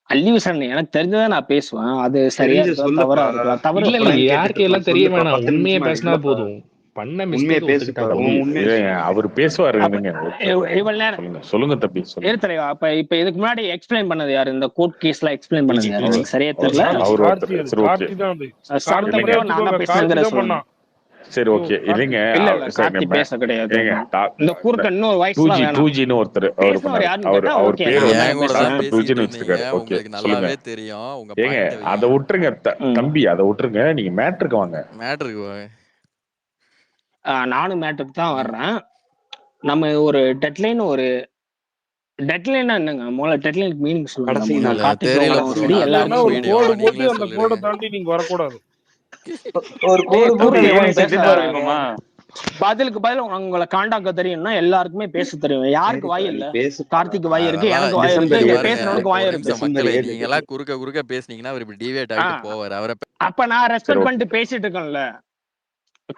அள்ளி விசாரணை எனக்கு தெரிஞ்சதை நான் பேசுவேன். அது சரியா தெரிஞ்சு இருக்கலாம், சொல்லுப்பா. தவறா இருக்கலாம். தவறு இல்ல இல்ல இப்பதான் யாருக்கு கேட்டுட்டு எல்லாம் இருக்கான். தெரிய சொல்லுப்பா. வேணாம். 10 உண்மையை நிமிஷமா பேசினா இல்லப்பா. போதும். பண்ண உண்மையை மிஸ்டேக் பேசுப்பா. ஒத்துக்கிட்டா தம்பி உன் உண்மையை இல்லைங்க, சொல்லு. அவர் பேசுவாரு. அப்ப நீங்க இவ்வளவு நேரம் சொல்லுங்க, சொல்லுங்க தம்பி, சொல்லுங்க. இரு தலைவா. இப்ப இதுக்கு முன்னாடி எக்ஸ்பிளைன் பண்ணது யாரு? இந்த கோர்ட் கேஸ்ல எக்ஸ்பிளைன் பண்ணது யாரு? எனக்கு சரியா அவர் தெரியல. அவர் கார்த்தி ஒருத்தர். அது சரி, ஓகே. கார்த்தி தான் அது. சப்தம் இல்லைங்க, கூட நான் தான் கார்த்தி பேசுனேங்கிற தான் சொல்லுங்க. பண்ணான். சரி, ஓகே. இல்லைங்க, இல்ல இல்ல சரி, கார்த்தி நம்ம பேச கிடையாது. ஏங்க இந்த குறுக்க இன்னொரு வாய்ஸ் எல்லாம் வேணாம். 2Gன்னு ஒருத்தர் அவர் பேசினவர் பண்ணாரு. யாருன்னு அவர் கேட்டா அவர் ஓகே, பேர் நான் வந்து என் கூட தான் பேசுறேன். பேசிட்டு 2Gன்னு இருந்தீங்க. வச்சிருக்காரு. ஓகே, உங்களுக்கு சொல்லுங்க. நல்லாவே தெரியும். உங்க ஏங்க பாயிண்ட் அதை விட்டுருங்க தம்பி, அதை விட்டுருங்க. நீங்க மேட்ருக்கு வாங்க. மேட்ருக்கு நானும் மேட்டுக்கு தான் வர்றேன். நம்ம ஒரு டெட்லைனா என்னங்க? முதல்ல டெட்லைனுக்கு மீனிங் சொல்லுங்க. கடைசி முதல்ல நாள். கார்த்திக் தெரியல ப்ரோவும் ப்ரோ. சரி நான் எல்லாருமே ஒரு மீடியம் கோடு போட்டு நீங்களே அந்த கோடை சொல்லிடுங்க. தாண்டி நீங்க வரக்கூடாது. ஒரு கோடு போட்டு தம்பி எவன் பேச செத்து பாருங்க. பதிலுக்கு பதில் உங்களை காண்டாக்க தெரியும்னா எல்லாருக்குமே பேச தெரியும். யாருக்கு வாய் இல்ல? பேசுப்பா. கார்த்திக் வாய் இருக்கு, அதெல்லாம் எனக்கு வாய் இருக்கு, டிசம்பர் இங்க ஏழு. பேசுறவனுக்கு வாய் ஒரு இருக்கு. நிமிஷம் டிசம்பர் மக்களே, 7 நீங்க எல்லாம் குறுக்க பேசுனீங்கன்னா அவர் இப்படி டிவேட் ஆ, ஆகிட்டு போவார். அவரை அப்ப நான் சரி, ரெஸ்பெக்ட் ஓகே. பண்ணிட்டு பேசிட்டு இருக்கேன்ல.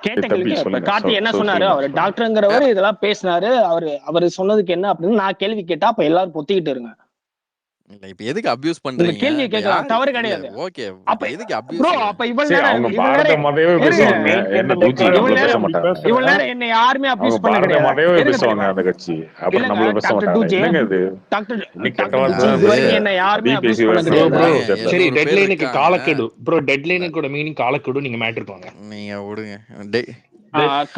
கேட்ட சரி, தம்பி கேள்விக்கு இப்ப சொல்லுங்க. கார்த்தி என்ன சொன்னாரு? சொல்லுங்க, அவர் சொல்லுங்க. டாக்டருங்கிறவர் இதெல்லாம் பேசினாரு. அவரு சொன்னதுக்கு என்ன அப்படின்னு நான் கேள்வி கேட்டா அப்ப எல்லாரும் பொத்திக்கிட்டு இருங்க. இல்ல இப்ப எதுக்கு அபியூஸ் உங்க பண்றீங்க? கேள்வியை இப்ப கேட்கலாம், யாரு தவறு இல்ல கிடையாது. ஓகே. அப்ப இப்ப எதுக்கு ப்ரோ, அபியூஸ்? அப்ப இவ்வளவு சரி, நேரம் அவங்க இவ்வளவு பாரத நேரம் மதவே இருங்க. பேசுவாங்க. என்ன 2G இவ்வளவு நம்மள பேச நேரம் மாட்டாங்க. இவ்வளவு நேரம் என்னை யாருமே அவங்க அபியூஸ் பண்ண பாரத கிடையாது. மதவே இருங்க பேசுவாங்க தெரியுமா? அந்த கட்சி. அப்புறம் இல்லங்க நம்மள பேச டாக்டர் மாட்டாங்க. டூஜே, என்னங்க இது? டாக்டர் இன்னைக்கு கெட்ட டாக்டர் வார்த்தை டூஜே, அதாவது இது வந்து வரைக்கும் என்ன யாருமே அப்படி அபியூஸ் பேசி பண்ண ப்ரோ கிடையாது. ப்ரோ பேசுறாங்க தெரியல. சரி, 700 பேர் டெட்லைனுக்கு இருக்காங்க. காலக்கெடு ப்ரோ. டெட்லைனுக்கோட மீனிங் காலக்கெடு. நீங்க மேட்டருக்கு வாங்க. நீங்க விடுங்க. டே-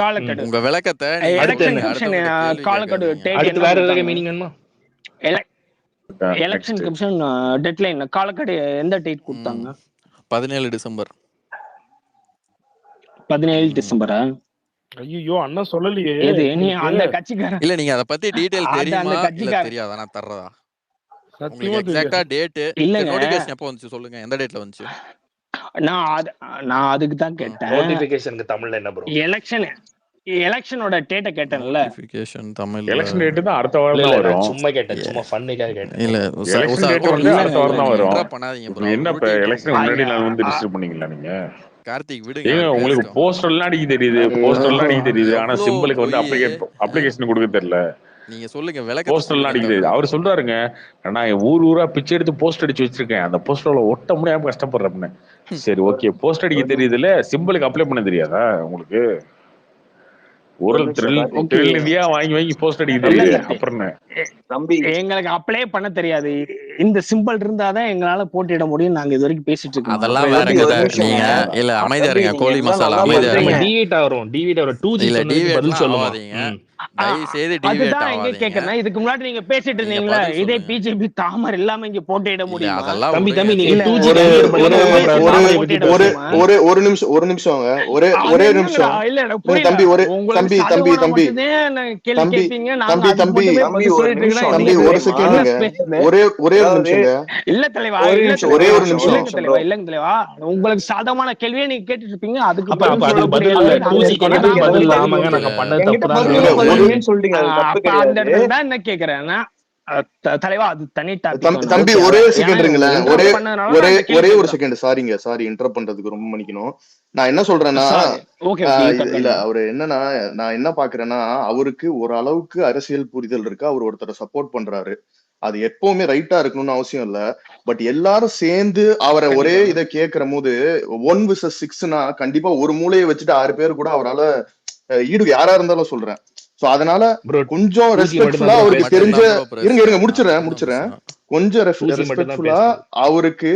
காலக்கெடு உங்க விளக்கத்தை நீங்க அடுத்து எலெக்ஷன் என்ன? சொல்லுங்க. கமிஷன் அடுத்தவங்ககிட்ட கேள்வி காலக்கெடு கேட்காதீங்க. டேட் அடுத்து என்ன வேற ஏதாவது கொடுத்தாங்க? மீனிங் வேணுமா? எலெக்ஷன் நெக்ஸ்ட் கமிஷன் டெட்லைன் காலக்கெடு எந்த டேட் கொடுத்தாங்க? 17 டிசம்பர். 17 டிசம்பரா? ஐயோ அண்ணன் சொல்லலையே எது நீ உங்களுக்கு. அந்த கட்சிக்காரன்? இல்ல நீங்க அதை பத்தி டீடைல் அது தெரியுமா அந்த இல்ல கட்சிக்காரன் தெரியாதா? நான் தர்றதா சத்தியமா உங்களுக்கு தெரியாது. எக்ஸாக்டா டேட். இல்லங்க. நோட்டிபிகேஷன் எப்போ வந்துச்சு சொல்லுங்க. எந்த டேட்ல வந்துச்சு? நான் அதுக்கு தான் கேட்டேன். நோட்டிபிகேஷனுக்கு தமிழ்ல என்ன ப்ரோ? எலெக்ஷனோட டேட்டை கேட்டேன்ல. நோட்டிபிகேஷன் தமிழ்ல எலெக்ஷன் டேட் தான் அடுத்த வாரம் இல்ல தான் இல்ல நான் வரும். சும்மா கேட்டேன். சும்மா ஃபன்னுக்காக கேட்டேன். இல்ல எலெக்ஷன் டேட் வந்து இல்லங்க அடுத்த வாரம் தான் இல்லங்க வரும். இன்டரப்ட் பண்ணாதீங்க ப்ரோ. இப்ப என்ன அவர் உருட்டிக்கிட்டு எலெக்ஷன் இருக்காரு. முன்னாடி ஐயா, நாள் வந்து ரிஜிஸ்டர் பண்ணீங்களா நீங்க? கார்த்திக் விடுங்க, ஏங்க அவர் உங்களுக்கு பேசட்டும். போஸ்டர்லாம் அடிக்க தெரியுது, போஸ்டர்லாம் அடிக்க தெரியுது. ஆனா எவ்வளோ சிம்பிளுக்கு வந்து பொய். அப்ளிகேஷன் கொடுக்க தெரியல. நீங்க சொல்லுங்க, விளக்கத்தை போஸ்டர்லாம் சொல்லுங்க அடிக்க தெரியுது. தம்பி. அவர் சொல்றாருங்க, நான் ஊரா பிச்சை எடுத்து போஸ்ட் அடிச்சு வச்சிருக்கேன். அந்த போஸ்டர்ல ஒட்ட முடியாம கஷ்டப்படுறேன். சரி, ஓகே. போஸ்ட் அடிக்க தெரியுதுல, சிம்பிளுக்கு அப்ளை பண்ண தெரியாதா உங்களுக்கு? ஒரு ஒரு நிமிஷம் கார்த்தி. ஓகே திருநிதியா வாங்கி போஸ்ட் அடிக்க இல்ல தெரியுது. கார்த்தி, அப்புறம் என்ன? தம்பி எங்களுக்கு அப்ளை பண்ண தெரியாது. இந்த சிம்பிள் இருந்தாதான் எங்களால போட்டியிட முடியும். நாங்க இது வரைக்கும் பேசிட்டு இருக்கோம். அதெல்லாம் வேற தம்பி ஒரு கதை. நிமிஷம். நீங்க இல்ல அமைதியா தம்பி இருங்க. நீங்க கோழி எல்லாம் மசாலா நல்லா அமைதியா நம்ம இருங்க. பண்றீங்க. டிவேட் ஆகிறோம். 2G இல்ல சொன்னதுக்கு பதில் டிவேட்லாம் சொல்லுமா? ஆகாதீங்க. தயவு செய்து டிவேட் அதுதான் எங்க ஆகாதீங்க. கேக்குறேன்னா, இதுக்கு முன்னாடி நீங்க பேசிட்டு நீங்க இருந்தீங்களா, பதில் இதே சொல்லுங்க. பிஜேபி தாமரை இல்லாம இங்க போட்டியிட இல்ல முடியுமா? அதெல்லாம் தம்பி விடுங்க. தம்பி நீங்க இல்ல 2G ஒரு கம்பேர் பண்ணி ஒரு தான் தேசிய அப்புறம் ஒரு தாமரை தாமரை பத்தி போட்டியிட ஒரு முடியுமா? ஒரு நிமிஷங்க. ஒரே அது ஒரே என்னங்கடா? நிமிஷம். இல்ல எனக்கு இல்ல புரியல. தம்பி, உங்களுக்கு தம்பி சாதகமான தம்பி மட்டும்தான் கேள்வி தம்பி கேட்பீங்க. நாங்க தம்பி அதுக்கு தம்பி மட்டுமே தம்பி பதில் ஒரு சொல்லிட்டு இருக்கோம். நிமிஷம் தம்பி என்ன ஒரு தெரியுமா? செகண்டுங்க. ஒரே ஒரே ஒரு அதாவது நிமிஷங்க. இல்ல தலைவா, ஒரு இல்ல நிமிஷம் ஒரே தலைவா, ஒரு நிமிஷம். இல்லங்க தலைவா, ப்ரோ. இல்லங்க தலைவா. உங்களுக்கு சாதகமான கேள்வியே நீங்க கேட்டுட்டு இருப்பீங்க. அதுக்கு அப்ப பதில் அதுக்கு பதில் சொல்லக்கூடிய இல்ல. அளவு நாங்க 2G இருக்கோம். கேட்டதுக்கு நாங்க பதில் பதில் ஆமாங்க சொல்லிட்டு நாங்க இருக்கோம். பண்ணது என்கிட்ட தப்பு தான். பதில் இல்ல ஒரு சொல்லுங்கன்னு சொல்லிட்டீங்க. அது தப்பு அப்ப அந்த கிடையாது. இடத்துல தான் என்ன கேக்குறேன்னா, தலைவா அது தனி டாபிக். தம்பி ஓகே ஒரே ஏன்னா செகண்ட் இருங்களேன். இன்டர்வ் பண்ணதுனால ஒரே நான் இந்த கேள்வி ஒரே ஒரு கேட்கிறேன். செகண்ட். சாரி இன்டரப்ட் பண்றதுக்கு ரொம்ப மன்னிக்கணும். நான் என்ன சொல்றேன்னா, sorry. Okay okay, you can இல்ல கண்டினியூ. அவரு என்னன்னா, நான் என்ன பாக்குறேன்னா, அவருக்கு ஒரு அளவுக்கு அரசியல் புரிதல் இருக்கு. அவர் ஒருத்தரை சப்போர்ட் பண்றாரு. அது எப்பவுமே ரைட்டா இருக்கணும்னு அவசியம் இல்ல. பட் எல்லாரும் சேர்ந்து அவரை ஒரே கண்டிப்பா. இதை கேட்கிற போது 1 vs 6னா கண்டிப்பா ஒரு மூலையை வச்சுட்டு 6 பேர் கூட அவரால ஈடு யாரா இருந்தாலும் சொல்றேன். சோ அதனால ப்ரோ கொஞ்சம் 2G மட்டும் ரெஸ்பெக்ட்ஃபுல்லா தான் ப்ரோ அவருக்கு தெரிஞ்ச மட்டும்தான் ப்ரோ இருங்க பேசுறேன். முடிச்சிடறேன் மட்டும்தான் பேசுறேன். கொஞ்சம் 2G மட்டும் தான் ரெஸ்பெக்ட்ஃபுல்லா பேசுறது. அவருக்கு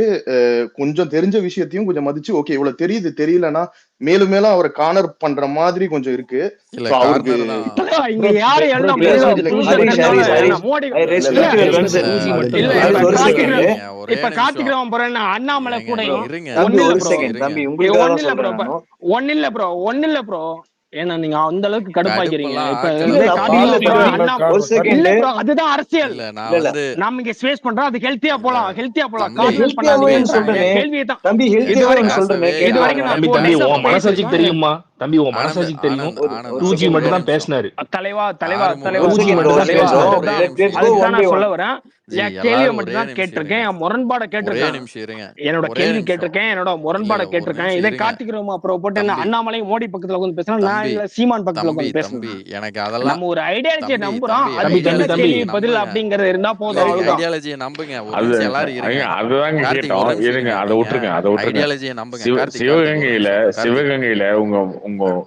கொஞ்சம் தெரிஞ்ச விஷயத்தையும் கொஞ்சம் மதிச்சு, ஓகே இவ்வளவு தெரியுது தெரியலன்னா மேலும் மேலும் அவரை கார்னர் பண்ற மாதிரி கொஞ்சம் இருக்கு. இல்ல சோ அவருக்கு கார்னர் தான். தலைவா, இங்க ப்ரோ யாரு ப்ரோ எல்லாம் இல்ல பேச பேசுறது 2G ஹரிஷ் மட்டும் ஹரிஷ் தான். ஹரிஷ் மோடி ஐ இல்ல ரெஸ்பெக்ட் யுவர் இல்ல கன்சர்ன். 2G மட்டும் இல்ல தான். ஹரிஷ் இப்ப ஒரு கார்த்திக் செகண்ட். ஒரே இப்ப கார்த்திக் நிமிஷம் ராவன் போறேன் அண்ணாமலை இருங்க கூடயும் இருங்க தம்பி ஒண்ணு இல்ல ஒரு ப்ரோ, செகண்ட். இருங்க. தம்பி உங்களுக்காக ஒண்ணு தான் இல்ல ப்ரோ, சொல்றேன் நானும். ஒண்ணு இல்ல ப்ரோ. ஏன்னா நீங்க அந்த அளவுக்கு கடுப்பாக்கிறீங்க. கடுப்பெல்லாம் இப்ப ஆக்கல இல்ல இதே இல்ல ப்ரோ. கார்த்திக் பாத்து ராவன் தம்பி அண்ணா ஒரு இல்ல செகண்ட். ப்ரோ, அதுதான் அரசியல். இல்ல நான் இல்ல இல்ல வந்து நம்ம இங்க ஸ்பேஸ் பண்றோம். அது ஹெல்த்தியா போலாம், ஹெல்த்தியா போலாம். தம்பி கார்னர் ஹெல்த்தியாவே பண்ணாதீங்கன்றாங்க. சொல்றேனே கேள்வியை தான் தம்பி இது ஹெல்த்தியாவே வரைக்கும் சொல்றேனே பேசவே இது கேட்டு வரைக்கும் பாருங்க. நான் தம்பி 4 தம்பி days உன் மனசாட்சிக்கு பேசிருக்கேன். தெரியுமா? தம்பி உன் மனசாட்சிக்கு தெரியும் ஆனந்த் 2G மட்டும் தான் பேசினாரு. தலைவா 2G மட்டும் தான் பேசினாரு. அதுதான் நான் சொல்ல வரேன். என் கேள்வியை எல்லாரும் மட்டும் தான் கேட்டிருக்கேன், என் முரண்பாட ஒரே கேட்டிருக்கேன், நிமிஷம் இருங்க, என்னோட ஒரே கேள்வி நிமிஷம் கேட்டிருக்கேன், என்னோட முரண்பாட ஒரு கேட்டிருக்கேன். நிமிஷம் இதே இருங்க கார்த்திக் ரோமா அப்புறம் போட்டு என்ன தம்பி அண்ணாமலை மோடி பக்கத்துல வந்து பேசுறேன், நான் தம்பி இல்ல சீமான் பக்கத்துல தம்பி உட்காந்து தம்பி பேசணும். எனக்கு அதெல்லாம் நம்ம ஒரு ஐடியாலஜியை தம்பி நம்புறோம், தம்பி அதுக்கு என்ன தம்பி கேள்வி பதில் நம்புங்க அப்படிங்கறது இருந்தா போதும், இல்லைங்க அவ்வளவுதான். ஐடியாலஜியை நம்புங்க ஒரு அது நிமிஷம் எல்லாரும் இருங்க அதுதாங்க கார்த்திக் கேட்டோம். ஒரு நிமிஷம் இருங்க, இருங்க அதை நீங்க விட்டுருங்க, அதை விட்டுருங்க. ஐடியாலஜியை நம்புங்க கார்த்திக் கார்த்திக் ஒரு சிவகங்கையில நிமிஷம் கார்த்திக் சிவகங்கையில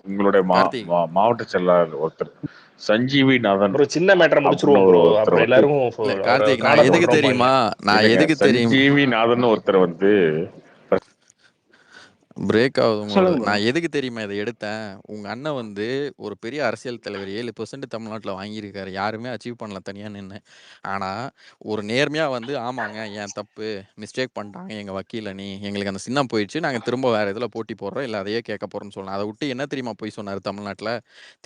உங்களுடைய கார்த்திக் மாவட்ட செயலாளர் ஒருத்தர் சஞ்சீவி நாதன் ப்ரோ சின்ன மேட்டரை அப்படின்னு முடிச்சிருவோம் ஒரு ப்ரோ, ஒருத்தர் அப்புறம் வந்து எல்லாரும் இல்ல அவரை கார்த்திக் நான் காண எதுக்கு சொல்றோம்பாங்க. தெரியுமா நான் இல்லைங்க, எதுக்கு தெரியும் சஞ்சீவி நாதன் ஒருத்தர் வந்து பிரேக் ஆகுது உங்களோட சொல்லுங்க bro. நான் எதுக்கு தெரியுமா இதை எடுத்தேன் உங்க அண்ணன் வந்து ஒரு பெரிய அரசியல் தலைவர் 7% தமிழ்நாட்டில் வாங்கியிருக்காரு யாருமே அச்சீவ் பண்ணல தனியா நின்று ஆனா ஒரு நேர்மையா வந்து ஆமாங்க என் தப்பு மிஸ்டேக் பண்ணிட்டாங்க எங்க வக்கீல நீ எங்களுக்கு அந்த சின்னம் போயிடுச்சு நாங்க திரும்ப வேற இதுல போட்டி போடுறோம் இல்ல அதையே கேட்க போறோம்னு சொல்லலாம் அதை விட்டு என்ன தெரியுமா போய் சொன்னாரு தமிழ்நாட்டுல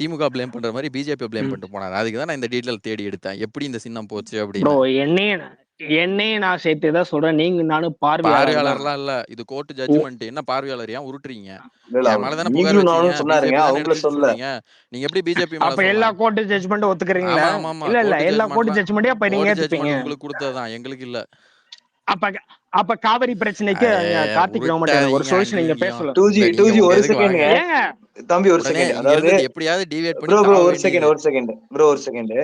திமுக பிளேம் பண்ற மாதிரி பிஜேபி பிளேம் பண்ணிட்டு போனாரு அதுக்கு தான் நான் இந்த டீட்டெயில் தேடி எடுத்தேன் எப்படி இந்த சின்னம் போச்சு ப்ரோ அப்படின்னு என்னையும் நான் சேர்த்து தான் சொல்றேன், நீங்க நானும் பார்வையாளர் தான். பார்வையாளர்லாம் இல்ல இது கோர்ட் ஜட்ஜ்மெண்ட் என்ன பார்வையாளர் ஏன் உருட்டுறீங்க இல்ல என் மேல தானே புகார் நீங்களும் வச்சீங்க நானும் சொன்னாருங்க, பிஜேபி தானே அவங்கள எடுத்துட்டு சொல்ல. சொன்னீங்க நீங்க எப்படி பிஜேபி மேல அப்ப எல்லா சொல்லலாம் கோர்ட் ஜட்ஜ்மெண்ட் ஒத்துக்கிறீங்களா? ஆமா ஆமா ஆமா இல்ல கோர்ட் எல்லா கோர்ட் ஜட்ஜ்மெண்ட்லாம் ஜட்ஜ்மெண்ட்டையும் அப்ப நீங்க கோர்ட் ஏத்துப்பீங்க. ஜட்ஜ்மெண்ட் உங்களுக்கு கொடுத்ததுதான் எங்களுக்கு இல்ல அப்ப அப்ப காவிரி பிரச்சனைக்கு கார்த்திக் ரோமட்ட ஒரு உருட்டாதீங்க சொல்யூஷன் நீங்க அங்கேயும் பேசல. 2G இல்ல நீங்க 2G உங்க ஒரு இதுக்கு செகண்ட்ங்க வாங்க ஏங்க தம்பி, ஒரு உடனே செகண்ட். இங்க அதாவது இருந்து எப்படியாவது டிவியேட் பண்ணி ப்ரோ சாவ ஒரு செகண்ட் வேண்டியது ஒரு செகண்ட் ப்ரோ ஒரு செகண்ட்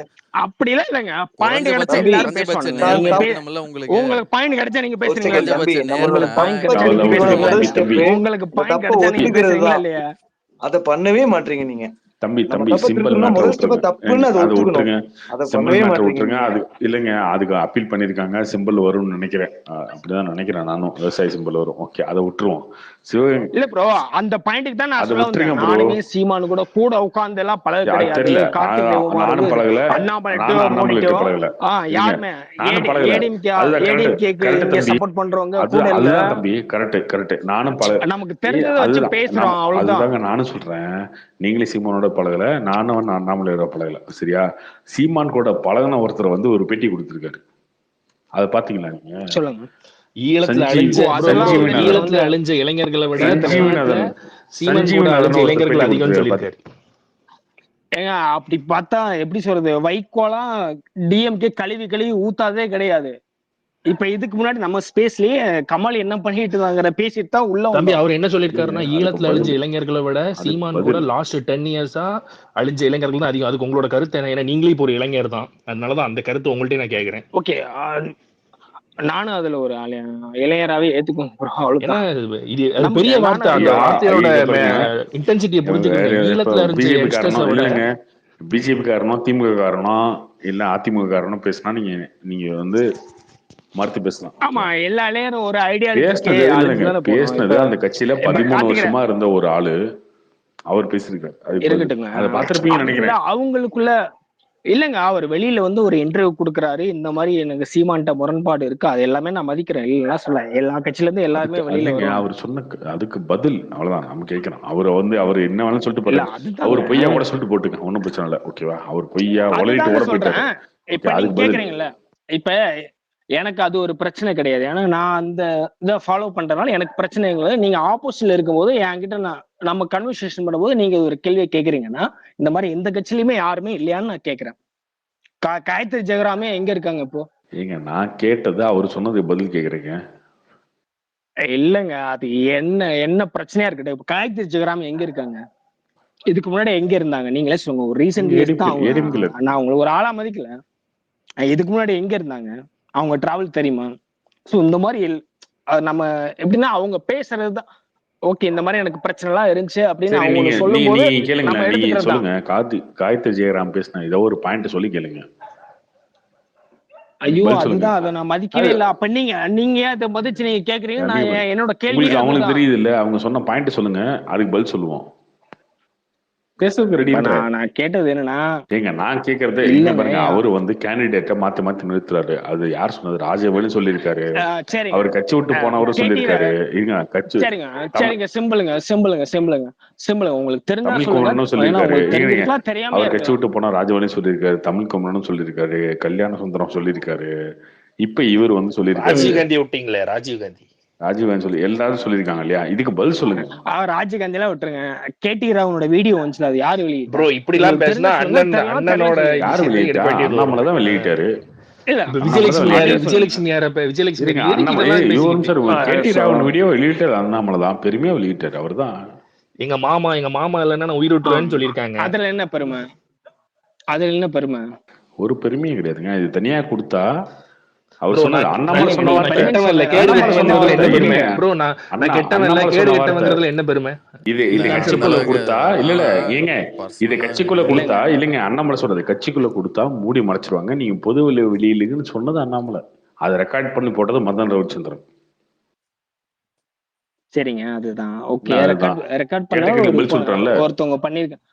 அப்படிலாம் இல்லைங்க, பாயிண்ட் கிடைச்சா தம்பி எல்லாரும் குறைஞ்சபட்ச பேசணும். நேர்மை நீங்க இருக்கணும்ல உங்களுக்கு உங்களுக்கு பாயிண்ட் கிடைச்சா நீங்க ஒரு பேசுறீங்களா செகண்ட் இல்லையா? தம்பி, குறைஞ்சபட்ச நம்மளோட உங்களுக்கு பாயிண்ட் கிடைச்சா தப்பு நீங்க திருத்தமான பேசுறீங்களா முதல் இல்லையா? ஸ்டெப் உங்களுக்கு இந்த பாயிண்ட் தப்பை கிடைச்சா நீங்க ஒத்துக்கிறது பேசுறீங்களா தான். இல்லையா? அதை பண்ணவே மாட்டீங்க நீங்க. தம்பி நம்ம தம்பி தப்பை சிம்பிள் திருத்தணும்னா மேட்டர் முதல் ஸ்டெப்பை விட்டுருங்க தப்புன்னு அதை அதை ஒத்துக்கணும். விட்டுருங்க அதை சிம்பிள் பண்ணவே மேட்டர் மாட்டீங்க விட்டுருங்க நீங்க. அது இல்லைங்க அதுக்கு அப்பீல் பண்ணியிருக்காங்க சிம்பிள் வரும்னு நினைக்கிறேன் அப்படிதான் நினைக்கிறேன் நானும் விவசாய சிம்பிள் வரும் ஓகே அதை விட்டுருவோம் சிவகங்கை இல்ல ப்ரோ, அந்த பாயிண்ட்க்கு தான் நான் அதை சொல்ல விட்டுருங்க வந்தேன். ப்ரோ நானுமே சீமானு கூட உட்கார்ந்து எல்லாம் பழக அது கிடையாது. தெரியல கார்த்திக் தேவகுமார் நானும் பழகல அண்ணாமலைட்டோ நானும் அண்ணாமலைட்டு மோடிட்டோ பழகல இல்லைங்க யாருமே நானும் பழகல அதுதான் ஏடிஎம்கேக்கு கரெக்ட் இங்க தம்பி சப்போர்ட் பண்றவங்க கூட இல்ல. அதுதான் தம்பி கரெக்ட் நானும் நமக்கு தெரிஞ்சதை வச்சு பேசுறோம், அவ்வளவுதான். அதுதாங்க நானும் சொல்றேன் நீங்களே சீமானோட பழகல நானும் அண்ணாமலையோட பழகல சரியா சீமான் கூட பழகின ஒருத்தர் வந்து ஒரு பேட்டி கொடுத்திருக்காரு அதை பாத்தீங்களா நீங்க சொல்லுங்க. ஈழத்துல அழிஞ்ச இளைஞர்களை விட சீமான் கூட அழிஞ்ச இளைஞர்கள் அதிகம்னு சொல்லியிருக்காரு. ஏங்க அப்படி பார்த்தா எப்படி சொல்றது, வைகோலாம் டிஎம்கே கழுவி ஊத்தாதே கிடையாது. இப்ப இதுக்கு முன்னாடி நம்ம ஸ்பேஸ்லயே கமல் என்ன பண்ணிட்டு இருந்தாங்கிற பேசிட்டு தான் உள்ள தம்பி அவர் என்ன சொல்லிருக்காருன்னா ஈழத்துல அழிஞ்ச இளைஞர்களை விட சீமான் கூட லாஸ்ட் 10 இயர்ஸா அழிஞ்ச இளைஞர்கள் தான் அதிகம். அதுக்கு உங்களோட கருத்து என்ன? ஏன்னா நீங்களே இப்போ ஒரு இளைஞர் தான், அதனாலதான் அந்த கருத்து உங்கள்கிட்ட நான் கேக்குறேன். ஓகே, நானும் அதுல ஒரு இளைஞராவே ஏத்துக்கோங்க ப்ரோ, அவ்வளவுதான். இது பெரிய வார்த்தை, அந்த வார்த்தையோட இன்டென்சிட்டியை புரிஞ்சுக்கங்க. ஈழத்துல அழிஞ்ச யங்ஸ்டர்ஸை விட பிஜேபி காரணம் திமுக காரணம் இல்ல அதிமுக காரணம் பேசினா நீங்க வந்து மறுத்து பேசலாம். ஆமா, எல்லா இளைஞரும் ஒரு ஐடியா பேசினது அந்த கட்சியில 13 வருஷமா இருந்த ஒரு ஆளு அவர் பேசிருக்காரு. அதை பார்த்திருப்பீங்கன்னு நினைக்கிறேன். அவங்களுக்குள்ள இல்லங்க, அவர் வெளியில வந்து ஒரு இன்டர்வியூ கொடுக்குறாரு, இந்த மாதிரி எனக்கு சீமான்ட்ட முரண்பாடு இருக்கு, அது எல்லாமே நான் மதிக்கிறேன், இல்லைன்னா சொல்ல எல்லா கட்சியில இருந்து எல்லாருமே வெளியில அவர் சொன்ன அதுக்கு பதில் அவ்வளவுதான் நம்ம கேட்கணும். அவர் என்ன வேணாலும் சொல்லிட்டு போறாரு, அவர் பொய்யா கூட சொல்லிட்டு போட்டுங்க, ஒன்னும் பிரச்சனை இல்லை, ஓகேவா? அவர் பொய்யா உலகிட்டு ஓட போயிட்டாரு. இப்ப நீங்க கேக்குறீங்கல்ல, இப்ப எனக்கு அது ஒரு பிரச்சனை கிடையாது, ஏன்னா நான் அந்த இதை ஃபாலோ பண்றதுனால எனக்கு பிரச்சனை இல்லை. நீங்க ஆப்போசிட்ல இருக்கும்போது என்கிட்ட நம்ம கன்வர்சேஷன் பண்ணும்போது நீங்க ஒரு கேள்வியை கேக்குறீங்கன்னா, இந்த மாதிரி எந்த கட்சியிலுமே யாருமே இல்லையான்னு நான் கேக்குறேன். காயத்ரி ஜெயராமே எங்க இருக்காங்க இப்போ? ஏங்க நான் கேட்டது அவர் சொன்னது பதில் கேக்குறீங்க. இல்லங்க, அது என்ன பிரச்சனையா இருக்கட்டும். இப்ப காயத்ரி ஜெயராம் எங்க இருக்காங்க? இதுக்கு முன்னாடி எங்க இருந்தாங்க? நீங்களே சொல்லுங்க. ஒரு ரீசன்ட் நான் உங்களுக்கு ஒரு ஆளா மதிக்கல. இதுக்கு முன்னாடி எங்க இருந்தாங்க? அவங்க டிராவல் தெரியுமா? சோ இந்த மாதிரி நம்ம எப்படின்னா அவங்க பேசுறதுதான் ஓகே, இந்த மாதிரி எனக்கு பிரச்சனை எல்லாம் இருந்துச்சு அப்படின்னு அவங்க சொல்லும்போது நீங்க சொல்லுங்க. காயத்ரி ஜெயராம் பேசின ஏதோ ஒரு பாயிண்ட் சொல்லி கேளுங்க. ஐயோ, அதுதான் அதை நான் மதிக்கவே இல்லை. அப்ப நீங்க அதை மதிச்சு நீங்க கேக்குறீங்க, நான் என்னோட கேள்வி அவங்களுக்கு தெரியுது இல்ல, அவங்க சொன்ன பாயிண்ட் சொல்லுங்க, அதுக்கு பதில் சொல்லுவோம். பேசுறதுக்கு ரெடி. நான் கேட்டது என்னன்னா, ஏங்க நான் கேக்குறது இல்ல பாருங்க, அவரு வந்து கேண்டிடேட்டை மாத்தி நிறுத்துறாரு. அது யார் சொன்னது? ராஜவேலு சொல்லியிருக்காரு. அவர் கட்சி விட்டு போனவரும் சொல்லியிருக்காரு. கட்சி சரிங்க, சிம்பிளுங்க உங்களுக்கு தெரிஞ்சா சொல்லியிருக்காரு. அவர் கட்சி விட்டு போனா ராஜவேலு சொல்லியிருக்காரு, தமிழ் குமரனும் சொல்லியிருக்காரு, கல்யாண சுந்தரம் சொல்லியிருக்காரு. இப்ப இவர் வந்து சொல்லியிருக்காரு. ராஜீவ் காந்தி விட்டீங்களே, ராஜீவ் காந்தி ராஜீவ் சொல்லி எல்லாரும் சொல்லியிருக்காங்க இல்லையா, இதுக்கு பதில் சொல்லுங்க. ராஜீவ்காந்தி எல்லாம் விட்டுருங்க, கேடி ராவனோட வீடியோ வந்துச்சுல, அது யாரு வெளியிட்டா? ப்ரோ இப்படி எல்லாம் பேசினா அண்ணனோட யாரு வெளியிட்டா? அண்ணாமலை தான் வெளியிட்டாரு. இல்ல விஜயலட்சுமி யாரு? விஜயலட்சுமி யாரு? விஜயலட்சுமி கேடி ராவன் வீடியோ வெளியிட்டாரு அண்ணாமலை தான், பெருமையா வெளியிட்டாரு. அவர் தான் எங்க மாமா இல்லைன்னா நான் உயிர் விட்டுருவேன்னு சொல்லியிருக்காங்க. அதுல என்ன பெருமை? அதுல என்ன பெருமை? ஒரு பெருமையும் கிடையாதுங்க. இது தனியா கொடுத்தா அவர் சொன்னாரு, அண்ணாமலை என்ன பெருமை? இது கட்சிக்குள்ள கொடுத்தா இல்ல ஏங்க, இது கட்சிக்குள்ள கொடுத்தா இல்லைங்க, அண்ணாமலை சொல்றது கட்சிக்குள்ள கொடுத்தா மூடி மறைச்சிருவாங்க, நீங்க பொது வெளியிலுன்னு சொன்னது அண்ணாமலை, அதை ரெக்கார்ட் பண்ணி போட்டது மதன் ரவிச்சந்திரன். சரிங்க, அதுதான் ஓகே. ரெக்கார்ட் பண்ண ஒருத்தவங்க பண்ணிருக்காங்க,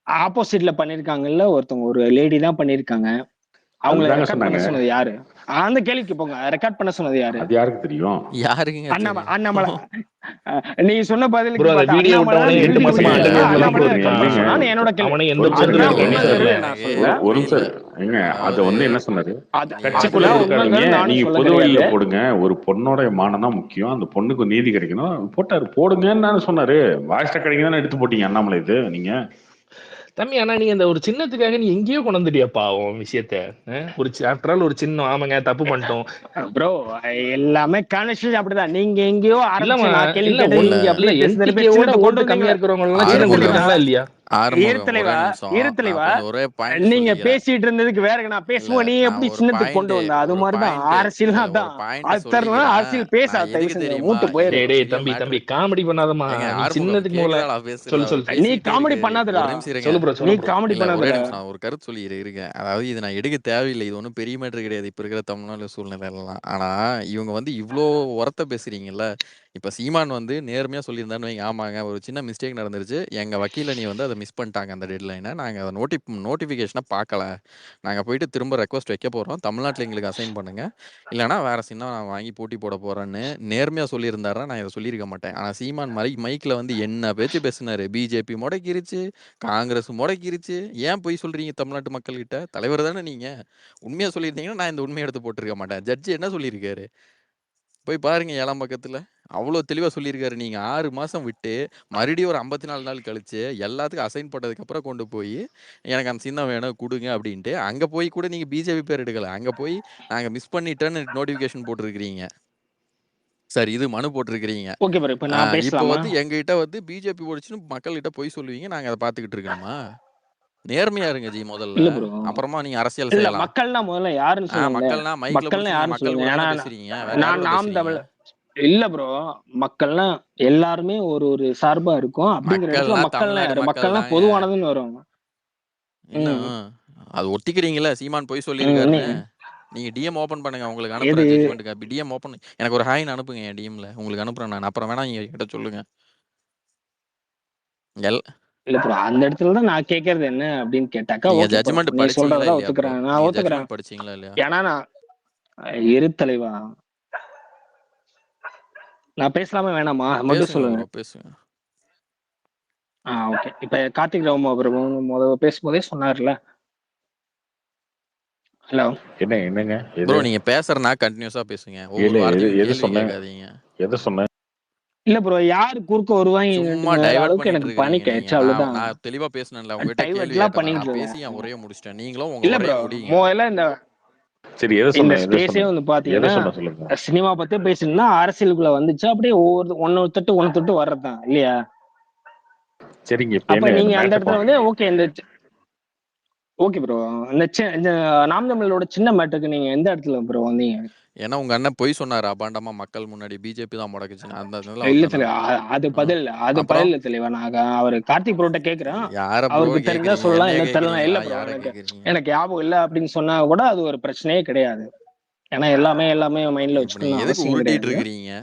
ஆப்போசிட்ல பண்ணிருக்காங்கல்ல ஒருத்தவங்க, ஒரு லேடி தான் பண்ணிருக்காங்க. அவங்க ரெக்கார்ட் பண்ண சொன்னது யாரு? அந்த கேள்விக்கு போங்க, ரெக்கார்ட் பண்ண சொன்னது யாரு? அது யாருக்கு தெரியும்? யாருங்க? அண்ணாமலை. நீ சொன்ன பதிலுக்கு வீடியோ விட்டவனே 8 மாசமா என்னோட ஒரு நிமிஷம் ஏங்க, அத வந்து என்ன சொன்னாரு, கட்சிக்குள்ள கொடுக்காதீங்க, நீங்க பொது வழியில போடுங்க, ஒரு பொண்ணோட மானம் தான் முக்கியம், அந்த பொண்ணுக்கு நீதி கிடைக்கணும் போட்டாரு, போடுங்கன்னு சொன்னாரு. வாய்ஸ் ரெக்கார்டிங் தானே எடுத்து போட்டீங்க அண்ணாமலை இது நீங்க. தம்பி ஆனா நீ அந்த ஒரு சின்னத்துக்காக நீ எங்கேயோ கொண்டு வந்துட்டியாப்பா உன் விஷயத்த. ஒரு ஆஃப்டர் ஆல் ஒரு சின்னம், ஆமாங்க தப்பு பண்ணிட்டோம் ப்ரோ, எல்லாமே கான்வர்சேஷன் அப்படிதான். நீங்க எங்கேயோ கம்மியா இருக்கிறவங்க எல்லாம் சின்னம் கொடுத்துருக்காங்களா இல்லையா? நீங்க பேசிட்டு இருந்ததுக்கு வேற நான் பேசுவோம், நீ எப்படி சின்னத்துக்கு கொண்டு வந்த? அது மாதிரிதான் அரசியல் தான். அரசியல் பேசாத, மூட்டு போயிரு. தம்பி காமெடி பண்ணாதமா, சின்னத்துக்கு சொல்லு. நீ காமெடி பண்ணாதடா, நீ காமெடி பண்ணாத. ஒரு கருத்து சொல்லி இருக்கேன், அதாவது இது நான் எடுக்க தேவையில்லை, இது ஒன்றும் பெரிய மேட்டர் கிடையாது இப்ப இருக்கிற தமிழ்நாடு சூழ்நிலை எல்லாம். ஆனா இவங்க வந்து இவ்வளோ உரத்த பேசுறீங்கல்ல. இப்ப சீமான் வந்து நேர்மையா சொல்லியிருந்தான்னு வைங்க, ஆமாங்க ஒரு சின்ன மிஸ்டேக் நடந்துருச்சு, எங்க வக்கீல நீ வந்து அதை மிஸ் பண்ணிட்டாங்க அந்த டெட்லைனை, நாங்கள் அதை நோட்டிஃபிகேஷனை பார்க்கல, நாங்கள் போயிட்டு திரும்ப ரெக்வஸ்ட் வைக்க போகிறோம், தமிழ்நாட்டில் எங்களுக்கு அசைன் பண்ணுங்க, இல்லைனா வேற சின்ன நான் வாங்கி போட்டி போட போகிறேன்னு நேர்மையாக சொல்லியிருந்தாருன்னா நான் இதை சொல்லியிருக்க மாட்டேன். ஆனால் சீமான் மைக்கில் வந்து என்ன பேச்சு பேசினாரு, பிஜேபி முடக்கிருச்சு, காங்கிரஸ் முடக்கிருச்சு, ஏன் போய் சொல்கிறீங்க தமிழ்நாட்டு மக்கள்கிட்ட? தலைவர் தானே நீங்கள், உண்மையாக சொல்லியிருந்தீங்கன்னா நான் இந்த உண்மையை எடுத்து போட்டிருக்க மாட்டேன். ஜட்ஜி என்ன சொல்லியிருக்காரு போய் பாருங்க 7ஆம் பக்கத்தில், அவ்வளோ தெளிவாக சொல்லியிருக்காரு. நீங்கள் 6 மாதம் விட்டு மறுபடியும் ஒரு 54 நாள் கழிச்சு எல்லாத்துக்கும் அசைன் போட்டதுக்கப்புறம் கொண்டு போய் எனக்கு அந்த சின்னம் வேணும் கொடுங்க அப்படின்ட்டு, அங்கே போய் கூட நீங்கள் பிஜேபி பேர் எடுக்கலை, அங்கே போய் நாங்கள் மிஸ் பண்ணிட்டேன்னு நோட்டிஃபிகேஷன் போட்டிருக்கிறீங்க. சார் இது மனு போட்டிருக்கிறீங்க. இப்போ வந்து எங்ககிட்ட வந்து பிஜேபி போடுச்சுன்னு மக்கள்கிட்ட போய் சொல்லுவீங்க, நாங்கள் அதை பார்த்துக்கிட்டு இருக்கணுமா? நேர்மையா இருங்க ஜி முதல்ல, அப்புறமா நீங்க அரசியல் செய்யலாம். மக்கள்னா முதல்ல யாருன்னு சொல்லுங்க. மக்கள்னா மைக்ல மக்கள் பேசுறீங்க. நான் நாம் தமிழ் இல்ல ப்ரோ, மக்கள்னா எல்லாருமே ஒரு ஒரு சார்பா இருக்கும். அப்படிங்கிற இடத்துல மக்கள்னா பொதுவானதுன்னு வருவாங்க. அது ஒட்டிக்கிறீங்களா? சீமான் போய் சொல்லியிருக்காரு. நீங்க டிஎம் ஓபன் பண்ணுங்க, உங்களுக்கு அனுப்புறேன். ஜட்ஜ்மென்ட்க்கு டிஎம் ஓபன், எனக்கு ஒரு ஹாய் அனுப்புங்க என் டிஎம்ல, உங்களுக்கு அனுப்புறேன் நான். அப்புறம் வேணா நீங்க கிட்ட சொல்லுங்க. இல்ல ப்ரோ, அந்த இடத்துல தான் நான் கேக்குறது என்ன அப்படின்னு கேட்டாக்கா, நீங்க ஜட்ஜ்மென்ட் படிச்சீங்களா இல்லையா? ஒத்துக்கிறேன், நான் ஒத்துக்கிறேன். படிச்சீங்களா இல்லையா? ஏன்னா நான் இரு தலைவா, நான் பேசலாமா வேணாமா மட்டும் சொல்லுங்க. பேசுங்க. ஓகே. இப்ப கார்த்திக் ராவ் பிரபு முதல்ல பேசும்போதே சொன்னார்ல. ஹலோ, என்னங்க ப்ரோ நீங்க பேசுறனா கண்டினியூஸா பேசுங்க. ஒவ்வொரு வார்த்தையும் எது சொன்னீங்க? எதை சொன்னேன்? இல்ல ப்ரோ, யாரு குறுக்க வருவாங்க சும்மா டைவர்ட் எனக்கு பனிக் ஆயிடுச்சு, அவ்வளவுதான். நான் தெளிவா பேசணும்ல, உங்ககிட்ட கேள்வி பேசி நான் ஒரே முடிச்சிட்டேன், நீங்களும் உங்க ஒரே முடிங்க. முதல்ல இந்த சரி எதை சொன்னீங்க? இந்த ஸ்பேஸே வந்து பாத்தீங்கன்னா சினிமா பத்தி பேசணும்னா அரசியலுக்குள்ள வந்துச்சு, அப்படியே ஒவ்வொரு தொட்டு வர்றதுதான் இல்லையா? சரிங்க. அப்ப நீங்க அந்த இடத்துல வந்து ஓகே ப்ரோ, இந்த நாம் தமிழோட சின்ன மேட்டருக்கு நீங்க எந்த இடத்துல ப்ரோ வந்தீங்க? ஏன்னா உங்க அண்ணன் போய் சொன்னாரு அபாண்டமா மக்கள் முன்னாடி பிஜேபி தான் முடக்குச்சு. இல்ல தலைவா, அது பதில் தலைவா. நான் அவர் கார்த்திக் ப்ரோட்ட கேக்குறேன், அவருக்கு தெரிஞ்சா சொல்லலாம், என்ன தெரியல. இல்ல ப்ரோ, எனக்கு ஞாபகம் இல்ல அப்படின்னு சொன்னா கூட அது ஒரு பிரச்சனையே கிடையாது. ஏன்னா எல்லாமே மைண்ட்ல வச்சுக்கணும். எதுக்கு ஊட்டிட்டு இருக்கீங்க?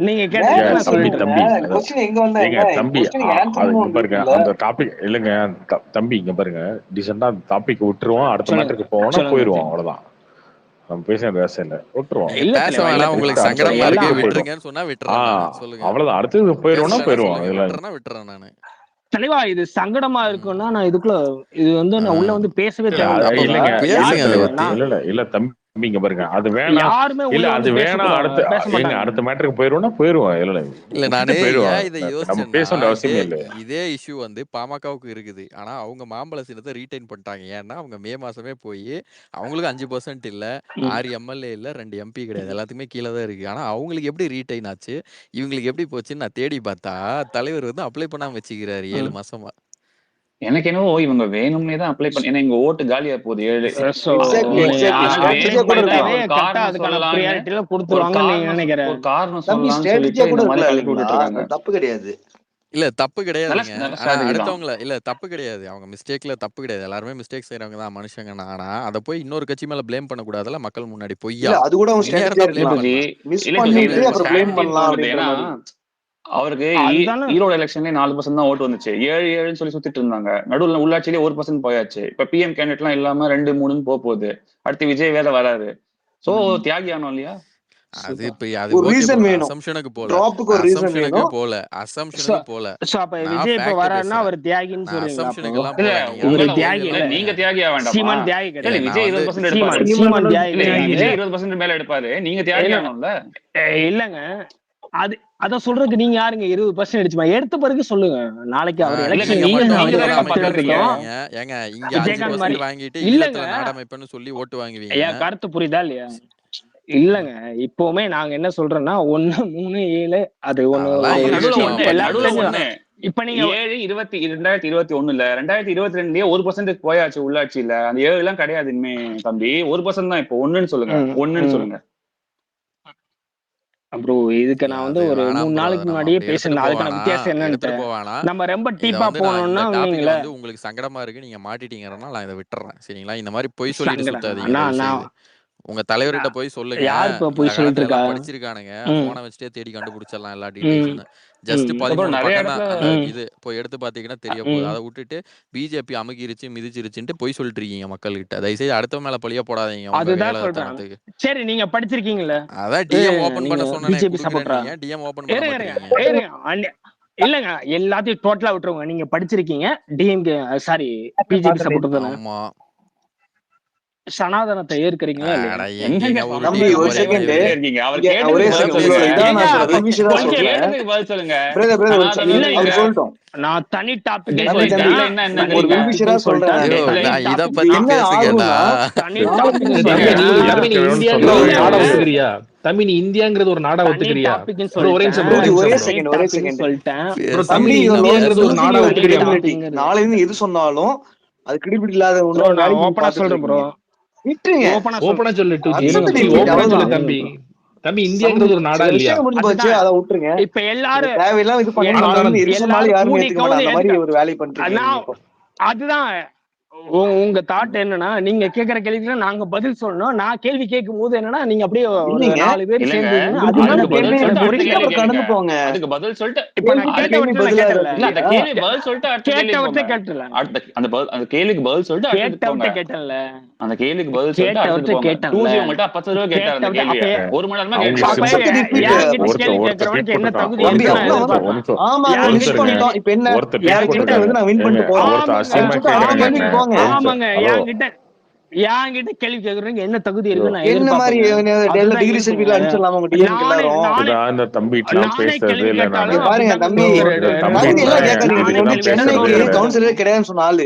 நீங்க கேட்டீங்க தம்பி, இங்க பாருங்க, டீசெண்டா டாபிக் விட்டுருவோம், அடுத்த மேட்டருக்கு போவோம், போயிருவோம், அவ்வளவுதான். நம்ம பேச இல்ல விட்டுருவோம். உங்களுக்கு சங்கடமா இருக்கு விட்டுருங்கன்னு சொன்னா விட்டுறேன், சொல்லுங்க, அவ்வளவுதான். அடுத்து போயிருவோம். இதெல்லாம் விட்டுறேன் நானு. தெளிவா இது சங்கடமா இருக்குன்னா நான் இதுக்குள்ள இது வந்து நான் உள்ள வந்து பேசவே தேவை இல்ல தம்பி, தம்பிங்க பாருங்க, அது வேணாம் யாருமே இல்ல உள்ள அது வந்து வேணாம் அடுத்த பேச எங்க மாட்டாங்க. அடுத்த மேட்டருக்கு போயிருவோம்னா போயிருவோம். இல்ல இல்ல நானு விட்டுட்டு போயிருவோம். ஏன் இதை நம்ம யோசிச்சேன்னா, பேச வேண்டிய அவசியமே இல்லை. இதே இஷ்யூ வந்து பாமகவுக்கு இருக்குது. ஆனா அவங்க மாம்பழ சின்னத்தை ரீடைன் பண்ணிட்டாங்க. ஏன்னா அவங்க மே மாசமே போய் அவங்களுக்கு 5% இல்ல, 6 எம்எல்ஏ இல்ல, 2 எம்பி கிடையாது, எல்லாத்துக்குமே கீழே தான் இருக்கு. ஆனா அவங்களுக்கு எப்படி ரீடைன் ஆச்சு, இவங்களுக்கு எப்படி போச்சுன்னு நான் தேடி பார்த்தா தலைவர் வந்து அப்ளை பண்ணாம வச்சுக்கிறாரு 7 மாசமா. எனக்கு என்னவோ இவங்க வேணும்னே தான் அப்ளை பண்ணி, ஏன்னா இங்க ஓட்டு காலியா போகுது 7. ஒரு காரணம் சொல்லலாம்னு சொல்லிட்டு இந்த மாதிரி கிளப்பி விட்டுட்டு இருக்காங்க. தப்பு கிடையாது. இல்ல தப்பு கிடையாதுங்க. ஆனா அடுத்தவங்கள இல்ல தப்பு கிடையாது. அவங்க மிஸ்டேக்ல தப்பு கிடையாது. எல்லாருமே மிஸ்டேக் செய்றவங்க தான் மனுஷங்க. ஆனா அத போய் இன்னொரு கட்சி மேல ப்ளேம் பண்ண கூடாதுல மக்கள் முன்னாடி பொய்யா. அது கூட அவங்க ஸ்ட்ராட்டஜியா இருக்கலாம். மிஸ் பண்ணிட்டு அப்புறம் ப்ளேம் பண்ணலாம் அப்படின்ற மாதிரி. அவருக்கு ஈரோடு எலெக்ஷன்ல 4% தான் ஓட்டு வந்துச்சு. 7 சொல்லி சுத்திட்டு இருந்தாங்க. நடுவுல உள்ளாட்சியிலே 1% போயாச்சு. இப்ப பிஎம் கேண்டிடேட் எல்லாம் இல்லாம 2, 3 போகுது. அடுத்து விஜய் வேற வராரு. சோ தியாகி ஆனோம் இல்லையா? அது இப்ப அது ஒரு ரீசன் வேணும். அசம்ப்ஷனுக்கு போல. டிராப்புக்கு ஒரு ரீசன் வேணும். அசம்ப்ஷனுக்கு போல. சோ அப்ப விஜய் இப்ப வராருன்னா அவர் தியாகின்னு சொல்றீங்களா? அசம்ப்ஷனுக்கு எல்லாம் இல்ல இவரு தியாகி இல்ல. நீங்க தியாகியா வேண்டாமா? சீமான் தியாகி இல்ல கிடையாது. விஜய் 20% எடுப்பாரு. சீமான் தியாகி இல்ல கிடையாது. விஜய் 20% மேல எடுப்பாரு. நீங்க தியாகி ஆனோம்ல? இல்லங்க. அது அத சொல்றதுக்கு நீங்க யாருங்க 20% அடிச்சுமா? எடுத்த பிறகு சொல்லுங்க. நாளைக்கு அவர் எலெக்ஷன் ஏங்க இங்க 5% வாங்கிட்டு இல்லங்க நாடமைப்புன்னு சொல்லி ஓட்டு வாங்குவீங்க. ஏன் கருத்து புரியுதா இல்லையா? இல்லங்க இப்பவுமே நாங்க என்ன சொல்றோம்னா 1, 3, 7 அது ஒண்ணு இப்ப நீங்க 2021 2022 1% போயாச்சு உள்ளாட்சியில. அந்த 7 எல்லாம் கிடையாது இனிமே தம்பி. 1% தான் இப்போ. 1ன்னு சொல்லுங்க. 1ன்னு சொல்லுங்க ப்ரோ. இதுக்கு நான் வந்து ஒரு 3 நாளைக்கு முன்னாடியே பேசினேன். அதுக்கான வித்தியாசம் என்னன்னு நம்ம ரொம்ப டீப்பா போனோம்னா வந்து உங்களுக்கு சங்கடமா இருக்கு, நீங்க மாட்டிட்டீங்கன்னா நான் இதை விட்டுறேன். சரிங்களா? இந்த மாதிரி பொய் சொல்லிட்டு சுத்தாதீங்க. உங்க தலைவர்கிட்ட போய் சொல்லுங்க. யாரு போய் சொல்லிட்டு இருக்கா? படிச்சிருக்கானுங்க, போனை வச்சுட்டே தேடி கண்டுபிடிச்சிடலாம் எல்லா டீடைல்ஸ். ஜஸ்ட் 13 பக்கம் தான் இது போய் எடுத்து பாத்தீங்கன்னா தெரிய போகுது. அதை விட்டுட்டு பிஜேபி அமுகிருச்சு மிதிச்சிருச்சுட்டு போய் சொல்லிட்டு இருக்கீங்க மக்கள்கிட்ட. தயவுசெய்து அடுத்த மேல பழிய போடாதீங்க. அதுதான் சொல்றேன். சரி நீங்க படிச்சிருக்கீங்கல்ல? அதான் டிஎம் ஓபன் பண்ண சொன்னேன். பிஜேபி சப்போர்ட்டர் டிஎம் ஓபன் பண்ண மாட்டீங்க. இல்லங்க எல்லாத்தையும் டோட்டலா விட்டுருங்க. நீங்க படிச்சிருக்கீங்க டிஎம்கே சாரி பிஜேபி சப்போர்ட்டர் தானே? ஆமா. சனாதனத்தை ஏற்கறீங்களா இல்லையா? தம்பி ஒரு செகண்ட் ஒரே செகண்ட் சொல்லிட்டோம். நான் தனி டாபிக் ஒரு வில்விஷரா சொல்றேன். இத பத்தி பேசுங்கடா. தனி டாபிக் தம்பி நீ இந்தியாங்கிறது ஒரு நாடா ஒத்துக்கிறியா? ஒரே செகண்ட் சொல்லிட்டேன். தம்பி ஒரு நாடா ஒத்துக்கிறியா? நாளைல இருந்து எது சொன்னாலும் அது கிரெடிபிலிட்டி இல்லாத ஒண்ணு. நான் ஓபனா சொல்றேன் ப்ரோ. ஓபனா சொல்லு தம்பி. தம்பி இந்தியாங்கிறது ஒரு நாடா இல்லையா? அத விட்டுருங்க. இப்ப எல்லாரும் தேவையெல்லாம் இது பண்ணி எது சொன்னாலும் யாரும் ஏத்துக்க மாட்டாங்க. அந்த மாதிரி ஒரு வேலை பண்றீங்க. அதுதான் உங்க தாட் என்னன்னா, நீங்க கேக்குற கேள்விக்கு நாங்க பதில் சொல்லணும். நான் கேள்வி கேட்கும் போது என்னன்னா நீங்க அப்படியே 4 பேர் சேர்ந்து கடந்து போங்க. அதுக்கு பதில் சொல்லிட்டு இப்ப நான் அந்த கேள்வி பதில் சொல்லிட்டு கேட்டவர்கிட்ட கேட்டல. அந்த கேள்விக்கு பதில் சொல்லிட்டு கேட்டவர்கிட்ட கேட்டல. அந்த கேள்விக்கு பதில் சொல்லிட்டு கேட்டேன். 2G உங்கள்ட்ட 10 ரூபாய் கேட்டாரு. அந்த கேள்வி 1 மணி நேரமா கேட்கறவனுக்கு என்ன தகுதி? ஆமா மிஸ் பண்ணிட்டோம். இப்போ என்ன யார்கிட்ட வந்து நான் வின் பண்ணிட்டு போறேன். ஆமாங்க என்கிட்ட கேள்வி கேக்குறீங்க என்ன தகுதி இருக்கு? என்ன மாதிரி டிகிரி சர்டிபிகேட் அனுப்பிச்சலாமா உங்க டிஎம் எல்லாரும்? அந்த தம்பிட்டலாம் பேசுறது இல்ல. நான் பாருங்க தம்பி தகுதி எல்லாம் கேட்காதீங்க. சென்னைக்கு கவுன்சிலர் கிடையாதுன்னு சொன்ன ஆளு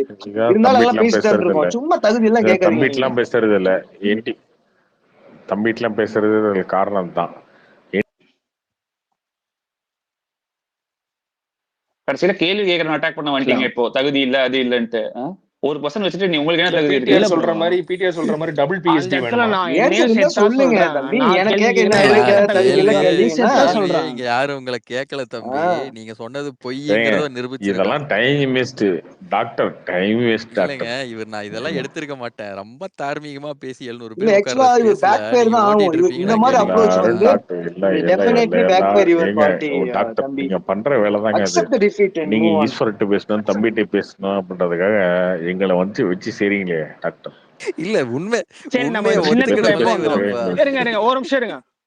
இருந்தாலும் எல்லாம் பேசிட்டு இருக்கோம். சும்மா தகுதி எல்லாம் கேட்காதீங்க. தம்பிட்டலாம் பேசுறது இல்ல. தம்பிட்டலாம் பேசுறது காரணம் தான். கடைசியில கேள்வி கேட்கறவன் அட்டாக் பண்ண வந்துட்டீங்க. இப்போ தகுதி இல்ல அது இல்லன்ட்டு 1% வச்சுட்டு நீ உங்களுக்கு என்ன தகுதி இருக்கு? பிடிஆர் சொல்ற மாதிரி டபுள் பிஎஸ்டி வேணும். சொல்லுங்க தம்பி. எனக்கு கேட்க என்ன இங்க யாரும் உங்களை கேட்கல தம்பி. நீங்க சொன்னது பொய்ங்கறத நிரூபிச்சு. இதெல்லாம் time waste doctor. Time waste இல்லங்க. இவர் நான் இதெல்லாம் எடுத்துக்க மாட்டேன். ரொம்ப தார்மீகமா பேசி 700 பேர் எக்ஸ்ட்ரா இது பேக் ஃபயர் தான் ஆகும். இந்த மாதிரி அப்ரோச் வந்து definitely backfire your party. Doctor நீங்க பண்ற வேலை தாங்க அது. நீங்க ஈஸ்வரட்ட பேசணும் தம்பிட்ட பேசணும் அப்படின்றதுக்காக எங்களை வந்து வச்சு சரிங்களே டாக்டர். இல்ல உண்மை. சரி நம்ம இருங்க ஒரு நிமிஷம் இருங்க.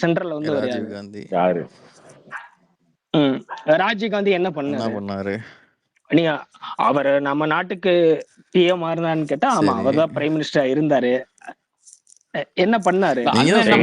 சென்ட்ரல்ல வந்து ஒரு ராஜீவ் காந்தி யாரு ராஜீவ் காந்தி என்ன என்ன பண்ணாரு? பண்ணாரு? நீங்க அவர் நம்ம நாட்டுக்கு பிஎம் இருந்தான்னு கேட்டா ஆமா சரி அவர் தான் பிரைம் மினிஸ்டரா இருந்தாரு. என்ன பண்ணாரு? நீங்க தான்